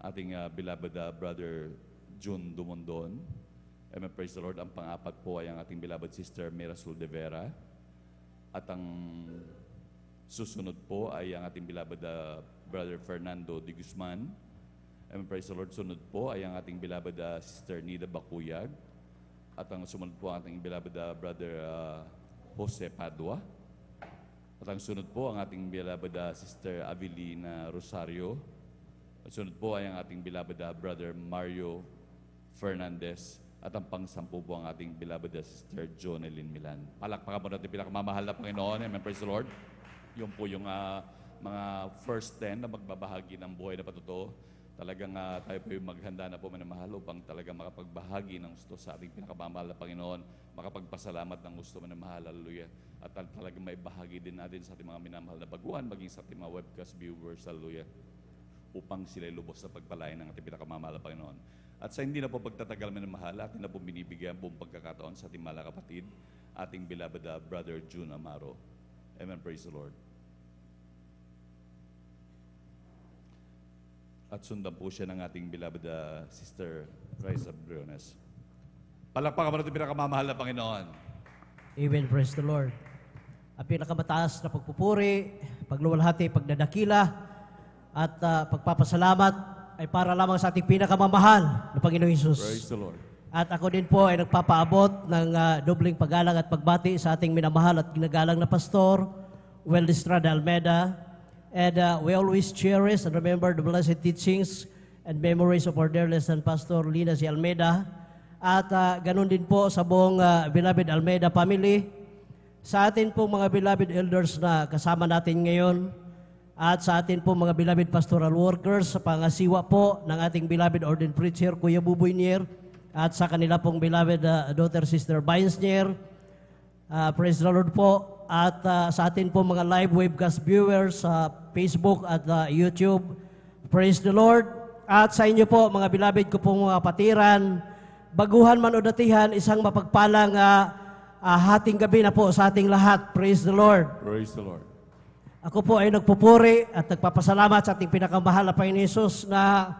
ating beloved brother June Dumondon. Amen, praise the Lord. Ang pang-apat po ay ang ating beloved sister Mirasol de Vera. At ang susunod po ay ang ating beloved brother Fernando de Guzman. Amen, praise the Lord. Sunod po ay ang ating beloved sister Nida Bakuyag. At ang sumunod po ang ating beloved brother Jose Padua. At ang sunod po ang ating beloved sister Avelina Rosario. At sunod po ay ang ating beloved brother Mario Fernandez. At ang pang-10 po ang ating beloved na Sister Jonelyn Milan. Palakpakan po natin pinakamamahal na Panginoon. Amen. Praise the Lord. Yun po yung mga first 10 na magbabahagi ng buhay na patotoo. Talagang tayo po yung maghanda na po minamahal upang talagang makapagbahagi ng gusto sa ating pinakamamahal na Panginoon, makapagpasalamat ng gusto minamahal, hallelujah. At talagang may bahagi din natin sa ating mga minamahal na baguhan, maging sa ating mga webcast viewers, hallelujah, upang sila'y lubos sa pagpalain ng ating pinakamamahal na Panginoon. At sa hindi na po pagtatagal minamahal, atin na po binibigyan buong pagkakataon sa ating mahal na kapatid, ating beloved Brother June Amaro. Amen, praise the Lord. At sundan po siya ng ating beloved Sister Raisa Briones. Palakpakan mo natin pinakamamahal na Panginoon. Amen. Praise the Lord. Ang pinakamataas na pagpupuri, pagluwalhati, pagdadakila, at pagpapasalamat ay para lamang sa ating pinakamamahal na Panginoong Hesus. Praise the Lord. At ako din po ay nagpapaabot ng dobling paggalang at pagbati sa ating minamahal at ginagalang na Pastor, Well Estrada Almeida. And we always cherish and remember the blessed teachings and memories of our dear lesson Pastor Lina C. Almeida. At ganun din po sa buong beloved Almeida family. Sa atin po mga beloved elders na kasama natin ngayon. At sa atin po mga beloved pastoral workers sa pangasiwa po ng ating beloved ordained preacher Kuya Buboy Nier. At sa kanila pong beloved daughter Sister Bynes Nier. Praise the Lord po. At sa atin po mga live webcast viewers sa Facebook at YouTube. Praise the Lord. At sa inyo po mga beloved ko pong mga patiran, baguhan man o datihan, isang mapagpalang hating gabi na po sa ating lahat. Praise the Lord. Praise the Lord. Ako po ay nagpupuri at nagpapasalamat sa ating pinakamahal na Panginoon Hesus na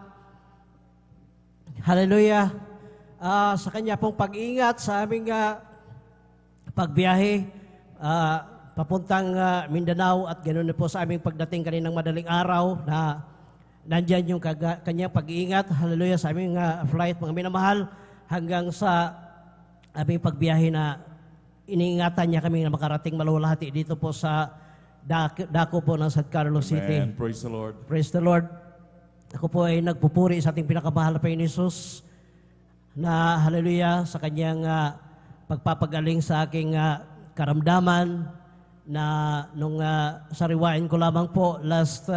hallelujah, sa Kanya pong pag-ingat sa aming pagbiyahe papuntang Mindanao at ganoon na po sa aming pagdating kaninang madaling araw na nandyan yung kanyang pag-iingat, hallelujah, sa aming flight, mga minamahal, hanggang sa aming pagbiyahe na iniingatan niya kami na makarating maluwalhati dito po sa dako po ng San Carlos City. Amen. Praise the Lord. Praise the Lord. Ako po ay nagpupuri sa ating pinakamahal na Panginoon Hesus na hallelujah sa kanyang pagpapagaling sa aking karamdaman na nung sariwain ko lamang po last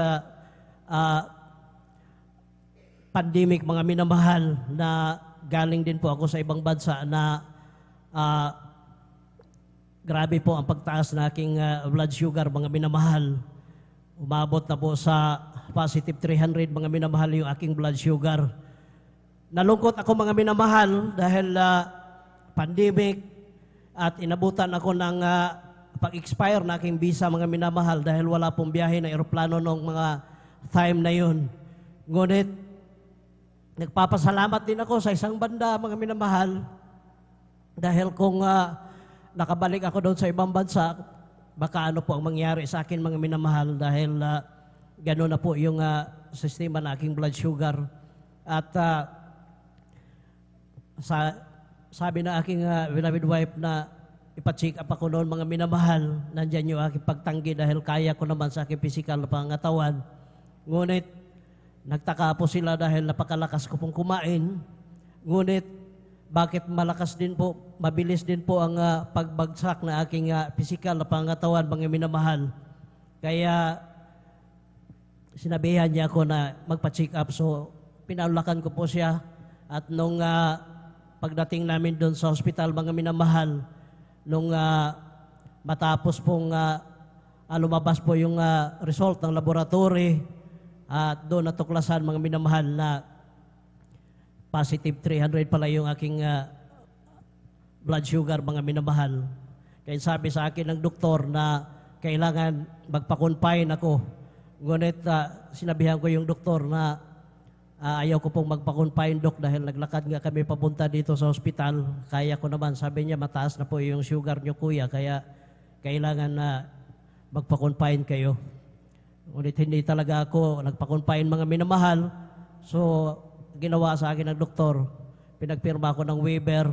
pandemic, mga minamahal, na galing din po ako sa ibang bansa na grabe po ang pagtaas na aking blood sugar, mga minamahal. Umabot na po sa positive 300, mga minamahal, yung aking blood sugar. Nalungkot ako mga minamahal dahil pandemic at inabutan ako ng pag-expire na aking visa, mga minamahal, dahil wala pong biyahe na eroplano noong mga time na yun. Ngunit nagpapasalamat din ako sa isang banda, mga minamahal, dahil kung nakabalik ako doon sa ibang bansa, baka ano po ang mangyari sa akin, mga minamahal, dahil gano'n na po yung sistema na aking blood sugar. At sabi na aking beloved wife na ipa-check up ako noon, mga minamahal, nandyan yung aking pagtanggi dahil kaya ko naman sa aking physical na pangatawan. Ngunit nagtaka po sila dahil napakalakas ko pong kumain. Ngunit bakit malakas din po, mabilis din po ang pagbagsak na aking physical na pangatawan, mga minamahal. Kaya sinabihan niya ako na magpa-check up. So pinalakan ko po siya at nung pagdating namin doon sa hospital, mga minamahal, nung matapos pong lumabas po yung result ng laboratory at doon natuklasan, mga minamahal, na positive 300 pala yung aking blood sugar, mga minamahal. Kaya sabi sa akin ng doktor na kailangan magpa-confine ako. Ngunit sinabihan ko yung doktor na ayaw ko pong magpa-confine, Dok, dahil naglakad nga kami papunta dito sa ospital. Kaya ko naman. Sabi niya, mataas na po yung sugar niyo, kuya, kaya kailangan na magpa-confine kayo. Ngunit hindi talaga ako nagpa-confine, mga minamahal. So, ginawa sa akin ng doktor, pinagpirma ko ng waiver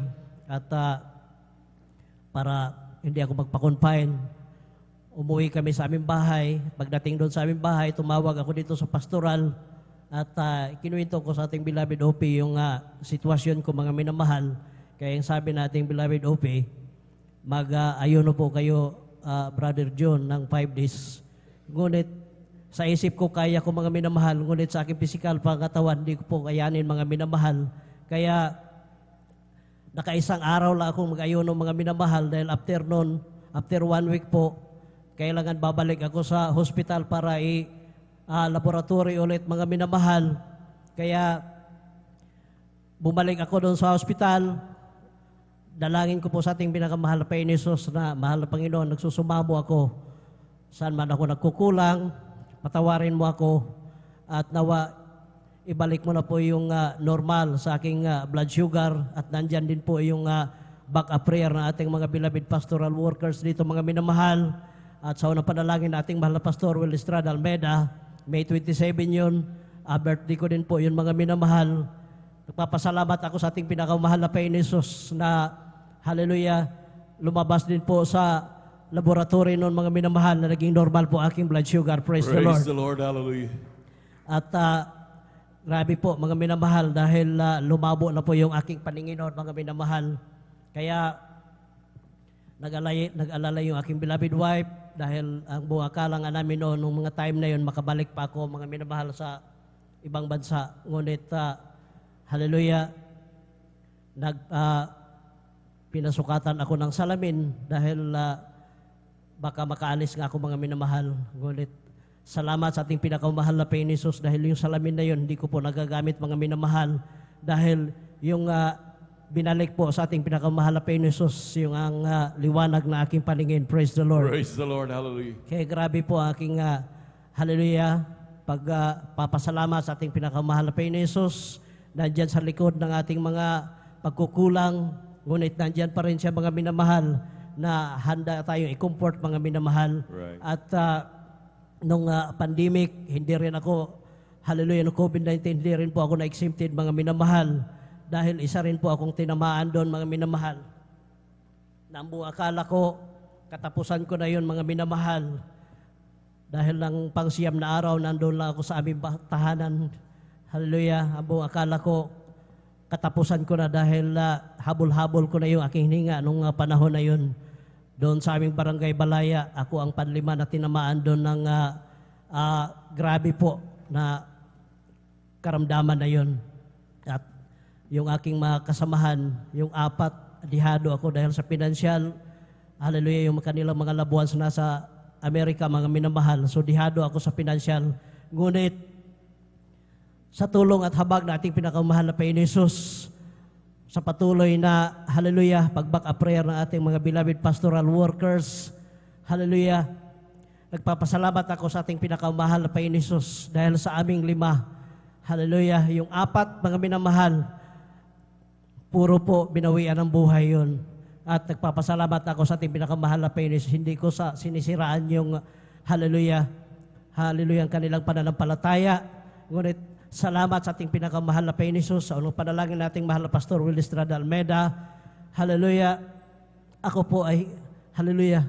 at para hindi ako magpa-confine. Umuwi kami sa aming bahay. Pagdating doon sa aming bahay, tumawag ako dito sa pastoral At kinuwento ko sa ating beloved OP yung sitwasyon ko mga minamahal. Kaya yung sabi nating beloved OP, mag-ayuno po kayo, Brother John, ng 5 days. Ngunit sa isip ko kaya ko mga minamahal, ngunit sa aking physical pangatawan, hindi ko po kayanin mga minamahal. Kaya nakaisang araw lang akong mag-ayuno mga minamahal dahil after 1 week po, kailangan babalik ako sa hospital para laboratory ulit mga minamahal. Kaya bumalik ako doon sa hospital. Dalangin ko po sa ating pinakamahal na Panginoon Jesus na mahal na Panginoon, nagsusumamo ako. Saan man ako nagkukulang, patawarin mo ako at nawa ibalik mo na po yung normal sa aking blood sugar at nandyan din po yung back-up prayer ng ating mga beloved pastoral workers dito mga minamahal. At sa unang panalangin nating mahal na Pastor Will Estrada Almeida, May 27 yun. Birthday ko din po yun mga minamahal. Nagpapasalamat ako sa ating pinakamahal na Panginoon Jesus na hallelujah, lumabas din po sa laboratory noon mga minamahal na naging normal po aking blood sugar. Praise the Lord. Praise the Lord. Hallelujah. At grabe po mga minamahal dahil lumabo na po yung aking paninginoon mga minamahal. Kaya nag-alala yung aking beloved wife dahil ang buong akala nga namin noon nung mga time na yun makabalik pa ako mga minamahal sa ibang bansa. Ngunit hallelujah, pinasukatan ako ng salamin dahil baka makaalis nga ako mga minamahal. Ngunit salamat sa ating pinakamahal na Panginoon Jesus dahil yung salamin na yun hindi ko po nagagamit mga minamahal dahil yung binalik po sa ating pinakamahal na Panginoon Jesus yung ang liwanag na aking paningin. Praise the Lord. Praise the Lord. Hallelujah. Kaya grabe po aking hallelujah pagpapasalamat sa ating pinakamahal na Panginoon Jesus. Nandyan sa likod ng ating mga pagkukulang, ngunit nandyan pa rin siya mga minamahal na handa tayong i-comfort mga minamahal. Right. At nung pandemic, hindi rin ako, hallelujah, no COVID-19, hindi rin po ako na-exempted mga minamahal. Dahil isa rin po akong tinamaan doon mga minamahal. Na ang buong akala ko, katapusan ko na yun mga minamahal. Dahil lang pang siyam na araw, nandun lang ako sa aming tahanan. Hallelujah, ang buong akala ko, katapusan ko na dahil habol-habol ko na yung aking hininga nung panahon na yun. Doon sa aming barangay Balaya, ako ang panlima na tinamaan doon ng grabe po na karamdaman na yun. At yung aking mga kasamahan, yung 4, dihado ako dahil sa pinansyal. Hallelujah, yung kanilang mga labuans na sa Amerika, mga minamahal. So dihado ako sa pinansyal. Ngunit, sa tulong at habag na ating pinakamahal na Panginoon Jesus, sa patuloy na, hallelujah, pag-back-up prayer ng ating mga beloved pastoral workers, hallelujah, nagpapasalamat ako sa ating pinakamahal na Panginoon Jesus dahil sa aming 5, hallelujah, yung 4, mga minamahal, puro po binawian ng buhay yun. At nagpapasalamat ako sa ating pinakamahal na Panginoon Jesus, hindi ko sinisiraan yung, hallelujah, hallelujah, ang kanilang pananampalataya. Ngunit, salamat sa ating pinakamahal na Panginoon Jesus, sa unang panalangin nating mahal na Pastor Will Estrada Almeida. Hallelujah. Ako po ay, hallelujah,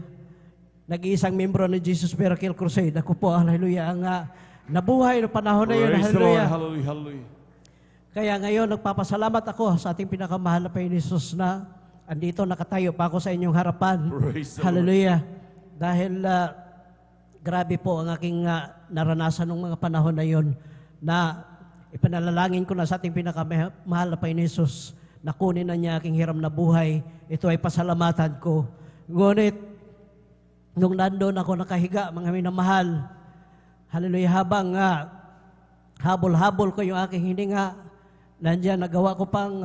nag-iisang membro ng Jesus Miracle Crusade. Ako po, hallelujah, ang nabuhay ng panahon na yun. Praise the Lord. Hallelujah. Hallelujah. Hallelujah. Kaya ngayon, nagpapasalamat ako sa ating pinakamahal na Panginoon Jesus na andito, nakatayo pa ako sa inyong harapan. Praise the Hallelujah. Dahil grabe po ang aking naranasan ng mga panahon na yun na ipanalangin ko na sa ating pinakamahal na Panginoon Jesus na kunin na niya aking hiram na buhay. Ito ay pasalamatan ko. Ngunit, nung nandun ako nakahiga, mga minamahal, hallelujah, habang habol-habol ko yung aking hininga, nandiyan, nagawa ko pang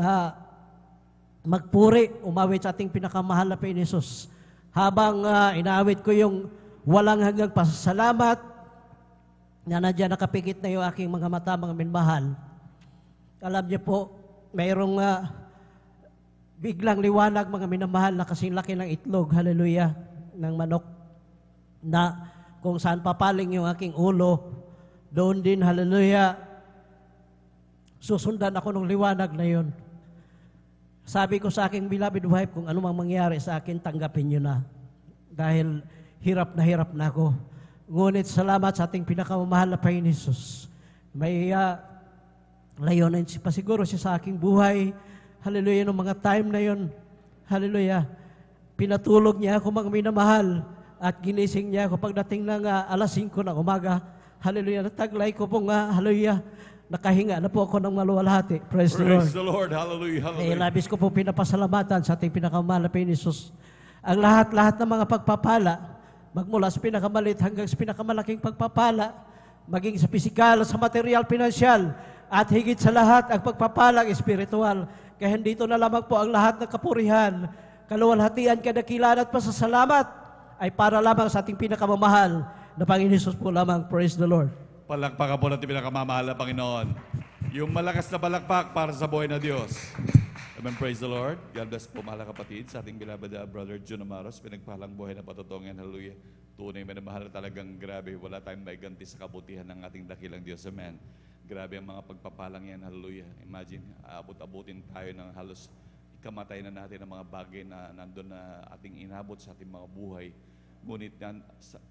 magpuri, umawit sa ating pinakamahal na Panginoon Jesus. Habang inaawit ko yung walang hanggang pasasalamat, na nandiyan nakapikit na yung aking mga mata, mga minmahal. Alam niyo po, mayroong biglang liwanag, mga minamahal, na kasing laki ng itlog, hallelujah, ng manok, na kung saan papaling yung aking ulo, doon din, hallelujah, susundan ako ng liwanag na yun. Sabi ko sa aking beloved wife, kung ano mang mangyari sa akin, tanggapin nyo na. Dahil hirap na ako. Ngunit salamat sa ating pinakamamahal na Panginoon Jesus. May layunin pa siguro siya sa aking buhay. Hallelujah, noong mga time na yon. Hallelujah. Pinatulog niya ako mga minamahal at ginising niya ako pagdating ng alas 5 ng umaga. Hallelujah. Nataglay ko po nga, hallelujah. Nakahinga na po ako ng maluwalhati. Praise the Lord. Praise the Lord. Hallelujah. Eh, Hallelujah. labis ko po pinapasalamatan sa ating pinakamahal na Pinisus. Ang lahat-lahat ng mga pagpapala, magmula sa pinakamalit hanggang sa pinakamalaking pagpapala, maging sa pisikal, sa material, pinansyal, at higit sa lahat, ang pagpapalang espiritual. Kaya dito na lamang po ang lahat ng kapurihan, kaluwalhatian, kadakilan at pasasalamat ay para lamang sa ating pinakamamahal na Panginoon Hesus po lamang. Praise the Lord. Palakpakan po natin pinakamamahal na Panginoon. Yung malakas na palakpak para sa buhay na Diyos. Amen. Praise the Lord. God bless po mahal na kapatid sa ating beloved Brother Jun Amaros. Pinagpahalang buhay na patutungan. Hallelujah. Tunay, may mahal na talagang grabe. Wala tayong may ganti sa kabutihan ng ating dakilang Diyos. Amen. Grabe ang mga pagpapalang yan. Hallelujah. Imagine, abot-abutin tayo ng halos ikamatay na natin ang mga bagay na nandun na ating inabot sa ating mga buhay. Ngunit yan,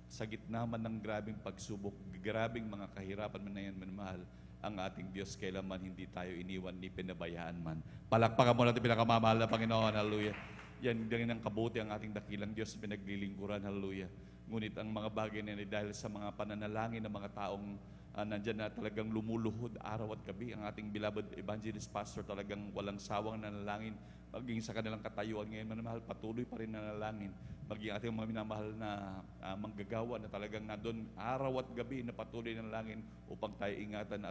sa gitna man ng grabing pagsubok, grabing mga kahirapan man na yan, manmahal, ang ating Diyos kailanman hindi tayo iniwan ni pinabayaan man. Palakpakan mo natin pinakamamahal na Panginoon. Hallelujah. Yan din ang kabuti ang ating dakilang Diyos pinaglilingkuran. Hallelujah. Ngunit ang mga bagay na yan ay dahil sa mga pananalangin ng mga taong nandyan na talagang lumuluhod araw at gabi. Ang ating beloved evangelist pastor talagang walang sawang nanalangin. Maging sa kanilang katayuan ngayon, manamahal, patuloy pa rin nanalangin. Maging ating mga minamahal na manggagawa na talagang nandun araw at gabi na patuloy nanalangin upang tayo ingatan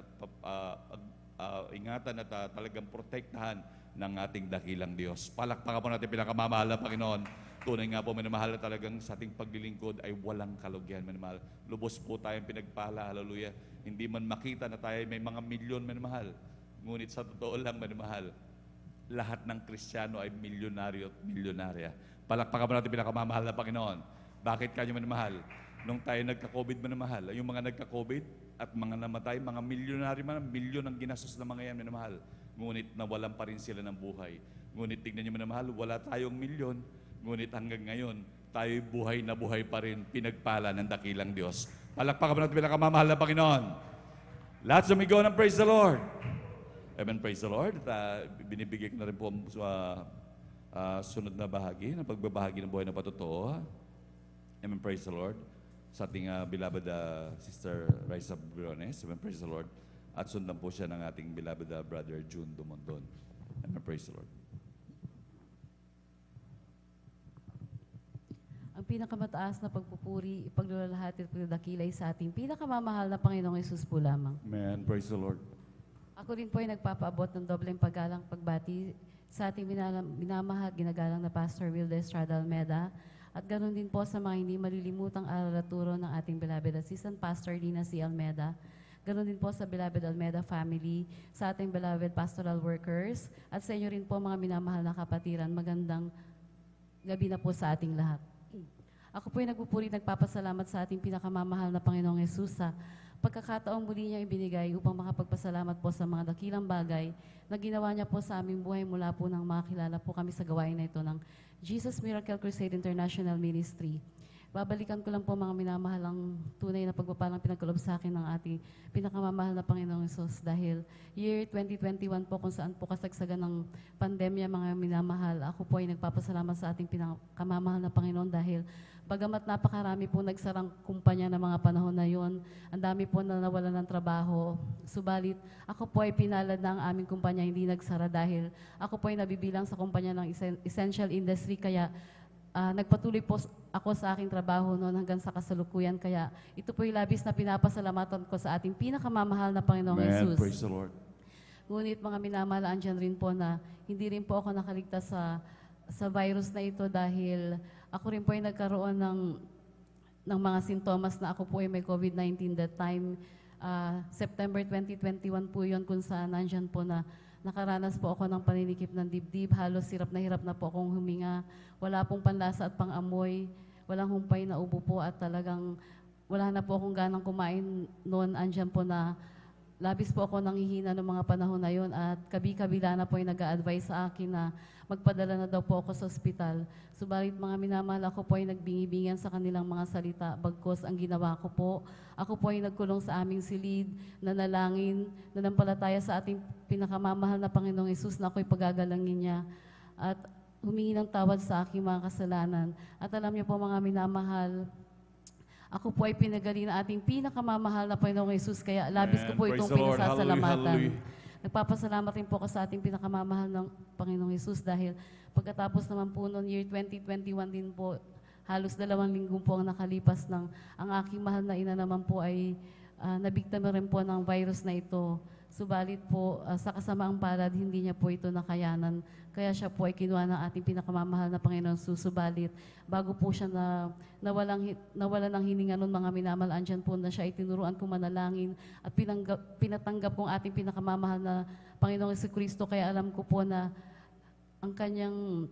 at talagang protektahan ng ating dakilang Diyos. Palakpakan po natin pinakamamahal na Panginoon. Tunay nga po, minamahal na talagang sa ating paglilingkod ay walang kalugyan, minamahal. Lubos po tayong pinagpala, hallelujah. Hindi man makita na tayo may mga milyon, minamahal. Ngunit sa totoo lang, minamahal, lahat ng Kristiyano ay milyonaryo at milyonarya. Palakpakan po natin pinakamamahal na Panginoon. Bakit kanyo minamahal? Nung tayo nagka-COVID minamahal, yung mga nagka-COVID at mga namatay, mga milyonaryo man, milyon ang ginastos ng mga yan minamahal. Ngunit nawalan pa rin sila ng buhay. Ngunit tignan nyo minamahal, wala tayong milyon. Ngunit hanggang ngayon, tayo'y buhay na buhay pa rin, pinagpala ng dakilang Diyos. Palakpakan po natin pinakamamahal na Panginoon. Lahat sumigaw ng praise the Lord. Amen, praise the Lord. Binibigay ko na rin po sa sunod na bahagi, na pagbabahagi ng buhay na patotoo. Amen, praise the Lord. Sa ating beloved Sister Raisa Briones. Amen, praise the Lord. At sundan po siya ng ating beloved Brother June Dumondon. Amen, praise the Lord. Ang pinakamataas na pagpupuri, ipaglulalahati at pagdadakilay sa ating pinakamamahal na Panginoong Hesus po lamang. Amen, praise the Lord. Ako rin po ay nagpapaabot ng dobleng paggalang pagbati sa ating minamahal, ginagalang na Pastor Wilde Estrada Almeda at ganoon din po sa mga hindi malilimutang aral at turo ng ating beloved Assistant Pastor Lina C. Almeda. Ganoon din po sa beloved Almeda family, sa ating beloved pastoral workers at sa inyo rin po mga minamahal na kapatiran. Magandang gabi na po sa ating lahat. Ako po ay nagpupuri, nagpapasalamat sa ating pinakamamahal na Panginoong Hesus sa pagkakataong muli niya ibinigay upang makapagpasalamat po sa mga dakilang bagay na ginawa niya po sa aming buhay mula po nang makilala po kami sa gawain na ito ng Jesus Miracle Crusade International Ministry. Babalikan ko lang po mga minamahalang tunay na pagpapalang pinagkalob sa akin ng ating pinakamamahal na Panginoong Hesus dahil year 2021 po kung saan po kasagsagan ng pandemya mga minamahal, ako po ay nagpapasalamat sa ating pinakamamahal na Panginoon dahil bagamat napakarami po nagsarang kumpanya ng mga panahon na yon, ang dami po na nawalan ng trabaho, subalit ako po ay pinalad na ang aming kumpanya hindi nagsara dahil ako po ay nabibilang sa kumpanya ng essential industry kaya nagpatuloy po ako sa aking trabaho noon hanggang sa kasalukuyan. Kaya ito po yung labis na pinapasalamatan ko sa ating pinakamamahal na Panginoong Amen, Hesus. praise the Lord. Ngunit mga minamahal, andyan rin po na hindi rin po ako nakaligtas sa virus na ito dahil ako rin po ay nagkaroon ng mga sintomas na ako po ay may COVID-19 that time. September 2021 po yun kung saan nandyan po na nakaranas po ako ng paninikip ng dibdib. Halos hirap na po akong huminga. Wala pong panlasa at pangamoy. Walang humpay na ubo po at talagang wala na po akong ganang kumain noon. Andyan po na labis po ako nanghihina noong mga panahon na yon at kabi-kabila na po yung nag-a-advise sa akin na magpadala na daw po ako sa ospital. Subalit mga minamahal, ako po ay nagbingi-bingan sa kanilang mga salita. Bagkos ang ginawa ko po, ako po ay nagkulong sa aming silid, nanalangin, nanampalataya sa ating pinakamamahal na Panginoong Hesus na ako'y pagagalangin niya at humingi ng tawad sa aking mga kasalanan. At alam niyo po mga minamahal, ako po ay pinagali na ating pinakamamahal na Panginoong Hesus, kaya labis ko po Amen. itong Praise the Lord. pinasasalamatan. Hallelujah. Nagpapasalamat rin po ako sa ating pinakamamahal ng Panginoong Hesus dahil pagkatapos naman po noong year 2021 din po, halos 2 linggo po ang nakalipas ng ang aking mahal na ina naman po ay nabiktima rin po ng virus na ito. Subalit po, sa kasamaang palad, hindi niya po ito nakayanan. Kaya siya po ay kinuha ng ating pinakamamahal na Panginoon Susubalit. Bago po siya nawala ng hininga noon mga minamahal, andyan po na siya ay tinuruan kong manalangin at pinatanggap kong ating pinakamamahal na Panginoong Jesucristo. Kaya alam ko po na ang kanyang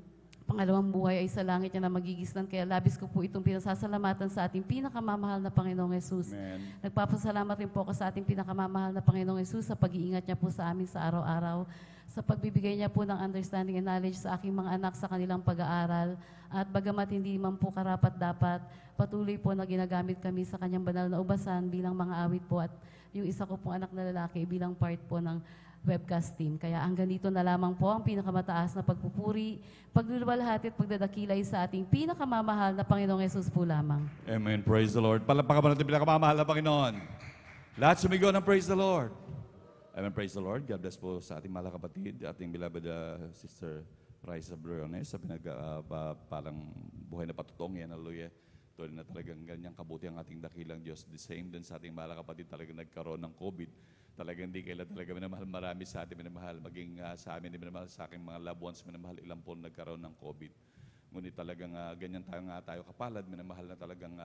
pangalawang buhay ay sa langit niya na magigisnan. Kaya labis ko po itong pinasasalamatan sa ating pinakamamahal na Panginoong Hesus. Amen. Nagpapasalamat rin po ako sa ating pinakamamahal na Panginoong Hesus sa pag-iingat niya po sa amin sa araw-araw, sa pagbibigay niya po ng understanding and knowledge sa aking mga anak sa kanilang pag-aaral. At bagamat hindi man po karapat-dapat, patuloy po na ginagamit kami sa kanyang banal na ubasan bilang mga awit po at yung isa ko pong anak na lalaki bilang part po ng webcast team. Kaya hanggang dito na lamang po ang pinakamataas na pagpupuri, pagluluwalhati at pagdadakilay sa ating pinakamamahal na Panginoong Hesus po lamang. Amen. Praise the Lord. Palakpakan mo natin pinakamamahal na Panginoon. Lahat sumigaw ng praise the Lord. Amen. Praise the Lord. God bless po sa ating mahal na kapatid, ating beloved Sister Raisa Briones sa parang buhay na patutong yan. Hallelujah. Tuloy na talagang ganyang kabuti ang ating dakilang Diyos. The same din sa ating mahal na kapatid, talagang nagkaroon ng COVID. Talagang hindi kaila talaga minamahal. Marami sa atin minamahal. Maging sa amin minamahal, sa aking mga loved ones minamahal, ilang po nagkaroon ng COVID. Ngunit talagang ganyan tayo kapalad, minamahal na talagang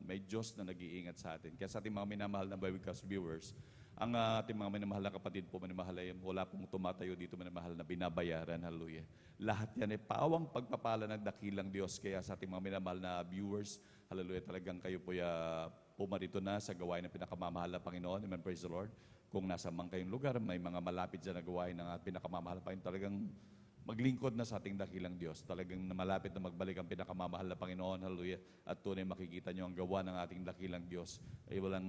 may Diyos na nag-iingat sa atin. Kaya sa ating mga minamahal na Biblecast viewers, ang ating mga minamahal na kapatid po, minamahal ay wala pong tumatayo dito minamahal na binabayaran. Hallelujah. Lahat yan ay pawang pagpapala ng dakilang Diyos. Kaya sa ating mga minamahal na viewers, hallelujah, talagang kayo po pumarito na sa gawain ng pinakamamahal na Panginoon. Amen, praise the Lord. Kung nasa mang kayong lugar, may mga malapit dyan na gawain ng pinakamamahal na Panginoon, talagang maglingkod na sa ating dakilang Diyos. Talagang malapit na magbalik ang pinakamamahal na Panginoon. Hallelujah. At tunay makikita nyo ang gawa ng ating dakilang Diyos. Ay wala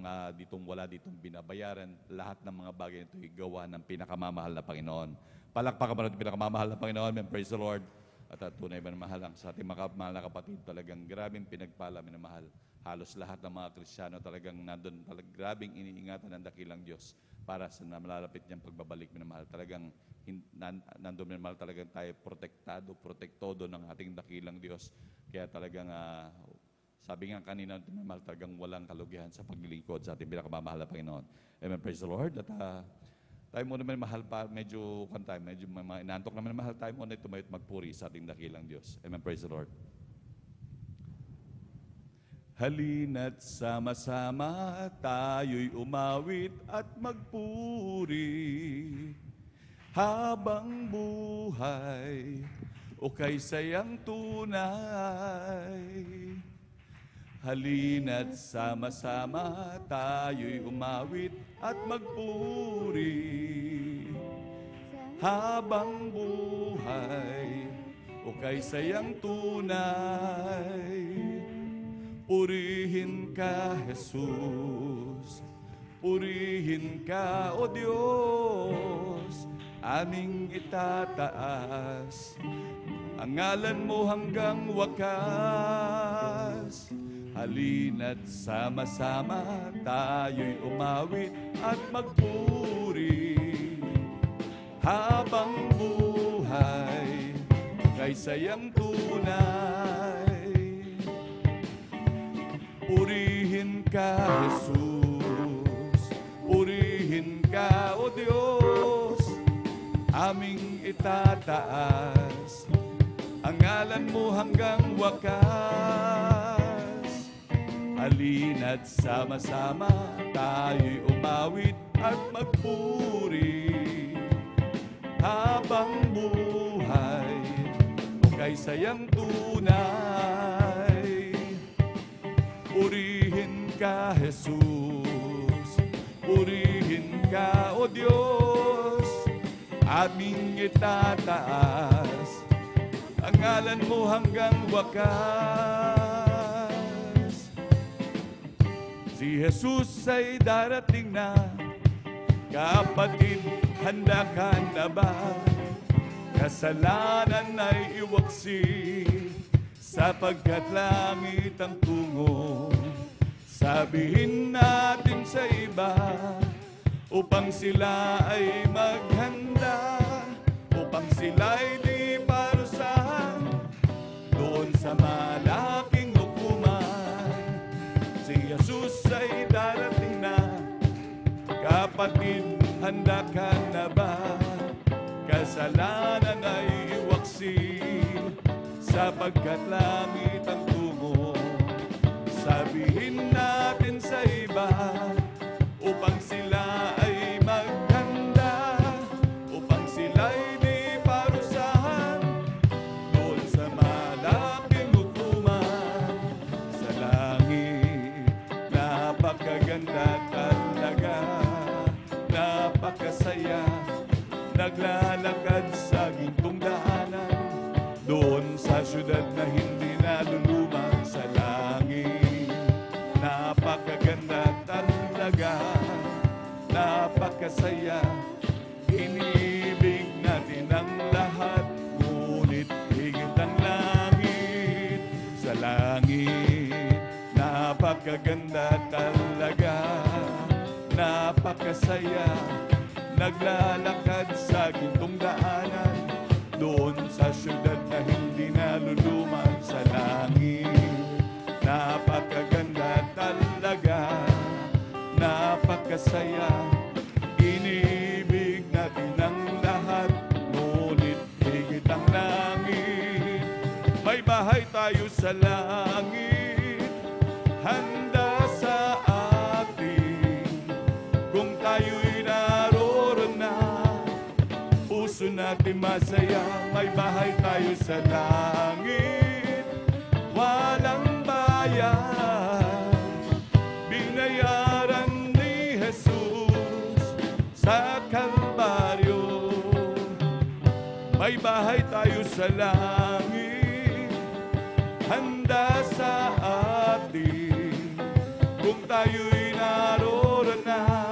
ditong binabayaran. Lahat ng mga bagay nito ay gawa ng pinakamamahal na Panginoon. Palakpakan pa natin pinakamamahal na Panginoon. Amen, praise the Lord. At tunay ba na mahal ang sa ating mga mahal na kapatid, talagang grabing pinagpala, minamahal. Halos lahat ng mga Kristiyano talagang nandun, talagang grabing iniingatan ng dakilang Diyos para sa malalapit niyang pagbabalik, minamahal. Talagang nandun, minamahal, talagang tayo protektodo ng ating dakilang Diyos. Kaya talagang, sabi nga kanina, minamahal, talagang walang kalugihan sa paglilingkod sa ating pinakamamahal na Panginoon. Amen, praise the Lord. At tayo muna mahal pa, medyo inaantok naman mahal, tayo muna tumayo at magpuri sa ating dakilang Diyos. Amen, praise the Lord. Halina't sama-sama tayo'y umawit at magpuri habang buhay o kay sayang tunay. Halina't sama-sama tayo'y umawit at magpuri habang buhay o kay sayang tunay. Purihin ka, Jesus, purihin ka, O Diyos, aming itataas ang ngalan mo hanggang wakas. Halina't sama-sama tayo'y umawit at magpuri habang buhay kay sayang tunay. Purihin ka, Jesus, purihin ka, O Diyos, aming itataas ang ngalan mo hanggang wakas. Halina't sama-sama tayo'y umawit at magpuri habang buhay o kay sayang tunay. Purihin ka, Jesus, purihin ka, O Diyos, aming itataas ang ngalan mo hanggang wakas. Si Jesus ay darating na, kapatid, handa ka na ba? Kasalanan ay iwaksi, sapagkat langit ang tungo. Sabihin natin sa iba, upang sila ay maghanda, upang sila ay di parusahan doon sa malaking hukuman. Si Jesus ay darating na, kapatid, handa ka na ba? Kasalanan ay iwaksi, sapagkat langit ang tungo. Sabihin natin sa iba, upang sila ay maghanda, upang sila ay di parusahan doon sa malaking hukuman. Sa langit, napakaganda talaga, napakasaya, naglalakad sa gintong daanan, doon sa syudad na hindi nalulumang. Sa langit, napakaganda talaga, napakasaya, inibig natin ang lahat, ngunit higit ang langit. Sa langit, napakaganda talaga, napakasaya, naglalakad sa gintong daanan, doon sa syudad na hindi naluluman. Sa langit, napakaganda talaga, napakasaya, inibig natin ang lahat, ngunit higit ang langit. May bahay tayo sa langit, handa sa atin, kung tayo'y naroon na, puso natin masaya. May bahay tayo sa langit, walang bayan, binayaran ni Jesus sa Kalbaryo. May bahay tayo sa langit, handa sa atin, kung tayo'y naroon na,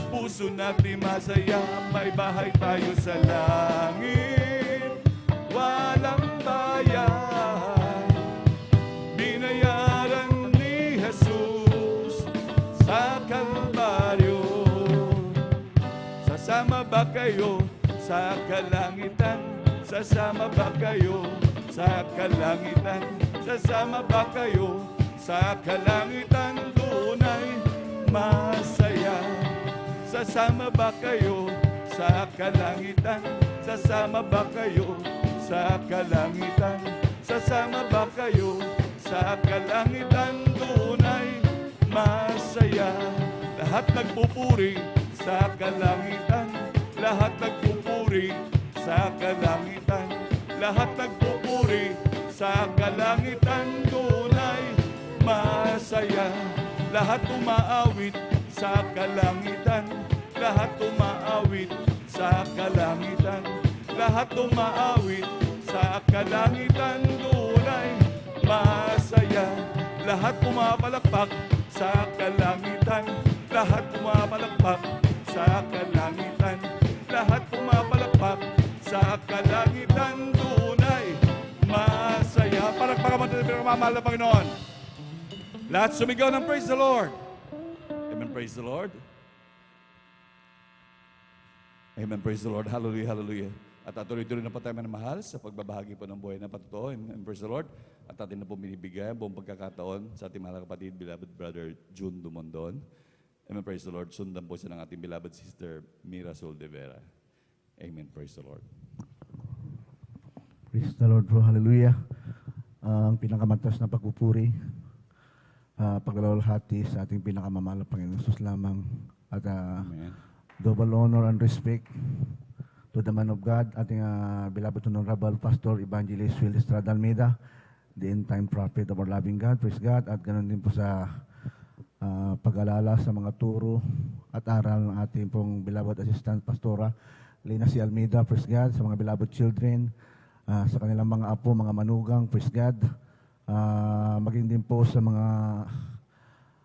puso natin masaya. May bahay tayo sa langit, walang bayan, binayaran ni Jesus sa Kalbaryo. Sasama ba kayo sa kalangitan? Sasama ba kayo sa kalangitan? Sasama ba kayo sa kalangitan? Doon ay masaya. Sasama ba kayo sa kalangitan? Sasama ba kayo sa kalangitan? Sasama ba kayo sa kalangitan? Doon ay masaya. Lahat nagpupuri sa kalangitan, lahat nagpupuri sa kalangitan, lahat nagpupuri sa kalangitan. Doon ay masaya. Lahat umaawit sa kalangitan, lahat umaawit sa kalangitan, lahat umaawit sa kalangitan. Doon ay masaya. Lahat pumapalakpak sa kalangitan, lahat pumapalakpak sa kalangitan, lahat pumapalakpak sa kalangitan. Doon ay masaya. Palakpakan natin ang pagmamahal ng Panginoon. Lahat sumigaw ng praise the Lord. Amen, praise the Lord. Amen, praise the Lord. Hallelujah, hallelujah. At tuloy-tuloy na po tayo manamahal sa pagbabahagi po ng buhay na patotoo. Amen, praise the Lord. At atin na po binibigay ang buong pagkakataon sa ating mahal na kapatid, beloved brother June Dumondon. Amen, praise the Lord. Sundan po siya ng ating beloved sister Mira Sol de Vera. Amen, praise the Lord. Praise the Lord, bro. Hallelujah. Ang pinakamatas na pagpupuri, paglalahati sa ating pinakamamahal na Panginoon Jesus lamang. At Amen. double honor and respect to the man of God, ating beloved honorable Pastor Evangelist Will Estrada Almeida, the end-time prophet of our loving God. Praise God. At ganoon din po sa pag-alala sa mga turo at aral ng ating pong beloved assistant pastora, Lina C. Almeida, praise God, sa mga beloved children, sa kanilang mga apo, mga manugang, praise God, maging din po sa mga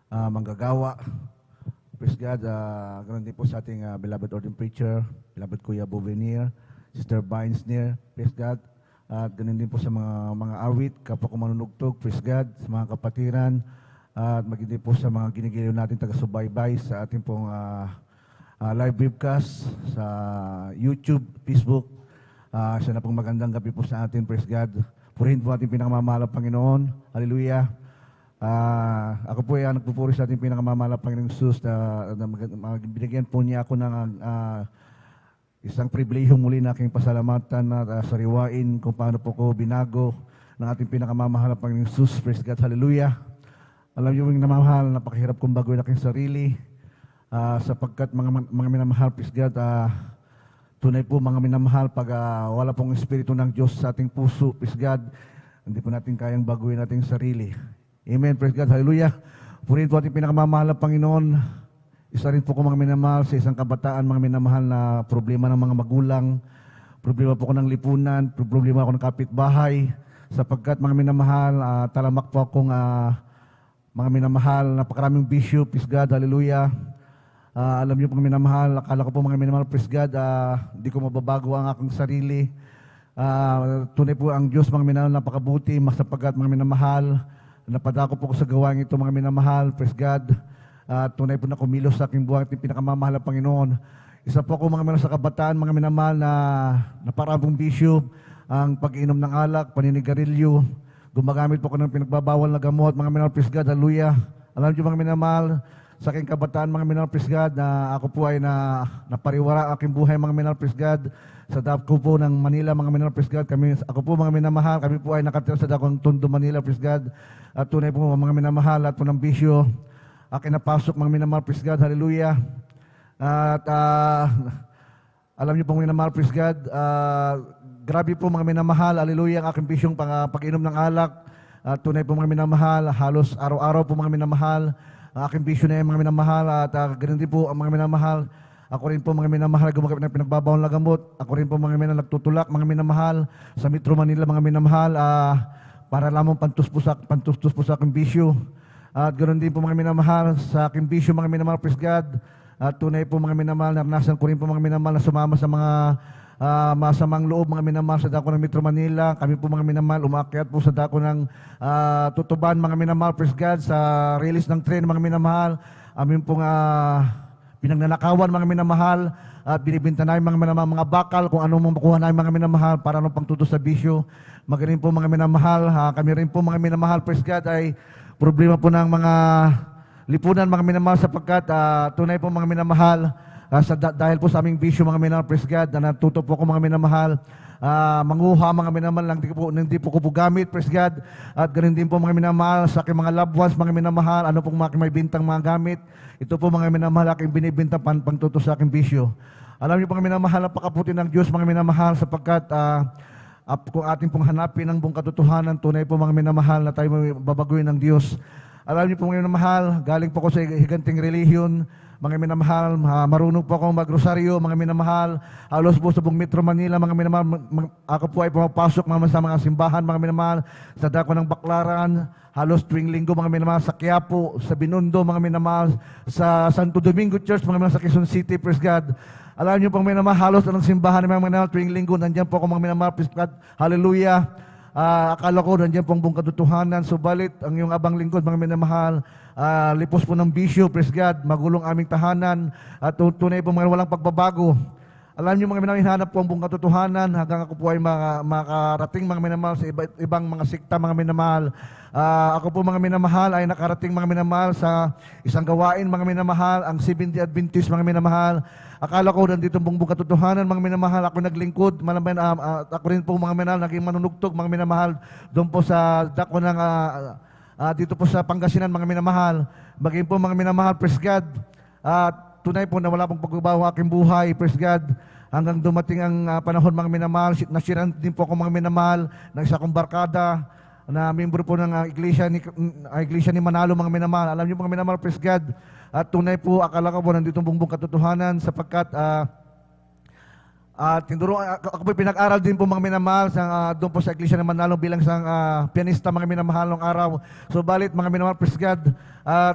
manggagawa, praise God, ganoon din po sa ating beloved ordained preacher, beloved Kuya Bovenir, Sister Binesner, praise God, at ganoon din po sa mga awit, kapwa ko manunugtog, praise God, sa mga kapatiran, at maging din po sa mga ginigiliw natin taga-subaybay sa ating pong live webcast sa YouTube, Facebook. Isa na pong magandang gabi po sa atin, praise God. Purihin po ating pinakamamahal ang Panginoon. Hallelujah. Ako po ay nagpupuri sa ating pinakamamahal ang Panginoong Jesus na binigyan po niya ako ng isang pribilehyo muli na aking pasalamatan at sariwain kung paano po ko binago ng ating pinakamamahal ang Panginoong Jesus. Praise God. Hallelujah. Alam niyo yung namamahal, napakahirap kong baguhin aking sarili sapagkat mga minamahal, praise God, tunay po mga minamahal pag wala pong Espiritu ng Diyos sa ating puso, praise God, hindi po natin kayang baguhin ating sarili. Amen, praise God, hallelujah. Purihin po ating pinakamamahal na Panginoon. Isa rin po ko mga minamahal sa isang kabataan, mga minamahal na problema ng mga magulang, problema po ko ng lipunan, problema ko ng kapitbahay, sapagkat mga minamahal, talamak po akong mga minamahal, napakaraming bisyo, praise God, hallelujah. Alam niyo pong minamahal, akala ko po mga minamahal, praise God, hindi ko mababago ang aking sarili. Tunay po ang Diyos, mga minamahal, napakabuti, sapagkat mga minamahal, napadako po ko sa gawain ito, mga minamahal, praise God. Tunay po na kumilos sa aking buhay at pinakamamahal ng Panginoon. Isa po ako mga minamahal sa kabataan, mga minamahal na napakarambong bisyo, ang pag-inom ng alak, paninigarilyo, gumagamit po ko ng pinagbabawal na gamot, mga minamahal, praise God, hallelujah. Alam niyo mga minamahal, sa aking kabataan, mga minamahal, praise God, na ako po ay napariwara aking buhay, mga minamahal, praise God, sa DAPCO po ng Manila, mga minamahal, praise God. Ako po, mga minamahal, kami po ay nakatira sa DAPCO ng Tondo, Manila, praise God. At tunay po, mga minamahal, at po ng bisyo, aking napasok, mga minamahal, praise God, hallelujah. At alam niyo po, mga minamahal, praise God, grabe po, mga minamahal, hallelujah, ang aking bisyong pag-inom ng alak. At tunay po, mga minamahal, halos araw-araw po, mga minamahal, ang aking bisyo na yung mga minamahal at ganun din po ang mga minamahal. Ako rin po mga minamahal, gumagamit ng pinagbabawal na gamot. Ako rin po mga minamahal, nagtutulak mga minamahal sa Metro Manila, mga minamahal, para lamang pantustos po sa aking bisyo. At ganun din po mga minamahal sa aking bisyo, mga minamahal, praise God. At tunay po mga minamahal, naranasan ko rin po mga minamahal na sumama sa mga masamang loob, mga minamahal, sa dako ng Metro Manila. Kami po mga minamahal, umakyat po sa dako ng Tutuban, mga minamahal, praise God, sa release ng train, mga minamahal. Amin pong pinagnanakawan, mga minamahal, at binibinta namin mga minamahal, mga bakal, kung ano mong makuha namin, mga minamahal, para anong pangtuto sa bisyo. Magaling po mga minamahal, kami rin po mga minamahal, praise God, ay problema po ng mga lipunan, mga minamahal, sapagkat tunay po mga minamahal, dahil po sa aming bisyo, mga minamahal, praise God, na natuto po ko, mga minamahal, manguha, mga minamahal, hindi po ko po gamit, praise God. At ganun din po mga minamahal sa aking mga loved ones, mga minamahal, ano pong may bintang mga gamit. Ito po mga minamahal, aking binibintang pangtuto sa aking bisyo. Alam niyo po mga minamahal, napakaputi ng Diyos, mga minamahal, sapagkat kung ating pong hanapin ang buong katotohanan, tunay po mga minamahal na tayo babaguhin ng Diyos. Alam niyo po mga minamahal, galing po ko sa higanting relihiyon, mga minamahal, marunong po akong magrosaryo, mga minamahal, halos po sa buong Metro Manila, mga minamahal, ako po ay pumapasok sa mga simbahan, mga minamahal, sa dako ng Baklaran, halos tuwing linggo, mga minamahal, sa Quiapo, sa Binondo, mga minamahal, sa Santo Domingo Church, mga minamahal, sa Quezon City, praise God. Alam niyo pong minamahal, halos ng simbahan, mga minamahal, tuwing linggo, nandiyan po ako, mga minamahal, praise God, hallelujah. Akala ko nandiyan pong buong katotohanan, subalit ang iyong abang lingkod, mga minamahal, lipos po ng bisyo, praise God, magulong aming tahanan, at tunay po mga walang pagbabago. Alam niyo mga minamahal, hanap po ang buong katotohanan hanggang ako po ay makarating, mga minamahal, sa ibang mga sikta, mga minamahal. Ako po mga minamahal ay nakarating, mga minamahal, sa isang gawain, mga minamahal, ang Seventh-day Adventist, mga minamahal. Akala ko nandito ang buong katotohanan, mga minamahal, ako naglingkod, ako rin po mga minamahal, naging manunugtog, mga minamahal, doon po sa dako ng dito po sa Pangasinan, mga minamahal. Maging po mga minamahal, praise God. Tunay po na wala pong pagbabago aking buhay, praise God. Hanggang dumating ang panahon, mga minamahal, nasiran din po ako, mga minamahal, ng isa kong barkada. na membro po ng iglesia ni Manalo, mga minamahal. Alam niyo mga minamahal, praise God. At tunay po, akala ko po nandito buong katotohanan sapagkat ako po pinag-aral din po mga minamahal doon po sa iglesia ni Manalo bilang isang pianista, mga minamahal ng araw. So balit mga minamahal, praise God.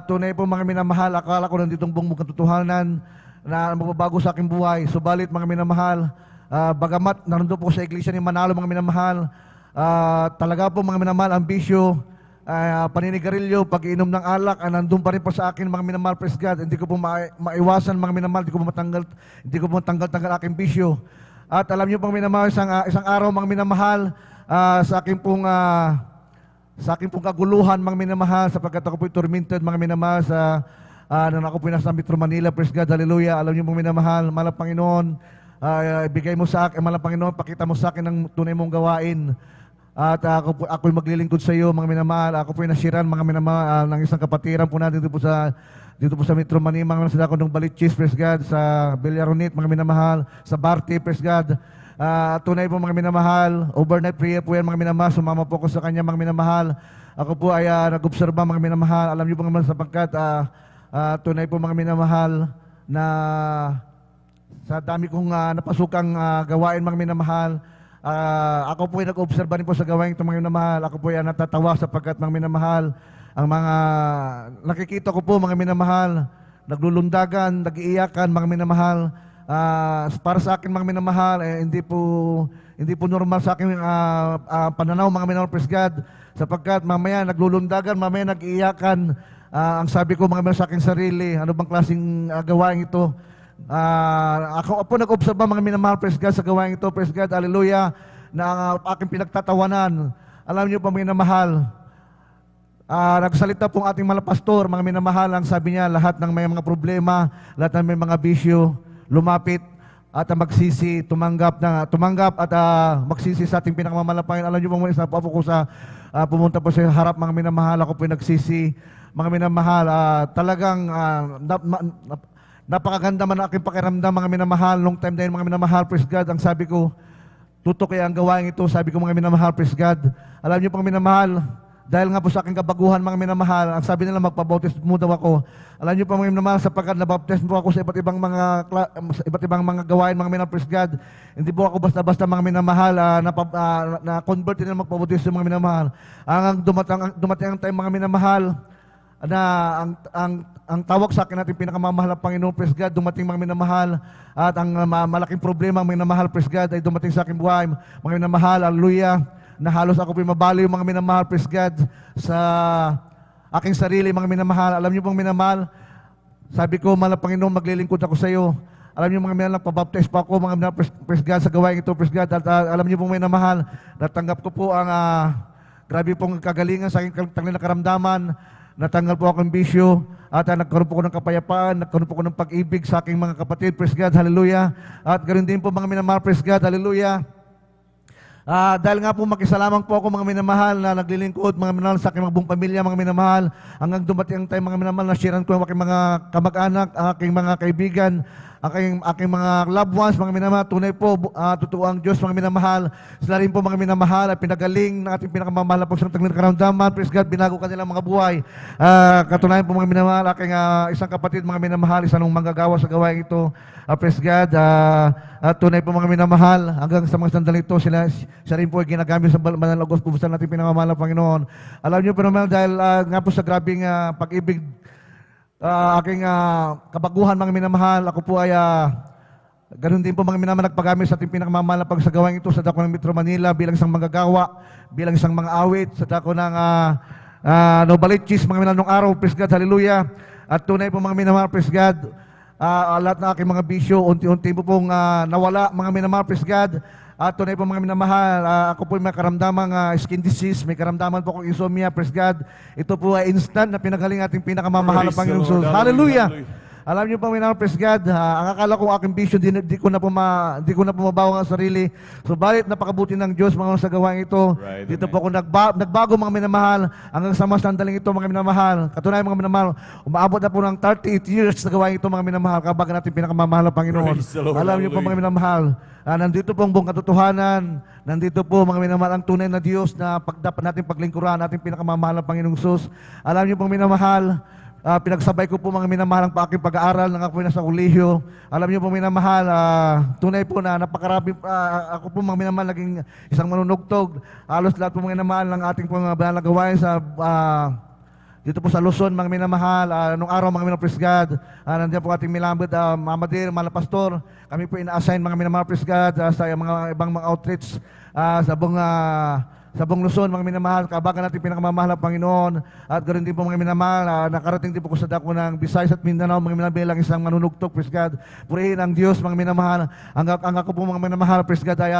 Tunay po mga minamahal, akala ko nandito buong katotohanan na magbabago sa aking buhay. So balit mga minamahal, bagamat naroon po sa iglesia ni Manalo, mga minamahal, talaga po mga minamahal, ang bisyo, paninigarilyo, pag-iinom ng alak, nandun pa rin po sa akin mga minamahal, praise God. Hindi ko po maiwasan mga minamahal, hindi ko po matanggal aking bisyo. At alam niyo pong minamahal, isang araw mga minamahal, sa aking pong kaguluhan mga minamahal, sapagkat ako po tormented mga minamahal nang ako po nasa Metro Manila, praise God, hallelujah. Alam niyo pong minamahal, mahal Panginoon, ibigay mo sa akin, mahal Panginoon, pakita mo sa akin ang tunay mong gawain. At ako'y maglilingkod sa iyo, mga minamahal. Ako po'y nasiran, mga minamahal, ng isang kapatiran po natin dito po sa Metro Manila, mga sila ko ng Balichis, praise God, sa Villaronit, mga minamahal, sa Barte, praise God. Tunay po mga minamahal, overnight prayer po yan, mga minamahal, sumama po ko sa kanya, mga minamahal. Ako po ay nag-obserba, mga minamahal. Alam niyo po naman sapagkat tunay po mga minamahal na sa dami kong napasukang gawain, mga minamahal, ako po ay nag-obserba rin po sa gawain ito, mga minamahal. Ako po ay natatawa sapagkat mga minamahal, ang mga nakikita ko po, mga minamahal, naglulundagan, nag-iiyakan, mga minamahal. Para sa akin, mga minamahal, hindi po normal sa akin pananaw, mga minamahal, praise God, sapagkat mamaya naglulundagan, mamaya nag-iiyakan. Ang sabi ko, mga minamahal, sa aking sarili, ano bang klaseng gawain ito? Ako po nag-obserba, mga minamahal, praise God, sa gawain ito, praise God, hallelujah, na aking pinagtatawanan. Alam niyo pa, mga minamahal, nagsalita pong ating mga pastor, mga minamahal, ang sabi niya, lahat ng may mga problema, lahat ng may mga bisyo, lumapit at magsisi, tumanggap at magsisi sa ating pinakamamalapayan. Alam niyo po, mga po ko sa pumunta po sa harap, mga minamahal, ako po nagsisi, mga minamahal, talagang napakaganda man ang aking pakiramdam, mga minamahal, long time na yun, mga minamahal, praise God. Ang sabi ko, tutok kaya ang gawain ito, sabi ko, mga minamahal, praise God. Alam niyo pong minamahal, dahil nga po sa aking kabaguhan, mga minamahal, ang sabi nila magpabautismo mo daw ako. Alam niyo po mga minamahal, sapagkat nabaptismo po ako sa iba't ibang mga gawain, mga minamahal, praise God. Hindi po ako basta-basta, mga minamahal, na-convert nila magpabautismo, mga minamahal. Dumating ang time, mga minamahal, na ang tawag sa akin natin pinakamamahal ang Panginoon, praise God, dumating mga minamahal, at ang malaking problema, mga minamahal, praise God, ay dumating sa aking buhay, mga minamahal, hallelujah, na halos ako pinamabaliw, mga minamahal, praise God, sa aking sarili, mga minamahal. Alam niyo pong minamahal, sabi ko, mahal na Panginoon, maglilingkod ako sa iyo. Alam niyo mga minamahal, pabaptize pa ako, mga minamahal, praise God, sa gawain ito, praise God. At alam niyo pong minamahal, natanggap ko po ang grabe pong kagalingan sa aking tangling na karamdaman. Natanggal po akong bisyo at nagkaroon po ko ng kapayapaan, nagkaroon po ko ng pag-ibig sa aking mga kapatid, praise God, hallelujah. At ganoon din po mga minamahal, praise God, hallelujah. Dahil nga po makisalamang po ako, mga minamahal, na naglilingkod, mga minamahal, sa aking mga buong pamilya, mga minamahal, hanggang dumating ang time, mga minamahal, na sharean ko ang aking mga kamag-anak, aking mga kaibigan, aking mga loved ones, mga minamahal. Tunay po, totoo ang Diyos, mga minamahal. Sila rin po, mga minamahal, at pinagaling ng ating pinakamamahal na pagsunod ng karamdaman, praise God, binago kanilang mga buhay. Katunayan po, mga minamahal, aking isang kapatid, mga minamahal, isang manggagawa sa gawain ito, praise God. At tunay po, mga minamahal, hanggang sa mga sandali ito, siya rin po ay ginagamit sa banal na gospel sa natin pinamamahal ng Panginoon. Alam niyo po naman, dahil nga po sa grabing pag-ibig, aking kabaguhan, mga minamahal, ako po ay ganun din po, mga minamahal, nagpagamit sa ating pinakamamahal na pagsagawain ito sa dako ng Metro Manila bilang isang manggagawa, bilang isang mga awit, sa dako ng Novalichis, mga minamahal, nung araw, praise God, hallelujah. At tunay po, mga minamahal, praise God, lahat ng aking mga bisyo, unti-unti po pong nawala, mga minamahal, praise God. At tunay po, mga minamahal, ako po may karamdamang skin disease, may karamdaman po akong insomnia, praise God. Ito po ay instant na pinagaling ating pinakamamahal na Praise the Panginoong Lord. Jesus. Hallelujah! Hallelujah. Alam niyo po, minamahal, praise God, ang akala ko aking vision, di ko na pumabawa ang sarili. Subalit, napakabuti ng Diyos mga sa gawain ito. Right, Dito amen. po ako nagbago mga minamahal, hanggang sa mga sandaling ito mga minamahal. Katunayan mga minamahal, umaabot na po ng 38 years sa gawain ito mga minamahal, kabag natin pinakamamahal na Panginoon. Praise the Lord, Alam niyo po hallelujah. mga minamahal, nandito po ang buong katotohanan, nandito po mga minamahal ang tunay na Diyos na dapat natin paglingkuran, natin pinakamamahal na Panginoong Sus. Alam niyo po minamahal, pinagsabay ko po mga minamahal ang aking pag-aaral nang ako po nasa kolehiyo. Alam niyo po minamahal, tunay po na napakarami, ako po mga minamahal naging isang manunugtog. Halos lahat po mga minamahal ng ating po mga banal na gawain sa dito po sa Luzon, mga minamahal, nung araw mga minamahal, praise God, nandiyan po ating milambot, Mama Dir, Mala Pastor, kami po ina-assign mga minamahal, praise God, sa mga ibang mga outreach sa buong Luzon, mga minamahal, kabagan natin pinakamamahal ang Panginoon, at ganoon din po mga minamahal, nakarating din po ko sa dako ng Visayas at Mindanao, mga minamahal bilang isang manunugtog, praise God, purihin ang Diyos, mga minamahal, ang ako po mga minamahal, praise God, ay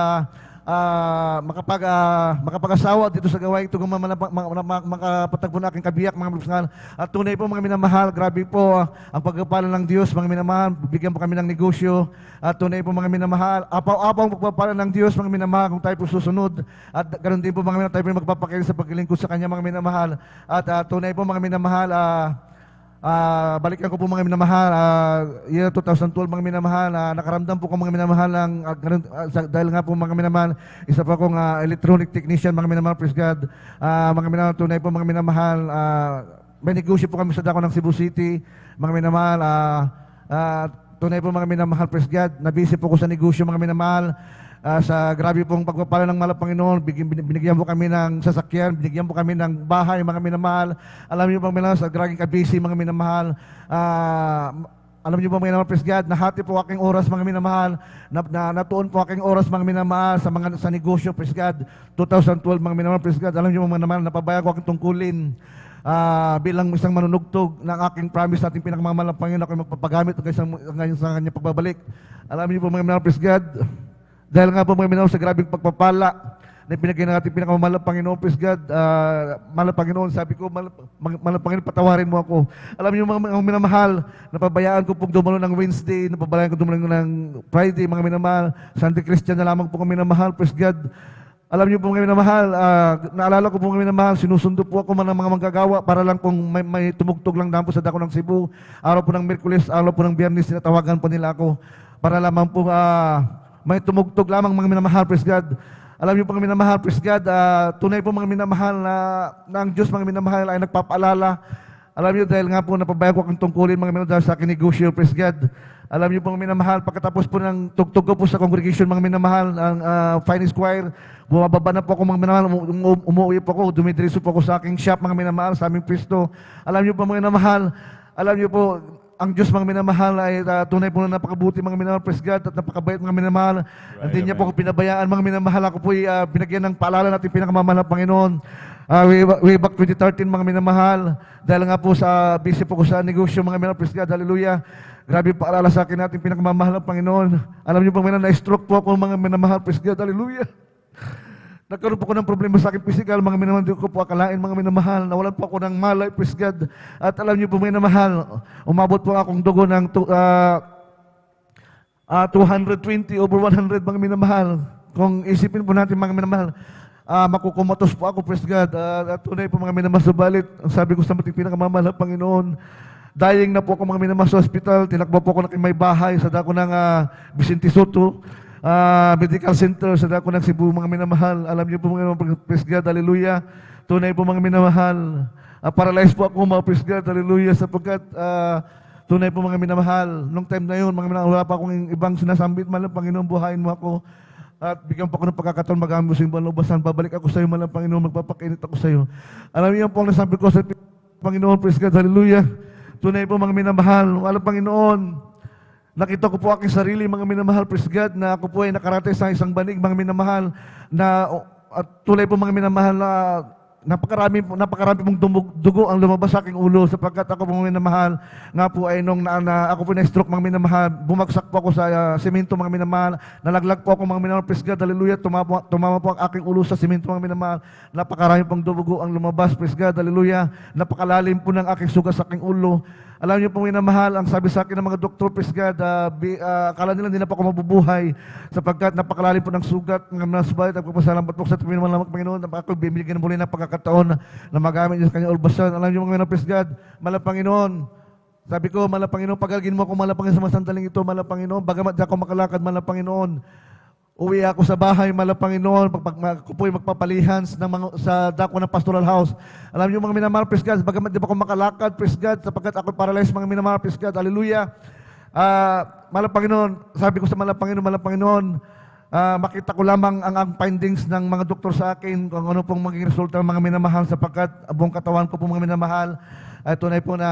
makapag-asawa dito sa gawain ito kung makapatagpo na aking kabiyak mga minamahal. At tunay po mga minamahal, grabe po ang pagpapala ng Diyos mga minamahal, bigyan po kami ng negosyo. At tunay po mga minamahal, apaw-apaw ang pagpapala ng Diyos mga minamahal kung tayo po susunod. At ganoon din po mga minamahal, tayo po magpapakita sa paglilingkod sa Kanya mga minamahal. At tunay po mga minamahal, balikan ko po mga minamahal, year 2012 mga minamahal, nakaramdam po ko mga minamahal dahil nga po mga minamahal, isa pa akong electronic technician mga minamahal, praise God. Mga minamahal, tunay po mga minamahal, may negosyo po kami sa dako ng Cebu City, mga minamahal, tunay po mga minamahal, praise God. Nabisi po ko sa negosyo mga minamahal. Sa grabe pong pagpapala ng mahal Panginoon, binigyan po kami ng sasakyan, binigyan po kami ng bahay, mga minamahal. Alam niyo mga minamahal, sa graging kabisi, mga minamahal. Alam niyo mga minamahal, praise God, nahati po aking oras, mga minamahal. Natuon po aking oras, mga minamahal, sa negosyo, praise God. 2012, mga minamahal, praise God. Alam niyo mga minamahal, napabaya ko aking tungkulin. Bilang isang manunugtog ng aking promise sa ating pinakamamahal ng Panginoon, ako magpapagamit ngayon sa kanya pagbabalik. Alam niyo po mga minamahal, praise God. Dahil nga po mga minamahal sa grabing pagpapala na pinagay ng ating pinakamamahal ng Panginoon, praise God, mahal na Panginoon, sabi ko, mahal na Panginoon, patawarin mo ako. Alam niyo mga minamahal, napabayaan ko pong dumalo ng Wednesday, napabayaan ko dumalo ng Friday, mga minamahal, Sunday Christian na lamang po kami minamahal, praise God. Alam niyo po mga minamahal, naalala ko po mga minamahal, sinusundo po ako ng mga manggagawa para lang pong may tumugtog lang daan po sa dako ng Cebu. Araw po ng Miyerkules, araw po ng Biyernes, tinatawagan po nila ako para lamang po may tumugtog lamang mga minamahal, praise God. Alam niyo po mga minamahal, praise God, tunay po mga minamahal na ang Diyos mga minamahal ay nagpapaalala. Alam niyo dahil nga po napabayag ko ang tungkulin mga minamahal sa akin negosyo, praise God. Alam niyo po mga minamahal, pagkatapos po ng tugtog ko po sa congregation mga minamahal, ang finance choir, bumababa na po ako mga minamahal, umuwi po ako, dumidiretso po ako sa aking shop mga minamahal, sa aming pwesto. Alam niyo po mga minamahal, alam niyo po, ang Diyos mga minamahal ay tunay po na napakabuti mga minamahal, praise God, at napakabait mga minamahal. Hindi niya po ako pinabayaan mga minamahal. Ako po binagyan ng paalala natin pinakamamahal ng Panginoon. Way back 2013 mga minamahal, dahil nga po sa busy po ko sa negosyo mga minamahal, praise God, hallelujah. Grabe paalala sa akin natin pinakamamahal ng Panginoon. Alam niyo po mga na-stroke po ako mga minamahal, praise God, hallelujah. Nagkaroon po ko ng problema sa aking physical, mga minamahal, di ko po akalain, mga minamahal, nawalan po ako ng malay, praise God. At alam niyo po, mga minamahal, umabot po akong dugo ng 220 over 100, mga minamahal. Kung isipin po natin, mga minamahal, makukumatos po ako, praise God. At tunay po, mga minamahal, subalit, ang sabi ko sa mating pinakamamahal ng Panginoon, dying na po ako, mga minamahal, sa hospital, tinakbo po ako na may bahay sa dako ng Vicente Soto, medical center sa dako ng Cebu, mga minamahal. Alam niyo po mga praise God, hallelujah. Tunay po mga minamahal. Paralyzed po ako mga praise God, hallelujah, sapagkat tunay po mga minamahal. Nung time na yun, mga minamahal, wala pa akong ibang sinasambit, mahal ng Panginoon, buhayin mo ako. At bigyan po ako ng pagkakataon magamit sa inyong lubasan. Babalik ako sa iyo, mahal ng Panginoon, magpapakinit ako sa iyo. Alam niyo po ang nasabi ko sa Panginoon, praise God, hallelujah. Tunay po mga minamahal. Mahal ng Panginoon, nakita ko po aking sarili, mga minamahal, praise God, na ako po ay nakarating sa isang banig, mga minamahal, na at tulay po mga minamahal na napakarami pong dugo ang lumabas sa aking ulo, sapagkat ako po mga minamahal, nga po ay nung ako po na-stroke mga minamahal, bumagsak po ako sa semento mga minamahal, nalaglag po ako mga minamahal, praise God, hallelujah, tumama po ang aking ulo sa semento mga minamahal, napakarami pong dugo ang lumabas, praise God, hallelujah, napakalalim po ng aking sugat sa aking ulo. Alam niyo po minamahal, ang sabi sa akin ng mga doktor, praise God, akala nila hindi na po ako mabubuhay sapagkat napakalalim po ng sugat ng mga subalit. Nagpapasalamat po sa minamahal ng Panginoon na ako bibigyan muli ng pagkakataon na magamit niyo sa kanyang ulbasyon. Alam niyo mga praise God, mahal Panginoon, sabi ko, mahal Panginoon, pagalgin mo ako, mahal Panginoon, sa mga sandaling ito, mahal Panginoon, bagamat di ako makalakad, mahal Panginoon, uwi ako sa bahay, mahal Panginoon, ako po'y magpapalihans sa dako ng pastoral house. Alam niyo mga minamahal, praise God, bagamat di pa ako makalakad, praise God, sapagkat ako paralyzed, mga minamahal, praise God, hallelujah. Mahal Panginoon, sabi ko sa mahal Panginoon, makita ko lamang ang findings ng mga doktor sa akin, kung ano pong magiging resulta ng mga minamahal, sapagkat buong katawan ko po mga minamahal, ay tunay po na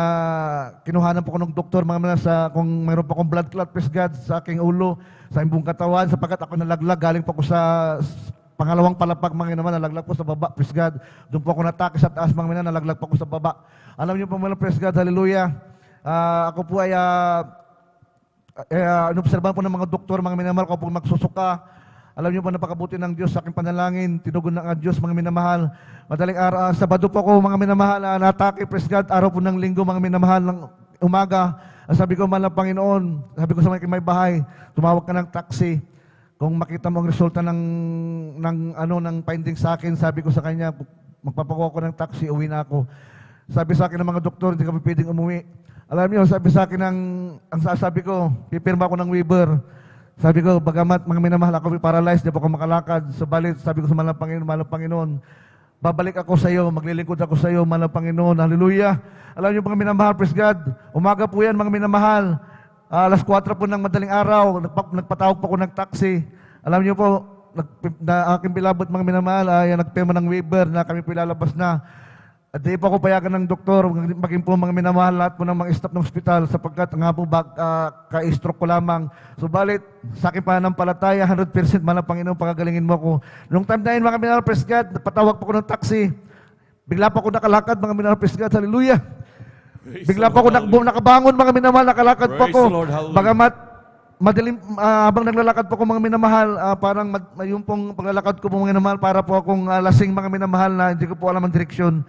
kinuhanan po ko ng doktor, mga minamahal, kung mayroon po akong blood clot, praise God, sa aking ulo, sa buong katawan, sapagkat ako nalaglag, galing po ako sa pangalawang palapag, mga naman, nalaglag po sa baba, praise God. Doon po ako natake sa taas, mga naman, nalaglag po ako sa baba. Alam niyo po mga praise God, hallelujah. Ako po ay inobserbahan po ng mga doktor, mga minamahal, ako po magsusuka. Alam niyo po, napakabuti ng Diyos sa aking panalangin, tinugon ng Diyos, mga minamahal. Madaling araw, Sabado po ako, mga minamahal, natake, praise God, araw po ng linggo, mga minamahal, ng umaga. Sabi ko, mahal na Panginoon, sabi ko sa may bahay, tumawag ka ng taxi. Kung makita mo ang resulta ng findings sa akin, sabi ko sa kanya, magpapakuha ko ng taxi, uwi na ako. Sabi sa akin ng mga doktor, hindi ka pwedeng umuwi. Alam niyo, sabi sa akin ang sasabi ko, pipirma ko ng waiver. Sabi ko, bagamat mga minamahal ako paralyzed, di pa ako makalakad. Subalit, sabi ko sa mahal na Panginoon, babalik ako sa iyo, maglilingkod ako sa iyo, mahal na Panginoon. Hallelujah. Alam niyo mga minamahal, praise God. Umaga po yan, mga minamahal. Alas 4 po ng madaling araw, nagpatawag po ako ng taxi. Alam niyo po, na aking bilabot mga minamahal, ay nagpirma ng waiver na kami po ilalabas na. At di po ako payagan ng doktor, maging po mga minamahal, lahat po ng mga staff ng ospital, sapagkat nga po ka-stroke ko lamang. Subalit, sa aking pananampalataya, 100% mahal na Panginoon, pagagalingin mo ako. Nung time na yun, mga minamahal, praise God, patawag po ko ng taxi. Bigla pa ako nakalakad, mga minamahal, praise God, hallelujah. Bigla pa ako nakabangon, mga minamahal, nakalakad po ako. Bagamat madilim, habang naglalakad po ako, mga minamahal, parang yung pong paglalakad ko po, mga minamahal, para po akong lasing, mga minamahal, na hindi ko po alam ang direksyon.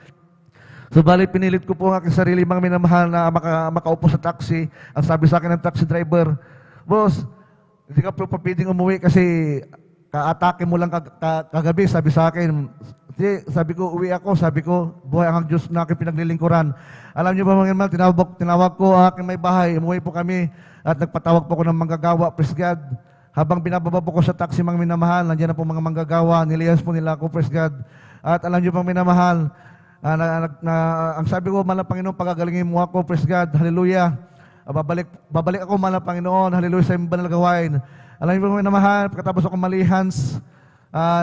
Subalit, pinilit ko po ang aking sarili, mga minamahal, na makaupo sa taxi. Ang sabi sa akin ng taxi driver, boss, hindi ka po pwedeng umuwi kasi kaatake mo lang kagabi, sabi sa akin. Sabi ko, uwi ako. Sabi ko, buhay ang Diyos na aking pinaglilingkuran. Alam niyo ba mga minamahal, tinawag ko ang aking may bahay. Umuwi po kami at nagpatawag po ko ng manggagawa. Praise God. Habang binababa po ko sa taxi, mga minamahal, nandiyan na po mga manggagawa. Niliyas po nila ako, praise God. At alam niyo ba mga minamahal, ang sabi ko, mahal na Panginoon, pagagalingin mo ako, praise God, hallelujah. Babalik ako, mahal na Panginoon, hallelujah, sa iyong banal gawain. Alam niyo ba mga minamahal, pagkatapos ako malihans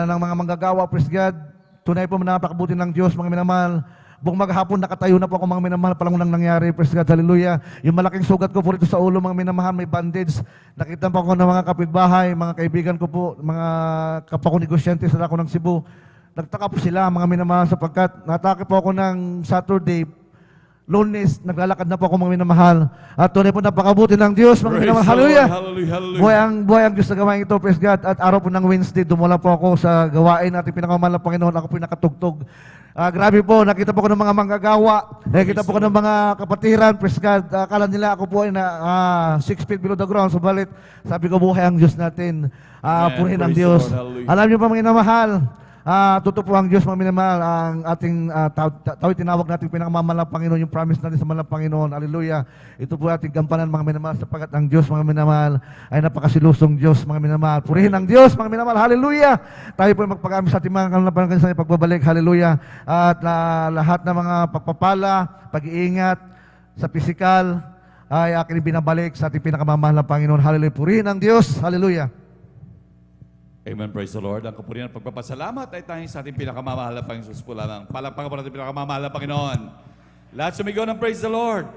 ng mga manggagawa, praise God, tunay po napakabuti ng Diyos, mga minamahal. Buong maghapon, nakatayo na po ako, mga minamahal, palang unang nangyari, praise God, hallelujah. Yung malaking sugat ko po rito sa ulo, mga minamahal, may bandage. Nakita po ako ng mga kapitbahay, mga kaibigan ko po, mga kapwa ko negosyante sa ako ng Cebu. Nagtaka po sila, mga minamahal, sapagkat natake po ako ng Saturday, Lunes, naglalakad na po ako, mga minamahal. At tunay po napakabuti ng Diyos, mga minamahal. Hallelujah! Buhay ang Diyos sa gawain ito, praise God. At araw po ng Wednesday, dumula po ako sa gawain natin pinakamahal na Panginoon. Ako po yung nakatugtog. Grabe po, nakita po ko ng mga manggagawa. Nakita po ko ng mga kapatiran, praise God. Akala nila ako po ay 6 feet below the ground. Subalit, sabi ko, buhay ang Diyos natin. Purihin ang Diyos. Alam niyo pa, mga minamahal, totoo po ang Diyos, mga minamahal, ang ating tinawag natin pinakamamahal na Panginoon, yung promise natin sa mahal na Panginoon. Hallelujah. Ito po ating gampanan, mga minamahal, sapagkat ang Diyos, mga minamahal, ay napakasilusong Diyos, mga minamahal. Purihin ang Diyos, mga minamahal. Hallelujah. Tayo po ay magpag-amin sa ating mga kalanapan sa pagbabalik. Hallelujah. At lahat ng mga pagpapala, pag-iingat sa pisikal, ay aking binabalik sa ating pinakamamahal na Panginoon. Hallelujah. Purihin ang Diyos. Hallelujah. Amen, praise the Lord. Ang kapurihan at pagpapasalamat ay tanging sa ating pinakamamahal na Panginoon Jesus po lamang. Palakpakan po natin pinakamamahal na Panginoon. Lahat sumigaw ng praise the Lord.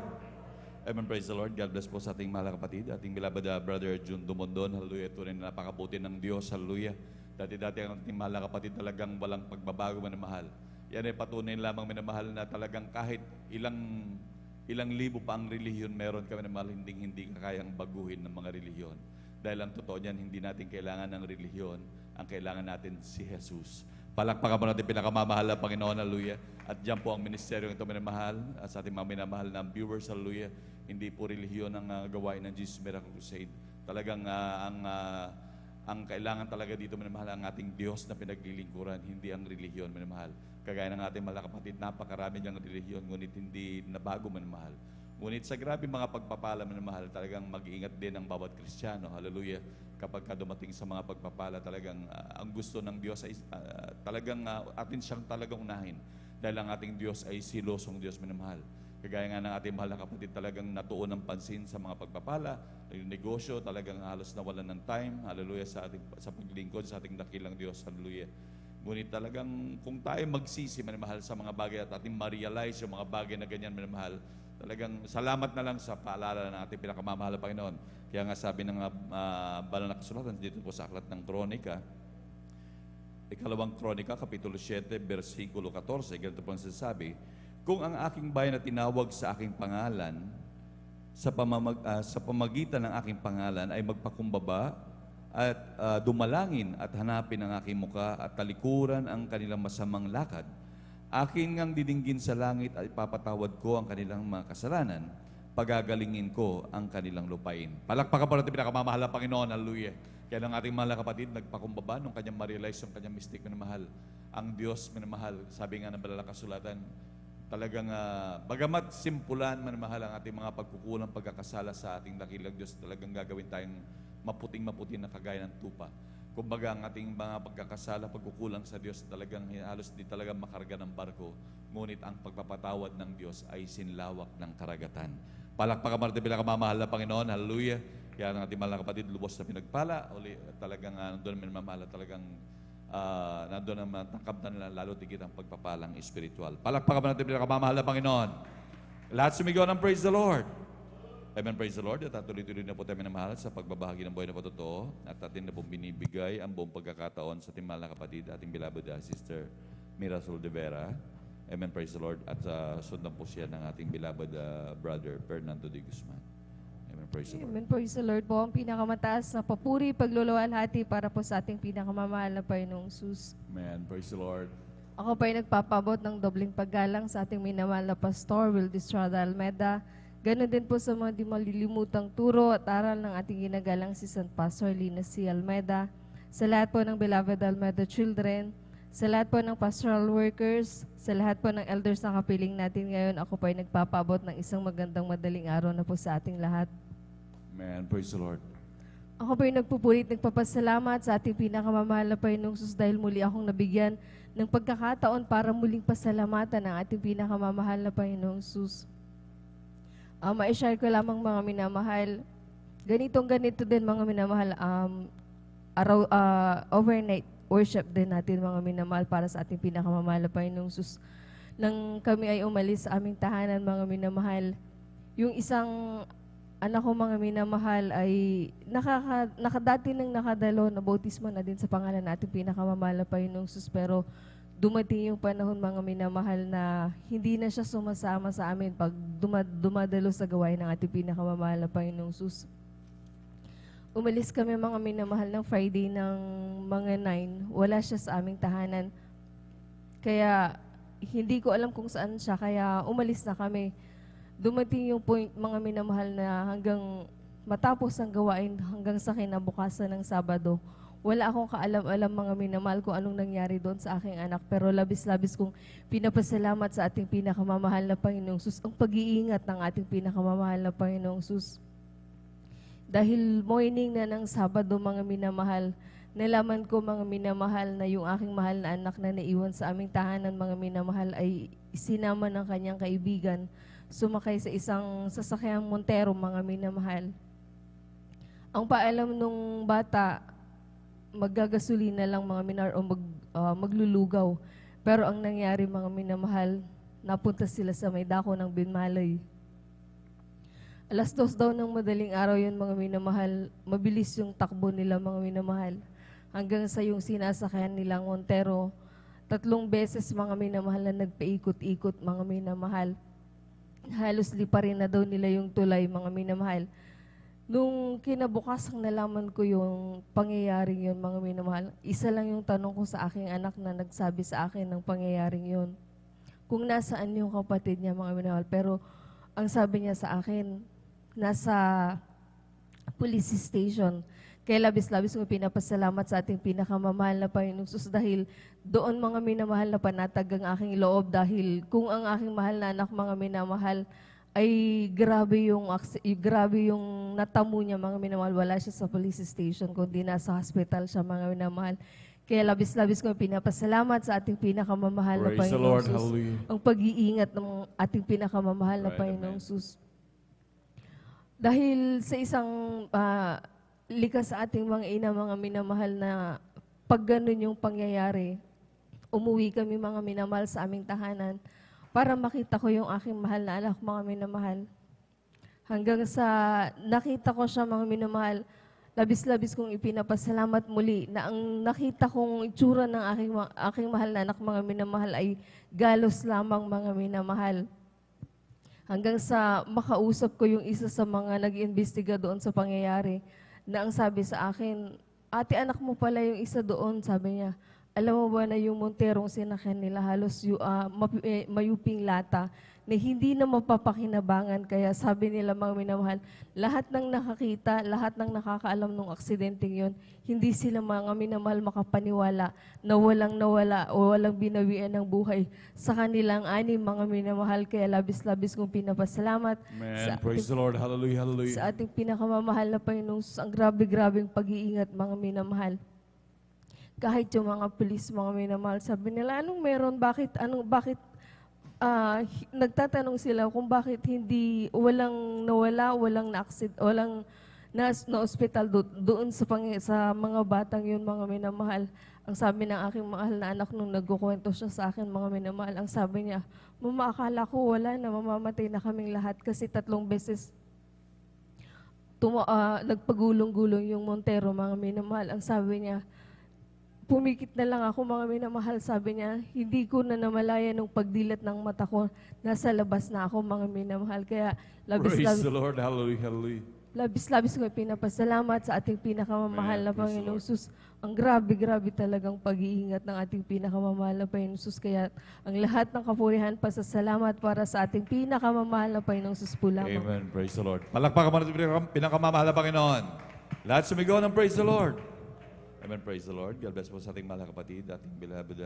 Amen, praise the Lord. God bless po sa ating mahal na kapatid, ating beloved brother June Dumondon. Hallelujah. Ito rin napakabuti ng Diyos. Hallelujah. Dati-dati ang ating mahal na kapatid talagang walang pagbabago manamahal. Yan ay patunay lamang minamahal na talagang kahit ilang libo pa ang relihiyon meron kami na mahal, hindi kayang baguhin ng mga relihiyon. Dahil ang totoo niyan, hindi natin kailangan ng relihiyon, ang kailangan natin si Jesus. Palakpakan po natin pinakamamahal na Panginoon, hallelujah. At diyan po ang ministeryo ito minamahal sa ating mga minamahal na viewers, hallelujah. Hindi po relihiyon ang gawain ng Jesus Miracle Crusade. Talagang ang kailangan talaga dito minamahal ang ating Diyos na pinaglilingkuran, hindi ang relihiyon minamahal. Kagaya ng ating mga kapatid, napakarami niyang relihiyon, ngunit hindi nabago minamahal. Ngunit sa grabe mga pagpapala minamahal, talagang mag-iingat din ang bawat Kristiyano, hallelujah. Kapag dumating sa mga pagpapala, talagang ang gusto ng Diyos ay talagang atin siyang talagang unahin. Dahil ang ating Diyos ay silosong Diyos minamahal. Kagaya nga ng ating mahal na kapatid, talagang natuon ng pansin sa mga pagpapala, yung negosyo, talagang halos nawalan ng time, hallelujah, sa paglingkod sa ating dakilang Diyos, hallelujah. Ngunit talagang kung tayo magsisi minamahal sa mga bagay at ating ma-realize yung mga bagay na ganyan minamahal, talagang salamat na lang sa paalala ng ating pinakamamahal na Panginoon. Kaya nga sabi ng banal na kasulatan dito po sa aklat ng Kronika, ikalawang Kronika, Kapitulo 7, versikulo 14, ganito po ang sinasabi, kung ang aking bayan na tinawag sa aking pangalan, sa pamagitan ng aking pangalan ay magpakumbaba at dumalangin at hanapin ang aking muka at talikuran ang kanilang masamang lakad, akin ngang didinggin sa langit at ipapatawad ko ang kanilang mga kasalanan, pagagalingin ko ang kanilang lupain. Palakpakan po natin pinakamamahal na Panginoon, hallelujah. Kaya ng ating mahal na kapatid, nagpakumbaba nung kanyang ma-realize yung kanyang mistake minamahal. Ang Diyos minamahal, sabi nga ng banal na kasulatan, talagang bagamat simpulan minamahal ang ating mga pagkukulang pagkakasala sa ating dakilang Diyos, talagang gagawin tayong maputing-maputi na kagaya ng tupa. Kumbaga ang ating mga pagkakasala, pagkukulang sa Diyos, talagang halos di talaga makarga ng barko. Ngunit ang pagpapatawad ng Diyos ay sinlawak ng karagatan. Palakpakan mo natin pinakamamahal na Panginoon, hallelujah. Kaya ang ating mahal na kapatid, lubos na pinagpala, talagang nandun minamahal, talagang nandun ang matangkap na nila, lalo tigit ang pagpapalang espiritual. Palakpakan mo natin pinakamamahal na Panginoon. Lahat sumigaw ng praise the Lord. Amen, praise the Lord. At tuloy-tuloy na po tayo minamahal sa pagbabahagi ng buhay na patotoo at atin na pong binibigay ang buong pagkakataon sa ating mahal na kapatid, ating beloved Sister Mirasol de Vera. Amen, praise the Lord. At sundan po siya ng ating beloved brother Fernando de Guzman. Amen, praise the Lord. Amen, praise the Lord po. Ang pinakamataas na papuri, pagluluwalhati para po sa ating pinakamamahal na Panginoong Jesus. Amen, praise the Lord. Ako pa ay nagpapabot ng dobling paggalang sa ating minamahal na Pastor Will Estrada Almeda. Ganon din po sa mga di malilimutang turo at aral ng ating ginagalang si St. Pastor Lina C. Almeda, sa lahat po ng beloved Almeda children, sa lahat po ng pastoral workers, sa lahat po ng elders na kapiling natin ngayon, ako po ay nagpapabot ng isang magandang madaling araw na po sa ating lahat. Amen, praise the Lord. Ako po ay nagpupulit, nagpapasalamat sa ating pinakamamahal na Panginoong Jesus dahil muli akong nabigyan ng pagkakataon para muling pasalamatan ang ating pinakamamahal na Panginoong Jesus. Ma-share ko lamang mga minamahal. Ganito din mga minamahal, overnight worship din natin mga minamahal para sa ating pinakamamahal na Panginoong Jesus. Nang kami ay umalis sa aming tahanan mga minamahal, yung isang anak ko mga minamahal ay nakadati ng nakadalo na bautismo na din sa pangalan natin pinakamamahal na Panginoong Jesus, pero dumating yung panahon mga minamahal na hindi na siya sumasama sa amin pag dumadalo sa gawain ng ating pinakamamahal na Panginoong Jesus. Umalis kami mga minamahal ng Friday ng mga 9, wala siya sa aming tahanan. Kaya hindi ko alam kung saan siya, kaya umalis na kami. Dumating yung point mga minamahal na hanggang matapos ang gawain, hanggang sa kinabukasan ng Sabado, wala akong kaalam-alam mga minamahal kung anong nangyari doon sa aking anak. Pero labis-labis kong pinapasalamat sa ating pinakamamahal na Panginoong Sus, ang pag-iingat ng ating pinakamamahal na Panginoong Sus. Dahil morning na ng Sabado mga minamahal, nalaman ko mga minamahal na yung aking mahal na anak na naiwan sa aming tahanan mga minamahal ay sinama ng kanyang kaibigan, sumakay sa isang sasakyang Montero mga minamahal. Ang paalam nung bata, maggagasolina lang mga minar o maglulugaw. Pero ang nangyari mga minamahal, napunta sila sa may dako ng Binmalay. 2:00 daw ng madaling araw yun mga minamahal, mabilis yung takbo nila mga minamahal. Hanggang sa yung sinasakyan nilang Montero, 3 beses mga minamahal na nagpaikot-ikot mga minamahal. Halos liparin na daw nila yung tulay mga minamahal. Nung kinabukasang nalaman ko yung pangyayaring yun, mga minamahal, isa lang yung tanong ko sa aking anak na nagsabi sa akin ng pangyayaring yun. Kung nasaan yung kapatid niya, mga minamahal. Pero ang sabi niya sa akin, nasa police station. Kaya labis-labis ko pinapasalamat sa ating pinakamamahal na Panginoong Jesus dahil doon mga minamahal na panatag ang aking loob dahil kung ang aking mahal na anak mga minamahal ay grabe yung natamo niya mga minamahal. Wala siya sa police station kundi nasa hospital siya mga minamahal. Kaya labis-labis ko pinapasalamat sa ating pinakamamahal na Praise the Panginoong Lord. Jesus. Hallelujah. Ang pag-iingat ng ating pinakamamahal na Right, Panginoong amen. Jesus. Dahil sa isang likas sa ating mga ina, mga minamahal na pag ganun yung pangyayari, umuwi kami mga minamahal sa aming tahanan para makita ko yung aking mahal na anak, mga minamahal. Hanggang sa nakita ko siya, mga minamahal, labis-labis kong ipinapasalamat muli na ang nakita kong itsura ng aking mahal na anak, mga minamahal, ay galos lamang, mga minamahal. Hanggang sa makausap ko yung isa sa mga nag-iimbestiga doon sa pangyayari na ang sabi sa akin, ate, anak mo pala yung isa doon, sabi niya. Alam mo ba na yung Monterong sinakyan nila halos mayuping lata na hindi na mapapakinabangan. Kaya sabi nila mga minamahal, lahat ng nakakita, lahat ng nakakaalam ng aksidenteng yon, hindi sila mga minamahal makapaniwala na walang nawala o walang binawian ng buhay sa kanilang anim mga minamahal. Kaya labis-labis kong pinapasalamat Amen. Praise the Lord. Hallelujah. Hallelujah. sa ating pinakamamahal na Panginoong Jesus, ang grabe-grabeng pag-iingat mga minamahal. Kahit yung mga pulis, mga minamahal, sabi nila, anong meron, bakit nagtatanong sila kung bakit hindi, walang nawala, walang na-hospital doon sa mga batang yun, mga minamahal. Ang sabi ng aking mahal na anak nung nagkukwento siya sa akin, mga minamahal, ang sabi niya, mama, akala ko wala na, mamamatay na kaming lahat kasi 3 beses nagpagulong-gulong yung Montero, mga minamahal. Ang sabi niya, pumikit na lang ako, mga minamahal, sabi niya, hindi ko na namalaya nung pagdilat ng mata ko, nasa labas na ako, mga minamahal. Kaya Praise the Lord. Hallelujah. Hallelujah. labis-labis ko pinapasalamat sa ating pinakamamahal na Amen. Praise the Panginoong Lord. Jesus. Ang grabe-grabe talagang pag-iingat ng ating pinakamamahal na Panginoong Jesus. Kaya ang lahat ng kapurihan, pasasalamat para sa ating pinakamamahal na Panginoong Jesus po lamang. Amen. Praise the Lord. Palakpakan mo natin pinakamamahal na Panginoon. Lahat sumigaw ng praise the Lord. Amen. Praise the Lord. God bless po sa ating mahal na kapatid, ating beloved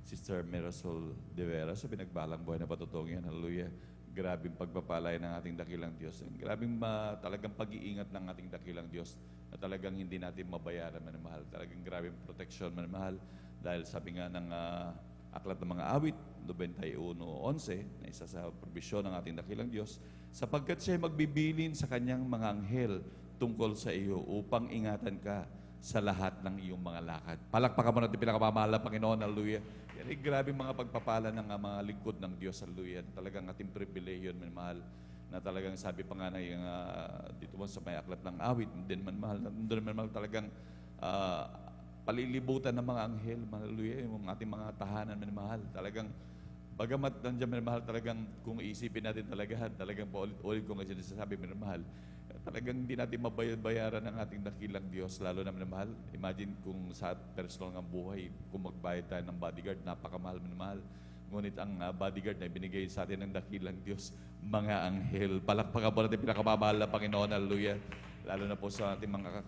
Sister Mirasol De Vera sa pinagbalang buhay na patutong yan. Hallelujah. Grabing pagpapalay ng ating dakilang Diyos. Grabing talagang pag-iingat ng ating dakilang Diyos na talagang hindi natin mabayaran, manamahal. Talagang grabing protection, manamahal. Dahil sabi nga ng aklat ng mga awit, 91:11, na isa sa probisyon ng ating dakilang Diyos, sapagkat siya magbibilin sa kanyang mga anghel tungkol sa iyo upang ingatan ka sa lahat ng iyong mga lakad. Palakpakan mo natin pinakamamahal na Panginoon, hallelujah. Yan ay grabe mga pagpapala ng mga lingkod ng Diyos, hallelujah. Talagang ating pribilehiyon, mahal, na talagang sabi pa nga na yung, dito mo sa may aklat ng awit, din mahal, talagang palilibutan ng mga anghel, hallelujah, yung ating mga tahanan, mahal. Talagang, bagamat nandiyan, mahal, talagang kung iisipin natin talagang paulit-ulit ko nga sinasabi, mahal, talagang hindi natin mabayaran ng ating dakilang Diyos, lalo na minamahal. Imagine kung sa personal ng buhay, kung magbayad tayo ng bodyguard, napakamahal minamahal. Ngunit ang bodyguard na binigay sa atin ng dakilang Diyos, mga anghel. Palakpakan po natin pinakamamahal na Panginoon, hallelujah. Lalo na po sa ating mga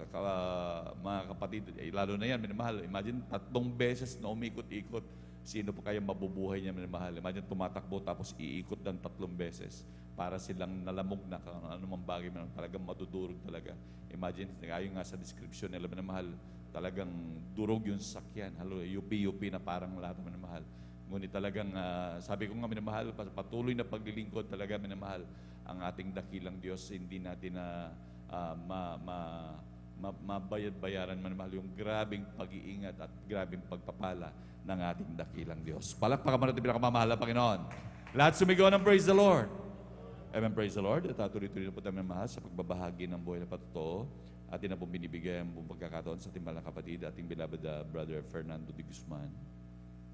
kapatid, lalo na yan, minamahal. Imagine, 3 beses na umikot-ikot. Sino po kaya mabubuhay niya, minamahal? Imagine, tumatakbo tapos iikot ng 3 beses para silang nalamog na kung anumang bagay man, talagang madudurog talaga. Imagine, ayon nga sa description nila, minamahal, talagang durog yung sakyan. Hallelujah, UP na parang lahat, minamahal. Ngunit talagang, sabi ko nga, minamahal, patuloy na paglilingkod talaga, minamahal, ang ating dakilang Diyos, hindi natin na mabayad-bayaran, minamahal, yung grabing pag-iingat at grabing pagpapala ng ating dakilang Diyos. Palakpakan mo natin pinakamamahal na Panginoon. Lahat sumigaw ng praise the Lord. Amen, praise the Lord. At tuloy-tuloy na po tayo mahal sa pagbabahagi ng buhay na patotoo. Atin na pong binibigay ang buong pagkakataon sa ating mahal na kapatid, ating beloved Brother Fernando de Guzman.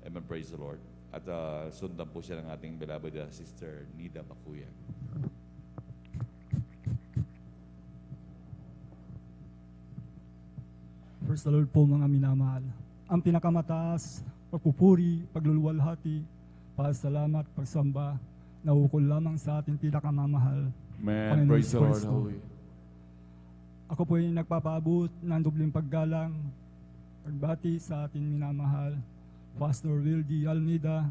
Amen, praise the Lord. At sundan po siya ng ating beloved Sister Nida Bakuya. Praise the Lord po mga minamahal. Ang pinakamataas, pagpupuri, pagluluwalhati, pasalamat, pagsamba, naukol lamang sa ating pinakamamahal. Amen. Panginoon Praise the Lord. Kristo. Hallelujah. Ako po ay nagpapaabot ng dubling paggalang, pagbati sa ating minamahal, Pastor Wildy Almeida,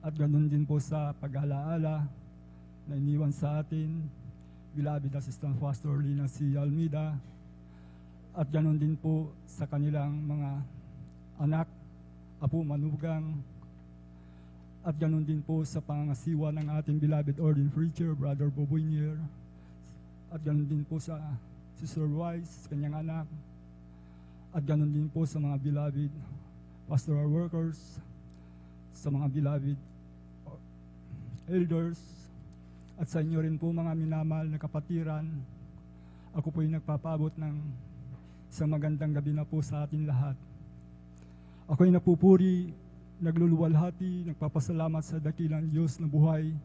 at ganoon din po sa pag-alaala na iniwan sa atin, beloved Assistant Pastor Lina C. Almeida, at ganoon din po sa kanilang mga anak, apo manugang, at ganoon din po sa pangangasiwa ng ating beloved ordained preacher, Brother Boboy Nier, at ganoon din po sa Sister Wise, kanyang anak, at ganoon din po sa mga beloved pastoral workers, sa mga beloved elders, at sa inyo rin po mga minamahal na kapatiran. Ako po ay nagpapaabot ng isang magandang gabi na po sa atin lahat. Ako ay napupuri, nagluluwalhati, nagpapasalamat sa dakilang Diyos na buhay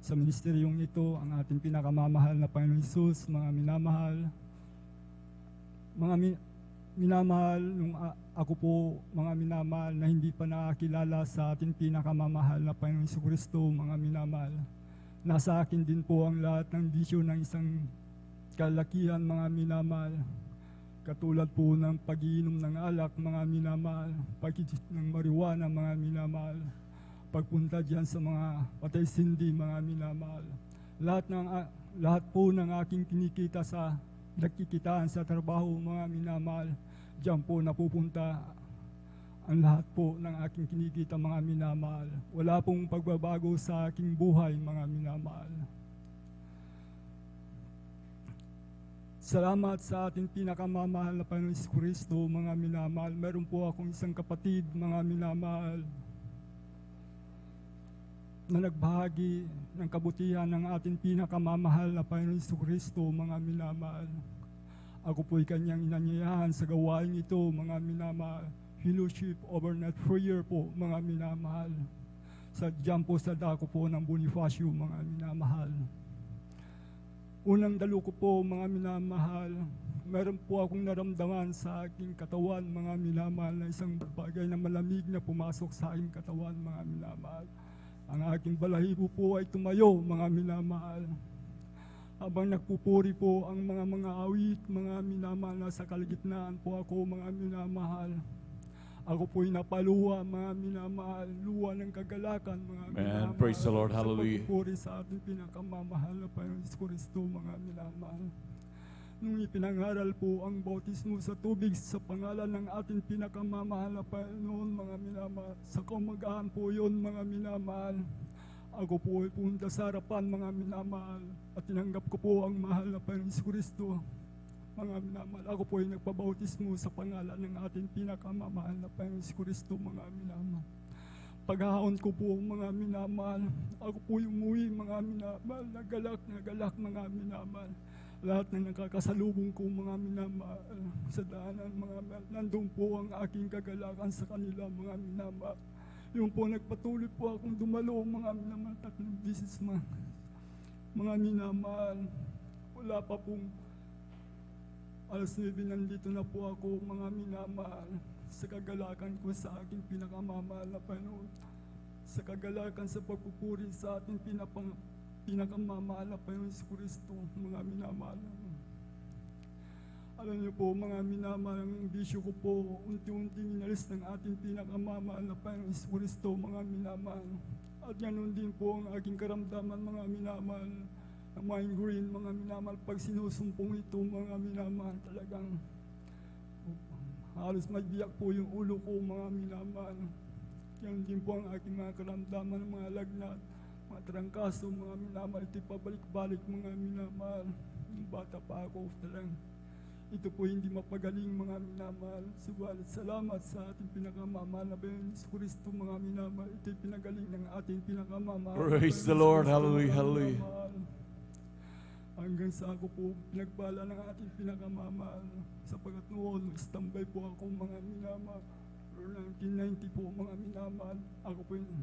sa ministeryong ito, ang ating pinakamamahal na Panginoon Hesus, mga minamahal. Minamahal, nung ako po, mga minamahal na hindi pa nakakilala sa ating pinakamamahal na Panginoon Jesucristo, mga minamahal. Nasa akin din po ang lahat ng bisyo ng isang kalakihan, mga minamahal. Katulad po ng pag-iinom ng alak, mga minamahal, pag-inom ng marijuana, mga minamahal, pagpunta diyan sa mga patay sindi, mga minamahal. Lahat po ng aking kinikita sa nagkikitaan sa trabaho, mga minamahal, diyan po napupunta ang lahat po ng aking kinikita, mga minamahal. Wala pong pagbabago sa aking buhay, mga minamahal. Salamat sa ating pinakamamahal na Panginoon Jesucristo, mga minamahal. Meron po akong isang kapatid, mga minamahal, na nagbahagi ng kabutihan ng ating pinakamamahal na Panginoon Jesucristo, mga minamahal. Ako po'y kanyang inanyayahan sa gawain ito, mga minamahal. Fellowship overnight prayer po, mga minamahal. Diyan po sa dako po ng Bonifacio, mga minamahal. Unang dalo ko po, mga minamahal, meron po akong naramdaman sa aking katawan, mga minamahal, na isang bagay na malamig na pumasok sa aking katawan, mga minamahal. Ang aking balahibo po ay tumayo, mga minamahal. Habang nagpupuri po ang mga awit, mga minamahal, nasa kalagitnaan po ako, mga minamahal. Ako po'y napaluwa, mga minamahal, luwa ng kagalakan, mga minamahal. Praise the Lord, hallelujah. Sa pagpupuri sa ating pinakamamahal na Panginoon Jesucristo, mga minamahal. Nung ipinangaral po ang bautismo sa tubig sa pangalan ng ating pinakamamahal na Panginoon, mga minamahal, sa kaumagahan po yun, mga minamahal. Ako po ay punta sa harapan, mga minamahal, at tinanggap ko po ang mahal na Panginoon Jesucristo. Mga minamahal, ako po ay nagpabautismo sa pangalan ng ating pinakamamahal na Panginoon Jesucristo, mga minamahal. Paghahaon ko po, mga minamahal, ako po ay umuwi, mga minamahal, nagalak, mga minamahal. Lahat na nakakasalubong ko, mga minamahal, sa daanan, mga minamahal, nandun po ang aking kagalakan sa kanila, mga minamahal. Yung po nagpatuloy po akong dumalo, mga minamahal, 3 beses, mga minamahal. Wala pa pong alas 9, nandito na po ako, mga minamahal, sa kagalakan ko sa aking pinakamamahal na Panginoon, sa kagalakan sa pagpupuri sa ating pinakamamahal na Panginoon Jesucristo, mga minamahal. Alam niyo po, mga minamahal, ang bisyo ko po, unti-unting inalis ng ating pinakamamahal na Panginoon Jesucristo, mga minamahal. At ganoon din po ang aking karamdaman, mga minamahal, na migraine, mga minamahal, pag sinusumpong ito, mga minamahal, talagang halos magbiyak po yung ulo ko, mga minamahal. Yan din po ang aking mga karamdaman, mga lagnat, mga trangkaso, mga minamahal, ito'y pabalik-balik, mga minamahal. Yung bata pa ako, talagang ito po hindi mapagaling, mga minamahal. Subalit salamat sa ating pinakamamahal na Panginoon Jesucristo, mga minamahal. Ito'y pinagaling ng ating pinakamamahal. Praise the Lord, hallelujah, hallelujah. Hanggang sa ako po pinagpala ng ating pinakamamahal. Sapagkat noon, standby po ako, mga minamahal. Pero 1990 po, mga minamahal, ako po yung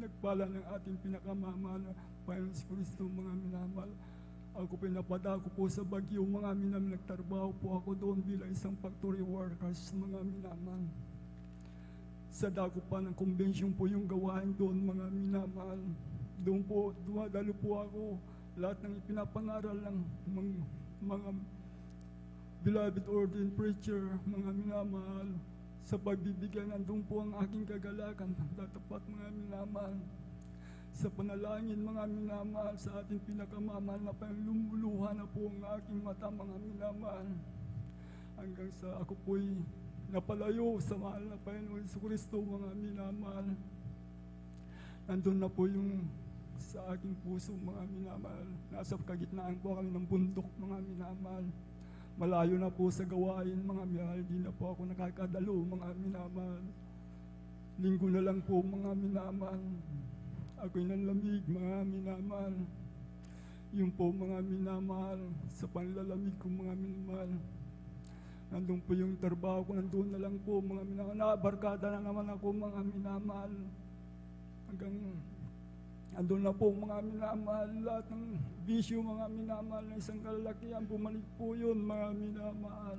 nagpala ng ating pinakamamahal na Panginoon Jesucristo, mga minamahal. Ako pinapadako po sa Baguio, mga minamahal. Nagtrabaho po ako doon bilang isang factory workers, mga minamahal. Sa dako pa ng convention po yung gawain doon, mga minamahal. Doon po, dumadalo po ako. Lahat ng ipinapangaral ng mga beloved ordained preacher, mga minamahal. Sa pagbibigay, nandun po ang aking kagalakan. Tatapat, mga minamahal. Sa panalangin, mga minamahal, sa ating pinakamamahal na Panginoon, lumuluha na po ang aking mata, mga minamahal. Hanggang sa ako po'y napalayo sa mahal na Panginoon Jesucristo, mga minamahal. Nandun na po yung sa aking puso, mga minamahal. Nasa kagitnaan po kami ng bundok, mga minamahal. Malayo na po sa gawain, mga minamahal. Di na po ako nakakadalo, mga minamahal. Linggo na lang po, mga minamahal. Ako'y nanlamig, mga minamahal. Yung po, mga minamahal, sa panlalamig ko, mga minamahal. Nandun po yung trabaho ko, nandun na lang po, mga minamahal. Nakabarkada na naman ako, mga minamahal. Hanggang andun na po, mga minamahal. Lahat ng bisyo, mga minamahal, na isang kalalakihan, bumalik po yun, mga minamahal.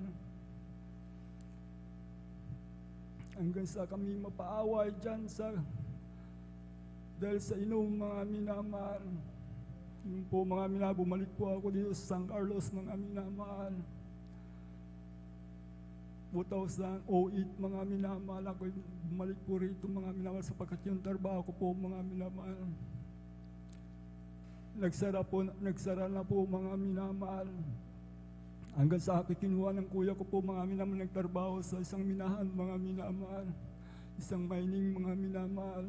Hanggang sa kami mapaaway dyan sa dahil sa inyong mga minamahal. Yung po, mga minamahal, bumalik po ako dito sa San Carlos, mga minamahal. 2008, mga minamahal, ako bumalik po rito, mga minamahal, sapagkat yung trabaho ko po, mga minamahal. Nagsara na po, mga minamahal. Hanggang sa akin kinuha ng kuya ko po, mga minamahal, nagtrabaho sa isang minahan, mga minamahal. Isang mining, mga minamahal.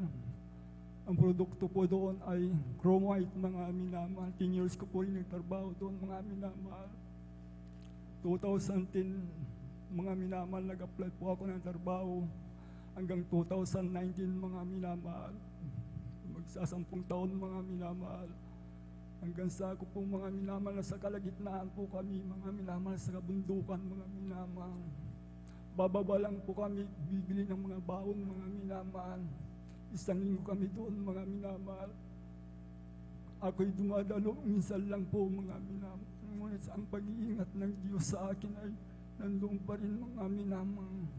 Ang produkto po doon ay chromite, mga minamahal. 10 years ko po rin nagtrabaho doon, mga minamahal. 2010, mga minamahal, nag-apply po ako ng trabaho. Hanggang 2019, mga minamahal. Magsasampung taon, mga minamahal. Hanggang sa ako po, mga minamahal, nasa kalagitnaan po kami, mga minamahal, sa kabundukan, mga minamahal. Bababa lang po kami, bibili ng mga baon, mga minamahal. Isang linggo kami doon, mga minamahal. Ako'y dumadalo, minsan lang po, mga minamahal. Ngunit ang pag-iingat ng Diyos sa akin ay nandoon pa rin, mga minamahal.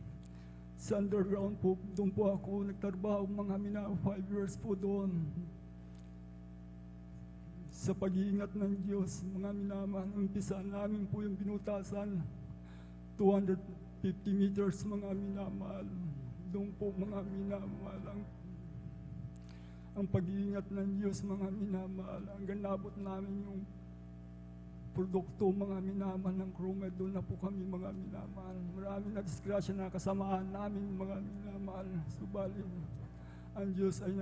Sa underground po, doon po ako nagtrabaho, mga minamahal, 5 years po doon. Sa pag-iingat ng Diyos, mga minamahal, umpisa namin po yung binutasan, 250 meters, mga minamahal. Doon po, mga minamahal, ang pag-iingat ng Diyos, mga minamahal. Hanggang nabot namin yung produkto, mga minamahal, ng chromite. Doon na po kami, mga minamahal. Maraming na-disgrasya na kasamaan namin, mga minamahal. Subalit, ang Diyos ay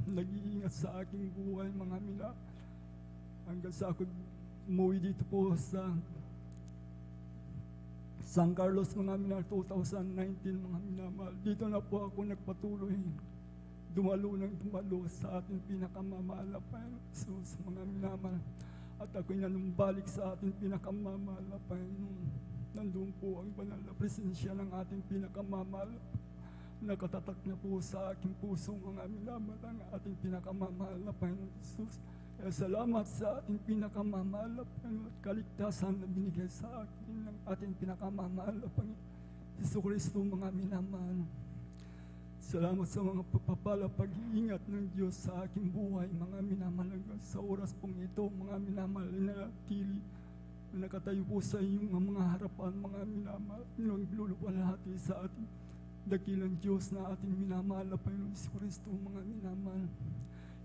nag-iingat sa aking buhay, mga minamahal. Hanggang sa ako umuwi dito po sa San Carlos, mga minamahal, 2019, mga minamahal. Dito na po ako nagpatuloy. Dumalo sa ating pinakamamahal na Panginoon Jesus, mga minamahal. At ako'y nanumbalik sa ating pinakamamahal na Panginoon. Nandun po ang banal na presensya ng ating pinakamamahal. Nakatatak na po sa aking puso, mga minamahal, ang ating pinakamamahal na Panginoon Jesus. Kaya salamat sa ating pinakamamahal na Panginoon at kaligtasan na binigay sa akin ng ating pinakamamahal na Panginoon Jesucristo, mga minamahal. Salamat sa mga papapala, pag-iingat ng Diyos sa aking buhay, mga minamahal. Sa oras pong ito, mga minamahal, na tili, na nakatayo po sa inyong mga harapan, mga minamahal, luluwalhati sa ating dakilang Diyos na ating minamahal na Panginoon Jesucristo, mga minamahal.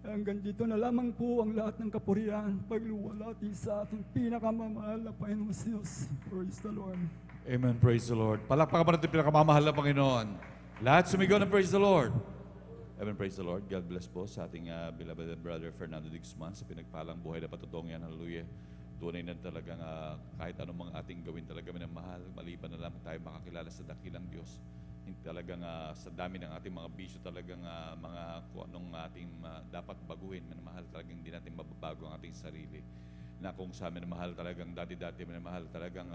Hanggang dito na lamang po ang lahat ng kapurihan, pagluwalhati sa ating pinakamamahal na Panginoon Diyos. Praise the Lord. Amen, praise the Lord. Palakpakan pa natin pinakamamahal na Panginoon. Lahat sumigaw ng praise the Lord. Amen, praise the Lord. God bless po sa ating beloved brother Fernando de Guzman sa pinagpalang buhay na patutong yan. Hallelujah. Tunay na talagang kahit anong mga ating gawin talaga minamahal, maliban na lamang tayo makakilala sa dakilang Diyos. Hindi talagang sa dami ng ating mga bisyo talagang mga kung anong ating dapat baguhin, minamahal talagang hindi natin mababago ang ating sarili. Na kung sa amin mahal talagang dati-dati minamahal talagang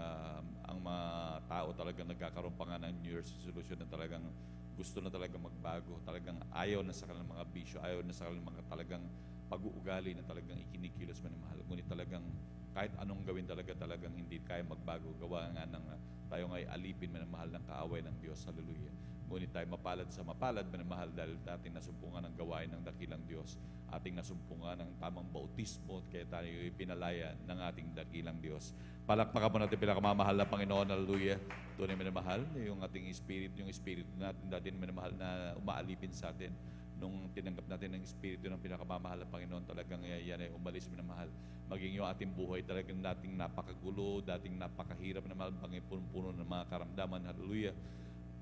ang mga tao talagang nagkakaroon pa nga ng New Year's resolution na talagang gusto na talagang magbago, talagang ayaw na sa kanilang mga bisyo, ayaw na sa kanilang mga talagang pag-uugali na talagang ikinikilos minamahal. Ngunit talagang kahit anong gawin talagang hindi kaya magbago. Gawa nga ng tayo nga'y alipin, minamahal ng kaaway ng Diyos. Hallelujah. Ngunit tayo mapalad sa mapalad, minamahal dahil ating nasumpungan ng gawain ng dakilang Diyos. Ating nasumpungan ng tamang bautismo, kaya tayo pinalaya ng ating dakilang Diyos. Palakpakan po natin pinakamamahal na Panginoon. Hallelujah. Tunay minamahal, yung ating spirit, yung espiritu natin dati minamahal na umaalipin sa atin. Nung tinanggap natin ng espiritu ng pinakamamahal na Panginoon, talagang yan ay umalis minamahal. Maging yung ating buhay talagang dating napakagulo, dating napakahirap na malbang puno ng mga karamdaman. Hallelujah.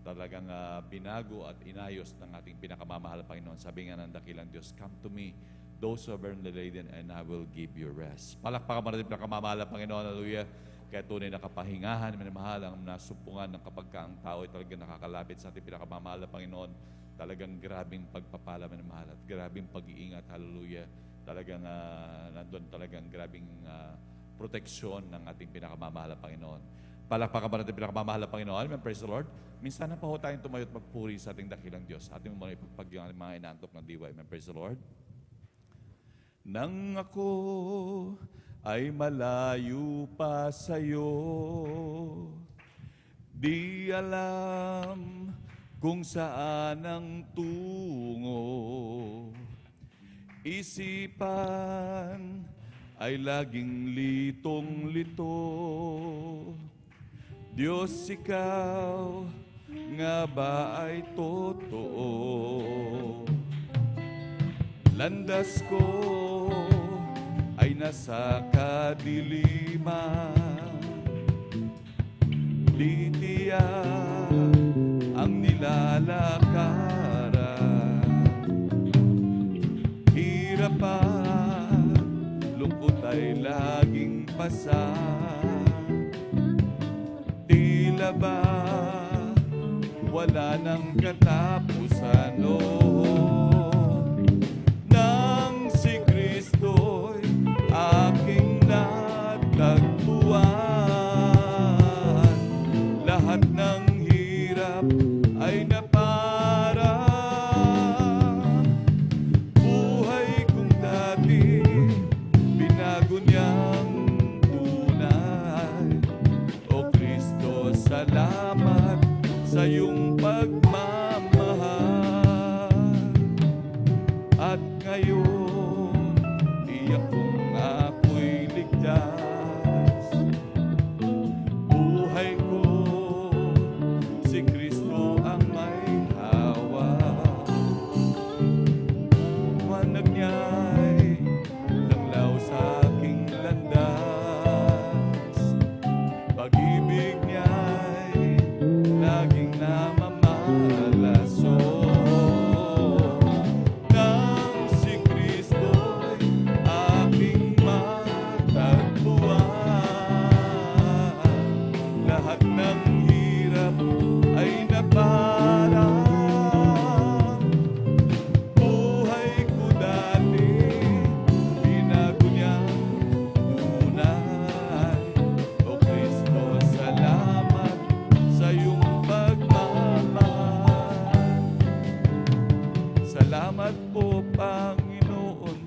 Talagang binago at inayos ng ating pinakamamahal na Panginoon. Sabi nga ng dakilang Diyos, come to me, those who are burdened laden, and I will give you rest. Palakpakan mo natin pinakamamahal na Panginoon. Hallelujah. Kaya tunay na kapahingahan, minamahal, ang nasumpungan ng kapag ang tao ay talagang nakakalapit sa ating pinakamamahal na Panginoon. Talagang grabing pagpapala, minamahal, at grabing pag-iingat. Hallelujah. Talagang nandun talagang grabing proteksyon ng ating pinakamamahal na Panginoon. Palakpakan ba natin pinakamamahal na Panginoon? Amen. Praise the Lord. Minsan na pa ho tayong tumayo at magpuri sa ating dakilang Diyos. Ating muna ipagpag yung mga inaantok ng diwa. Amen. Praise the Lord. Nang ako ay malayo pa sa'yo, di alam kung saan ang tungo. Isipan ay laging litong-lito. Diyos, ikaw nga ba ay totoo? Landas ko ay nasa kadiliman, di tiyak ang nilalakaran. Hirap at lungkot ay laging pasan. Tila ba wala nang katapusan, nang si Kristo'y aking natagpuan, lahat ng hirap ay naparang. Buhay kong dati binago niyang tunay. O Kristo, salamat sa iyong pagmamahal. At ngayon, tiyak kong ako'y ligtas. Buhay ko, si Kristo ang may hawak. Manag niya'y langlaw sa aking landas. Pag-ibig niya'y laging namamalaso. Nang si Kristo'y aking matagpuan, lahat ng hirap ay naparang. Buhay ko dati binago niyang tunay. O Kristo, salamat sa iyong pagmamahal. Salamat po, Panginoon,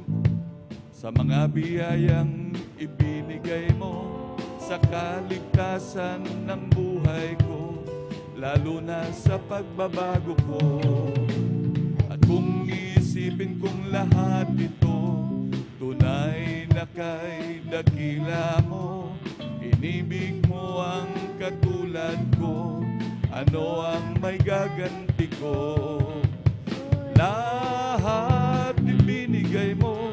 sa mga biyayang ibinigay mo sa kaligtasan ng buhay ko, lalo na sa pagbabago ko. At kung isipin kong lahat ito, tunay na kay dakila mo, inibig mo ang katulad ko, ano ang may gaganti ko? Lahat ibinigay mo,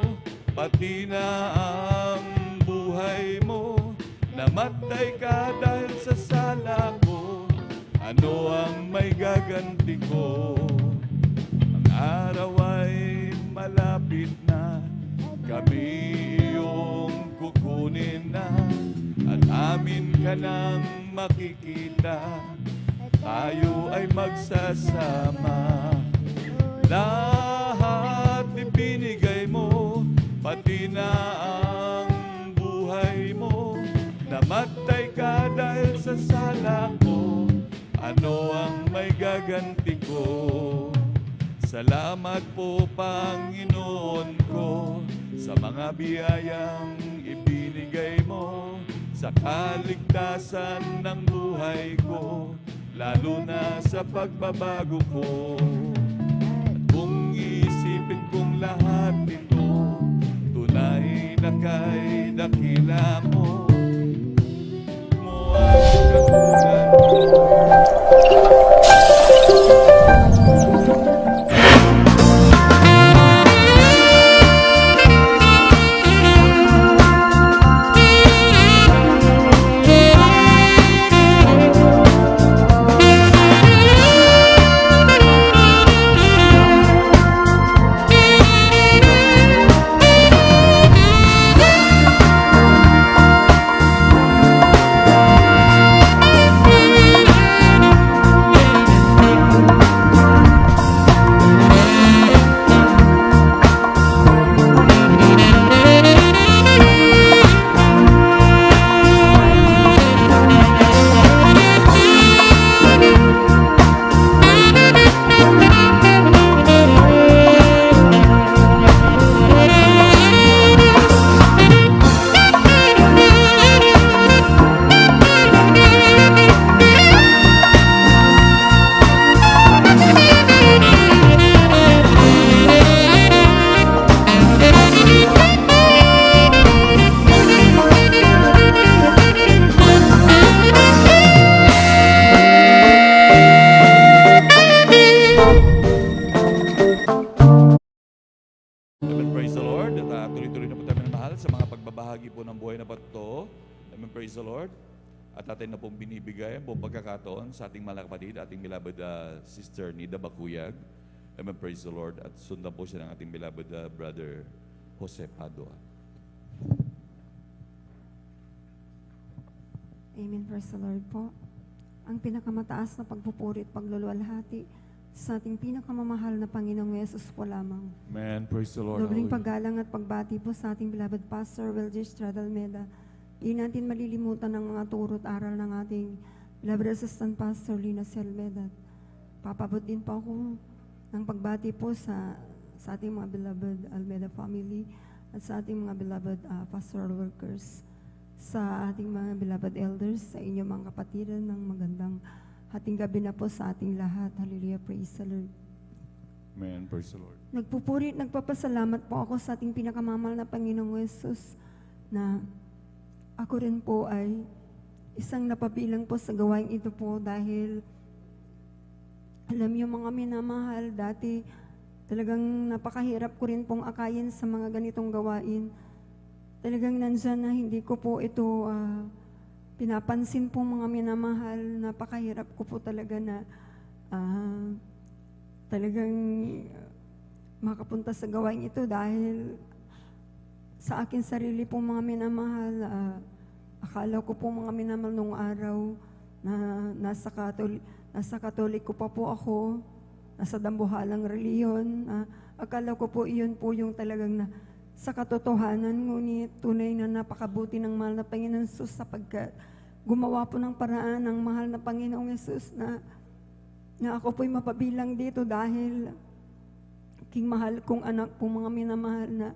pati na ang buhay mo. Namatay ka dahil sa sala ko, ano ang may gaganti ko? Ang araw ay malapit na, kami yung kukunin na, at amin ka nang makikita, tayo ay magsasama. Lahat ibinigay mo, pati na ang buhay mo. Namatay ka dahil sa sala ko, ano ang may gaganti ko? Salamat po, Panginoon ko, sa mga biyayang ibinigay ibigay mo sa kaligtasan ng buhay ko, lalo na sa pagbabago ko. At kung isipin kong lahat ito, tunay na kay dakila mo, mo ang katulad praise the Lord. At tuloy-tuloy na po tayo minamahal sa mga pagbabahagi po ng buhay na pato. Amen, praise the Lord. At atin na pong binibigay ang buong pagkakataon sa ating mga kapatid, ating beloved sister Nida Bakuyag. Amen, praise the Lord. At sundan po siya ng ating beloved brother Jose Padua. Amen, praise the Lord po. Ang pinakamataas na pagpupuri at pagluluwalhati sa ating pinakamamahal na Panginoong Yesus po lamang. Amen, praise the Lord. Dobling Hallelujah. paggalang at pagbati po sa ating beloved Pastor Wilder Stradal Meda. Di natin malilimutan ang mga turo at aral ng ating beloved Assistant Pastor Lina Selmeda. Papabot din po ako ng pagbati po sa ating mga beloved Almeda family at sa ating mga beloved pastoral workers, sa ating mga beloved elders, sa inyong mga kapatiran ng magandang hating gabi na po sa ating lahat. Hallelujah, praise the Lord. Amen, praise the Lord. Nagpupuri at nagpapasalamat po ako sa ating pinakamamahal na Panginoong Yesus na ako rin po ay isang napabilang po sa gawain ito po dahil alam niyo mga minamahal, dati talagang napakahirap ko rin pong akayin sa mga ganitong gawain. Talagang nandyan na hindi ko po ito pinapansin po mga minamahal. Napakahirap ko po talaga na talagang makapunta sa gawain ito dahil sa akin sarili po mga minamahal, akala ko po mga minamahal nung araw na nasa Katolik ko pa po ako, nasa dambuhalang reliyon. Akala ko po iyon po yung talagang sa katotohanan, ngunit tunay na napakabuti ng mahal na Panginoon Jesus sapagkat gumawa po ng paraan ng mahal na Panginoong Jesus na ako po'y mapabilang dito dahil king mahal kong anak po mga minamahal na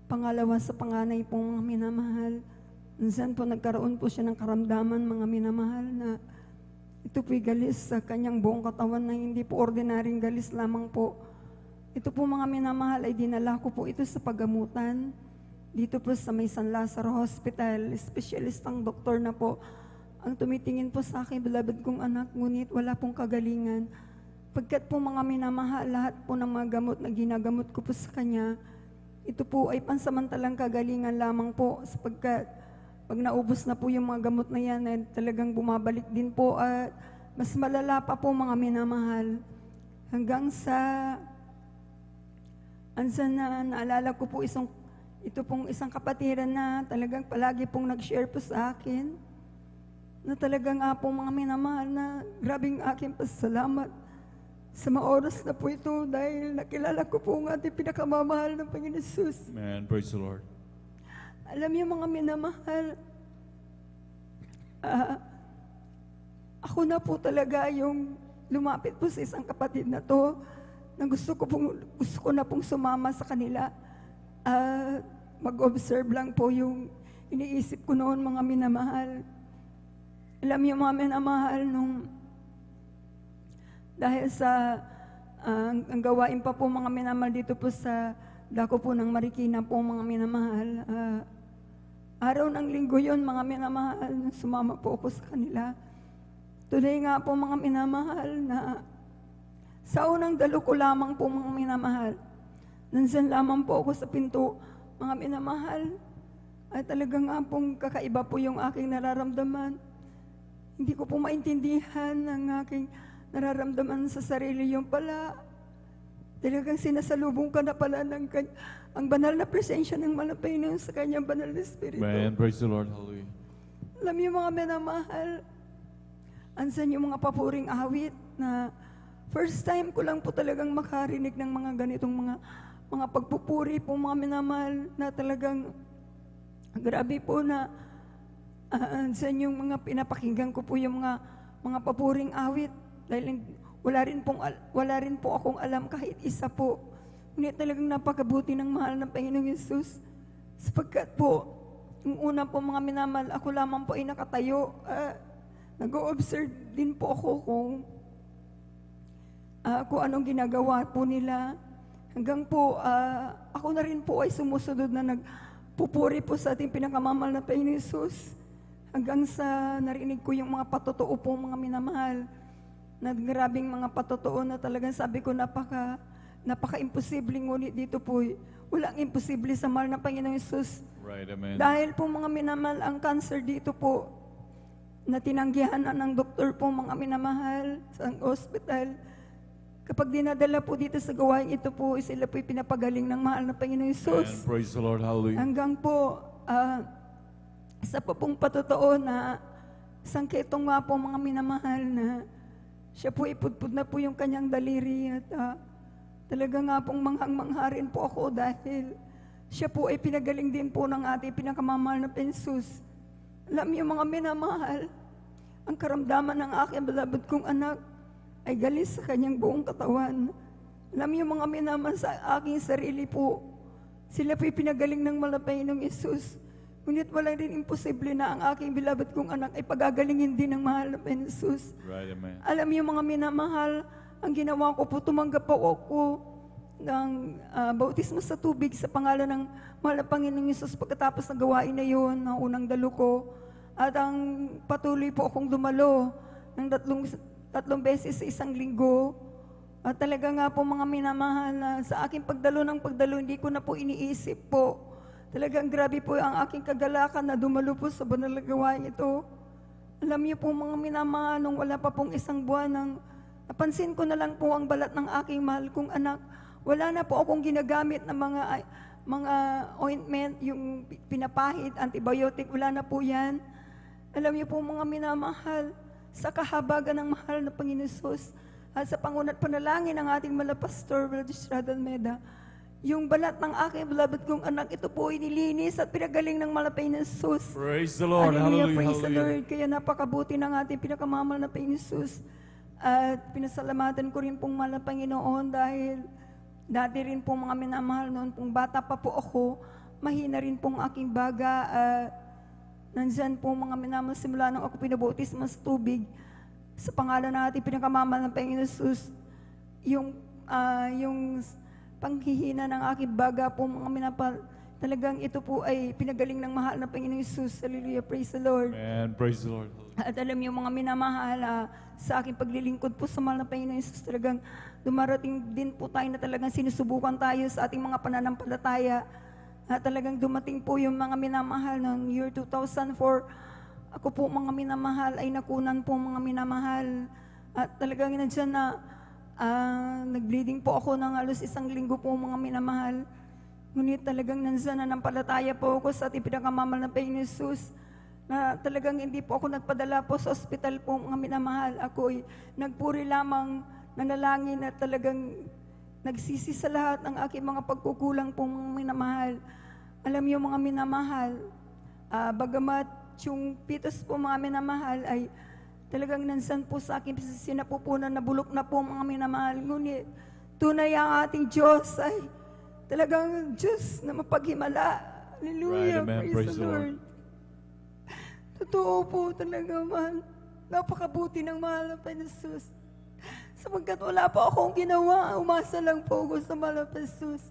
pangalawa sa panganay po mga minamahal. Minsan po nagkaroon po siya ng karamdaman mga minamahal na ito po'y galis sa kanyang buong katawan na hindi po ordinaryong galis lamang po. Ito po mga minamahal ay dinala ko po ito sa paggamutan. Dito po sa may San Lazaro Hospital, espesyalistang doktor na po ang tumitingin po sa akin, beloved kong anak, ngunit wala pong kagalingan. Pagkat po mga minamahal, lahat po ng mga gamot na ginagamot ko po sa kanya, ito po ay pansamantalang kagalingan lamang po sapagkat pag naubos na po yung mga gamot na yan, ay talagang bumabalik din po at mas malala pa po mga minamahal. Hanggang sa na naalala ko po ito pong isang kapatiran na talagang palagi pong nag-share po sa akin na talagang po mga minamahal na grabing aking pasalamat sa mga oras na po ito dahil nakilala ko po ang ating pinakamamahal ng Panginoon Jesus. Amen, praise the Lord. Alam niyo mga minamahal, ako na po talaga yung lumapit po sa isang kapatid na to na gusto ko na pong sumama sa kanila. Mag-observe lang po yung iniisip ko noon, mga minamahal. Alam niyo, mga minamahal, dahil sa ang gawain pa po, mga minamahal, dito po sa dako po ng Marikina po, mga minamahal. Araw ng linggo yon, mga minamahal, sumama po ako sa kanila. Today nga po, mga minamahal, na sa unang dalo ko lamang po, mga minamahal, nandiyan lamang po ako sa pinto, mga minamahal, ay talaga nga pong kakaiba po yung aking nararamdaman. Hindi ko po maintindihan ang aking nararamdaman sa sarili. Yung pala, talagang sinasalubong ka na pala ng ang banal na presensya ng Panginoon sa kanyang banal na Espiritu. Amen. Praise the Lord. Hallelujah. Alam niyo, mga minamahal, ansan yung mga papuring awit na first time ko lang po talagang makarinig ng mga ganitong mga pagpupuri po, mga minamahal, na talagang grabe po na ansan yung mga pinapakinggan ko po yung mga papuring awit. Dahil wala rin po akong alam kahit isa po. Ngunit talagang napakabuti ng mahal ng Panginoong Yesus. Sapagkat po, yung una po, mga minamahal, ako lamang po ay nakatayo. Nag-o-observe din po ako kung anong ginagawa po nila. Hanggang po, ako na rin po ay sumusunod na nagpupuri po sa ating pinakamamahal na Panginoong Yesus. Hanggang sa narinig ko yung mga patotoo po, mga minamahal, na grabing mga patotoo na talagang sabi ko napaka-imposible, ngunit dito po walang imposible sa mahal na Panginoong Yesus. Right, amen. Dahil po, mga minamahal, ang cancer dito po na tinanggihan na ng doktor po, mga minamahal, sa hospital, kapag dinadala po dito sa gawain ito po, sila po pinapagaling ng mahal na Panginoong Yesus. And praise the Lord. Hallelujah. Hanggang po isa pa pong patotoo na sangketong nga po, mga minamahal, na siya po ipudpud na po yung kanyang daliri at talaga nga pong manghang-mangharin po ako dahil siya po ay pinagaling din po ng ating pinakamamahal na Jesus. Alam niyo, mga minamahal, ang karamdaman ng aking beloved kong anak ay galing sa kanyang buong katawan. Alam niyo, mga minamahal, sa aking sarili po, sila po ay pinagaling ng malapay ng Jesus. Ngunit wala rin imposible na ang aking beloved kong anak ay pagagalingin din ng mahal na Jesus. Right, amen. Alam niyo, mga minamahal, ang ginawa ko po, tumanggap po ako ng bautismo sa tubig sa pangalan ng mahal na Panginoong Jesus pagkatapos ng gawain na yun, na unang dalo ko. At ang patuloy po akong dumalo ng tatlong beses sa isang linggo. At talaga nga po, mga minamahal, na sa aking pagdalo, hindi ko na po iniisip po. Talagang grabe po ang aking kagalakan na dumalo po sa banal na gawain ito. Alam niyo po, mga minamahal, nung wala pa pong isang buwan, napansin ko na lang po ang balat ng aking mahal kong anak. Wala na po akong ginagamit na mga ointment, yung pinapahid, antibiotic, wala na po yan. Alam niyo po, mga minamahal, sa kahabagan ng mahal na Panginoon Jesus at sa pangunat panalangin ng ating Pastor Wildestrada Almeida, yung balat ng aking beloved kong anak, ito po inilinis at pinagaling ng malapay na Jesus. Praise the Lord. Hallelujah. Praise the Hallelujah. Lord. Kaya napakabuti ng ating pinakamamahal na Panginoon Jesus. At pinasalamatan ko rin pong mahal na Panginoon dahil dati rin pong mga minamahal noon, pong bata pa po ako, mahina rin pong aking baga. Nandyan po mga minamahal simula nung ako pinabautismo sa tubig. Sa pangalan ng ating pinakamamahal na Panginoon Jesus, yung panghihina ng aking baga po, mga minapal, talagang ito po ay pinagaling ng mahal na Panginoong Jesus. Hallelujah, praise the Lord. Amen. Praise the Lord. At alam niyo, mga minamahal, sa aking paglilingkod po sa mahal na Panginoong Jesus, talagang dumarating din po tayo na talagang sinusubukan tayo sa ating mga pananampalataya. At talagang dumating po yung mga minamahal noong year 2004. Ako po, mga minamahal, ay nakunan po, mga minamahal. At talagang nandiyan na nag-bleeding po ako ng halos isang linggo po, mga minamahal. Ngunit talagang nandiyan na nampalataya po ako sa ating pinakamamahal na Panginoon Jesus, na talagang hindi po ako nagpadala po sa ospital po, mga minamahal. Ako ay nagpuri lamang, nanalangin at talagang nagsisi sa lahat ng aking mga pagkukulang po, mga minamahal. Alam niyo, mga minamahal, bagamat yung pitos po, mga minamahal, ay talagang nansan po sa akin sinapupunan, nabulok na po, mga minamahal. Ngunit tunay ang ating Diyos ay talagang Diyos na mapaghimala. Hallelujah, Right, amen. praise the Lord. Totoo po talaga, mahal. Napakabuti ng mahal na Jesus. Sapagkat wala po akong ginawa, umasa lang po ako sa mahal na Jesus.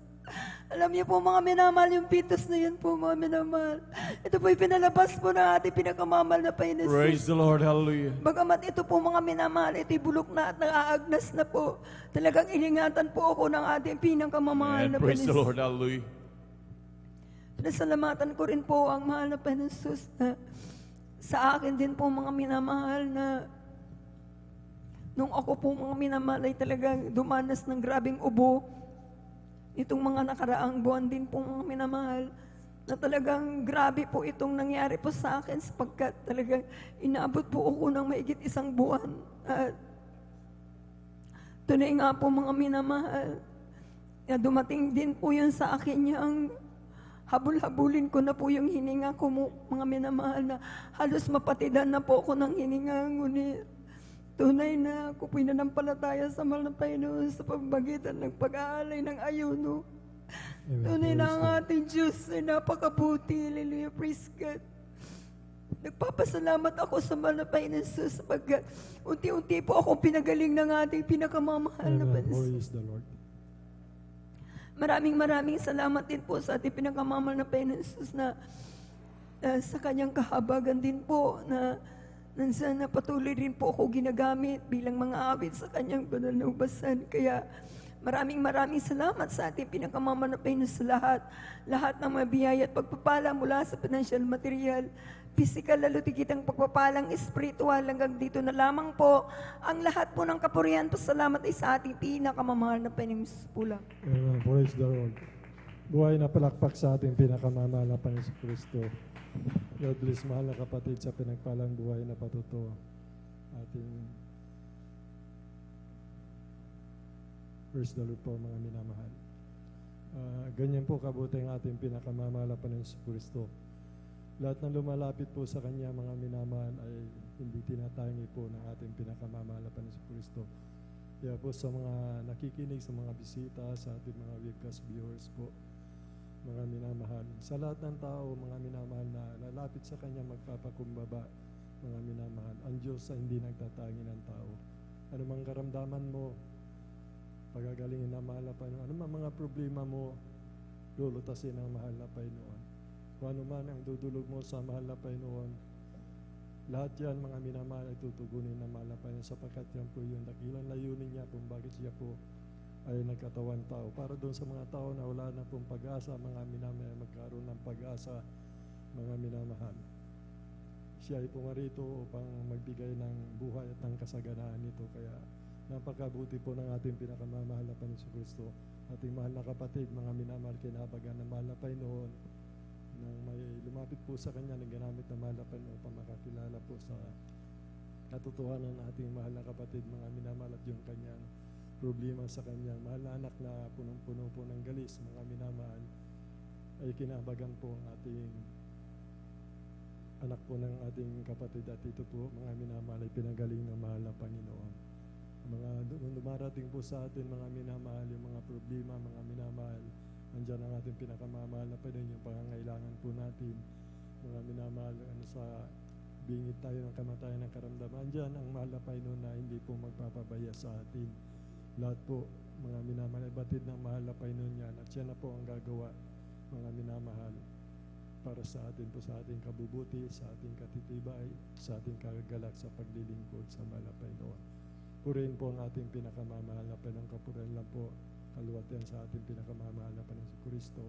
Alam niyo po mga minamahal, yung pitos na yun po mga minamahal. Ito po pinalabas po ng ating pinakamamahal na Panginoon. Praise the Lord. Hallelujah. Bagamat ito po mga minamahal, ito'y bulok na at naaagnas na po. Talagang iningatan po ako ng ating pinakamamahal And na praise the Panginoon. Lord. Hallelujah. Pinasalamatan ko rin po ang mahal na Panginoon Jesus na sa akin din po mga minamahal na nung ako po mga minamahal ay talagang dumanas ng grabing ubo. Itong mga nakaraang buwan din po mga minamahal na talagang grabe po itong nangyari po sa akin sapagkat talagang inaabot po ako ng maigit 1 buwan. At tunay nga po mga minamahal na dumating din po yun sa akin yung habul-habulin ko na po yung hininga ko mga minamahal na halos mapatidan na po ako ng hininga. Ngunit tunay na ako po'y nanampalataya sa mahal na Panginoon sa pamamagitan ng pag-aalay ng ayuno. Tunay na ang ating Diyos ay napakabuti. Hallelujah, praise God. Nagpapasalamat ako sa mahal na Panginoon sapagkat unti-unti po akong pinagaling ng ating pinakamamahal na Panginoon. Praise the Lord. Maraming salamat din po sa ating pinakamamahal na Panginoon na sa kanyang kahabagan din po na nansan na patuloy rin po ako ginagamit bilang mga awit sa kanyang banal na ubasan. Kaya maraming salamat sa ating pinakamamahal na Panginoon sa lahat ng mga biyaya at pagpapala mula sa financial, material, physical, lalo tigitang pagpapalang espiritual hanggang dito na lamang po ang lahat po ng kapurihan. Pasalamat ay sa ating pinakamamahal na Panginoon po lang. Amen. Praise the Lord. Buhay na palakpak sa ating pinakamamahal na Panginoon Kristo. God bless, mahal na kapatid, sa pinagpalang buhay na patuto. Ating praise the Lord po mga minamahal. Ganyan po kabuti ang ating pinakamamahal na Panginoon Kristo. Lahat ng lumalapit po sa Kanya mga minamahal ay hindi tinatangi po ng ating pinakamamahal na Panginoon Kristo. Kaya po sa mga nakikinig, sa mga bisita, sa ating mga webcast viewers po, mga minamahal. Sa lahat ng tao, mga minamahal na lalapit sa Kanya magpapakumbaba, mga minamahal. Ang Diyos ay hindi nagtatangi ng tao. Ano mang karamdaman mo, pagagalingin na mahal na Panginoon. Ano mang mga problema mo, lulutasin ang mahal na Panginoon. Kung ano man ang dudulog mo sa mahal na Panginoon, lahat yan, mga minamahal, ay tutugunin ng mahal na Panginoon sapagkat yan po yung dakilang layunin niya kung bakit siya po ay nagkatawan tao. Para doon sa mga tao na wala na pong pag-asa, mga minamahal, magkaroon ng pag-asa, mga minamahal. Siya ay pumarito upang magbigay ng buhay at ng kasaganaan nito. Kaya napakabuti po ng ating pinakamamahal na Panginoon Kristo. Ating mahal na kapatid, mga minamahal, kinahabagan ng mahal na Panginoon, nang may lumapit po sa Kanya, nang ginamit ng mahal na Panginoon upang makakilala po sa katotohanan ng ating mahal na kapatid, mga minamahal, at yung Kanyang problema sa Kanyang mahal na anak na punong-puno po ng galis, mga minamahal, ay kinahabagan po ang ating anak po ng ating kapatid, at ito po, mga minamahal, ay pinagaling ng mahal na Panginoon. Mga dumarating po sa atin, mga minamahal, yung mga problema, mga minamahal, nandiyan ang ating pinakamamahal na Panginoon, yung pangangailangan po natin, mga minamahal, sa bingit tayo ng kamatayan ng karamdaman. Diyan ang mahal na Panginoon na hindi po magpapabaya sa atin. Lahat po, mga minamahal, ay batid ng mahal na Panginoon yan, at siya na po ang gagawa, mga minamahal, para sa atin po, sa ating kabubuti, sa ating katitibay, sa ating kagagalak sa paglilingkod sa mahal na Panginoon. Purihin po ang ating pinakamamahal na Panginoon. Kapurihan lang po, kaluwatan sa ating pinakamamahal na Panginoon Kristo.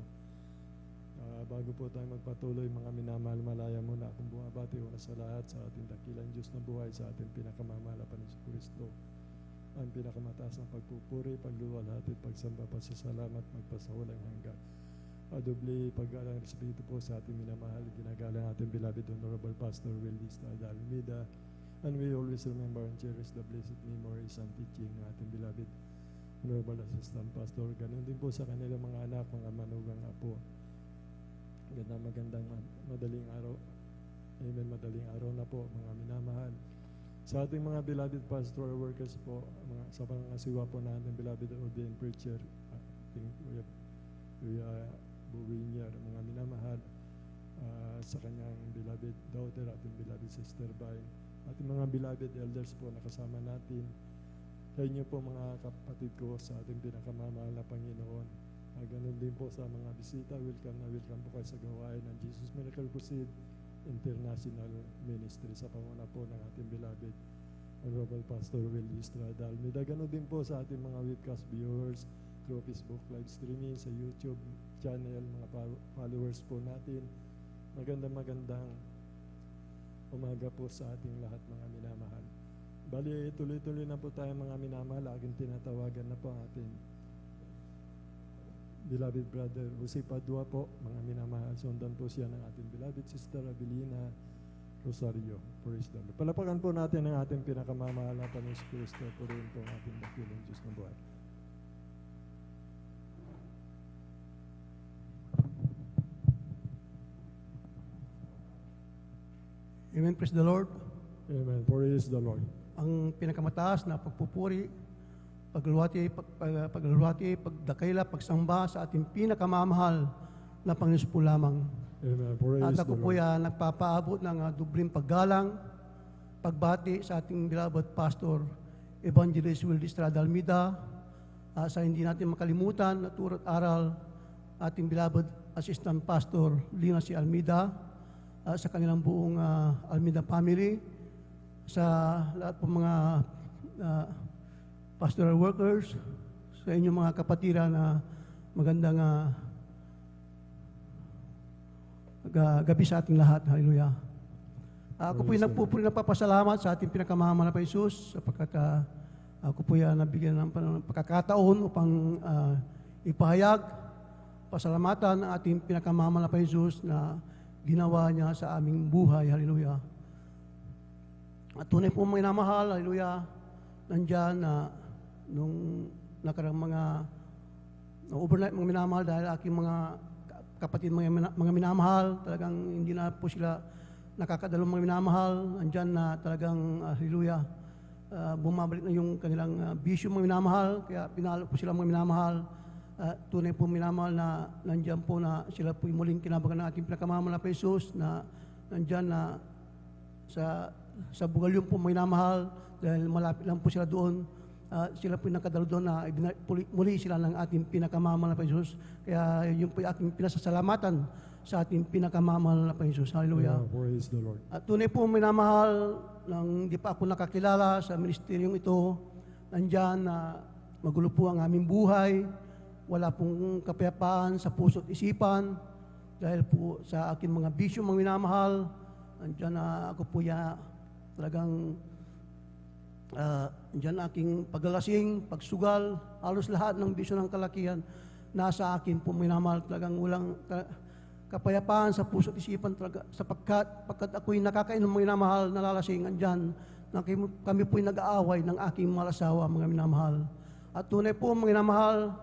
Bago po tayo magpatuloy, mga minamahal, malaya muna akong bumabati una sa lahat sa ating dakilang Diyos na buhay, sa ating pinakamamahal na Panginoon Kristo. Ang pinakamataas ng pagpupuri, pagluluwalhati, pagsamba, pasasalamat, magpasawalang hanggan. Doble pag-alang respeto po sa ating minamahal, ginagalang ating beloved Honorable Pastor Willie Estrada Almeida. And we always remember and cherish the blessed memories and teaching ng ating beloved Honorable Assistant Pastor. Ganun din po sa kanilang mga anak, mga manugang apo. Magandang madaling araw. Amen, madaling araw na po, mga minamahal. Sa ating mga beloved pastoral workers po, sa pangasiwa po na ating beloved ordained preacher, ating Kuya Buwinier, mga minamahal. sa kanyang beloved daughter, ating beloved sister Vine, ating mga beloved elders po na kasama natin, sa inyo po mga kapatid ko sa ating pinakamamahal na Panginoon. Ganun din po sa mga bisita, welcome po kayo sa gawain ng Jesus Miracle Crusade International Ministry sa pamuna po ng ating beloved Honorable Pastor Will Estrada Almeida. Ganun din po sa ating mga webcast viewers through Facebook live streaming, sa YouTube channel, mga followers po natin. Magandang umaga po sa ating lahat mga minamahal. Bali, tuloy-tuloy na po tayo mga minamahal. Aking tinatawagan na po ang ating beloved brother Jose Padua po, mga minamahal. Sundan po siya ng ating beloved sister Abilina Rosario. Praise the Lord. Palapakan po natin ang ating pinakamamahal na Panginoon Kristo. Purihin po ang ating dakilang Diyos ng buhay. Amen. Praise the Lord. Amen. Praise the Lord. Ang pinakamataas na pagpupuri, paglalwati, pagdakila, pagsamba sa ating pinakamamahal na Panginoon po lamang. Amen. Praise At the ako po Lord. nagpapaabot ng dubling paggalang, pagbati sa ating beloved Pastor Evangelist Will Estrada Almeida, sa hindi natin makalimutan na turo at aral ating beloved Assistant Pastor Lina C. Almeida, sa kanilang buong Almeida family, sa lahat po mga pastoral workers, sa inyong mga kapatira na magandang gabi sa ating lahat. Hallelujah. Ako po'y nagpupuri na papasalamat sa ating pinakamamahal na Jesus sapagkat ako po'y nabigyan ng pagkakataon upang ipahayag pasalamatan ang ating pinakamamahal na Jesus na ginawa niya sa aming buhay. Hallelujah. At tunay po mga minamahal, hallelujah, nandyan na nung nakarang mga overnight mga minamahal dahil aking mga kapatid mga minamahal, talagang hindi na po sila nakakadalawang mga minamahal, nandyan na talagang, hallelujah, bumabalik na yung kanilang bisyo mga minamahal, kaya pinalo po sila mga minamahal. Tunay po minamahal na nandyan po na sila po muling kinabagan ng ating pinakamamahal na Jesus na nandyan na sa Bugalyong po minamahal dahil malapit lang po sila doon. Sila po nakadalo doon na muli sila ng ating pinakamamahal na Jesus. Kaya yun po yung aking pinasasalamatan sa ating pinakamamahal na Jesus. Hallelujah. Yeah, praise the Lord. At tunay po minamahal nang di pa ako nakakilala sa ministeryong ito, nandyan na magulo po ang aming buhay. Wala pong kapayapaan sa puso't isipan dahil po sa aking mga bisyo, mga minamahal. Andiyan na ako po talagang andiyan na aking paglalasing, pagsugal, halos lahat ng bisyo ng kalakihan nasa akin po minamahal. Talagang walang kapayapaan sa puso't isipan talaga sapagkat ako'y nakakainom mga minamahal, nalalasing, andiyan na kami po'y nag-aaway ng aking mga asawa, mga minamahal. At tunay po mga minamahal,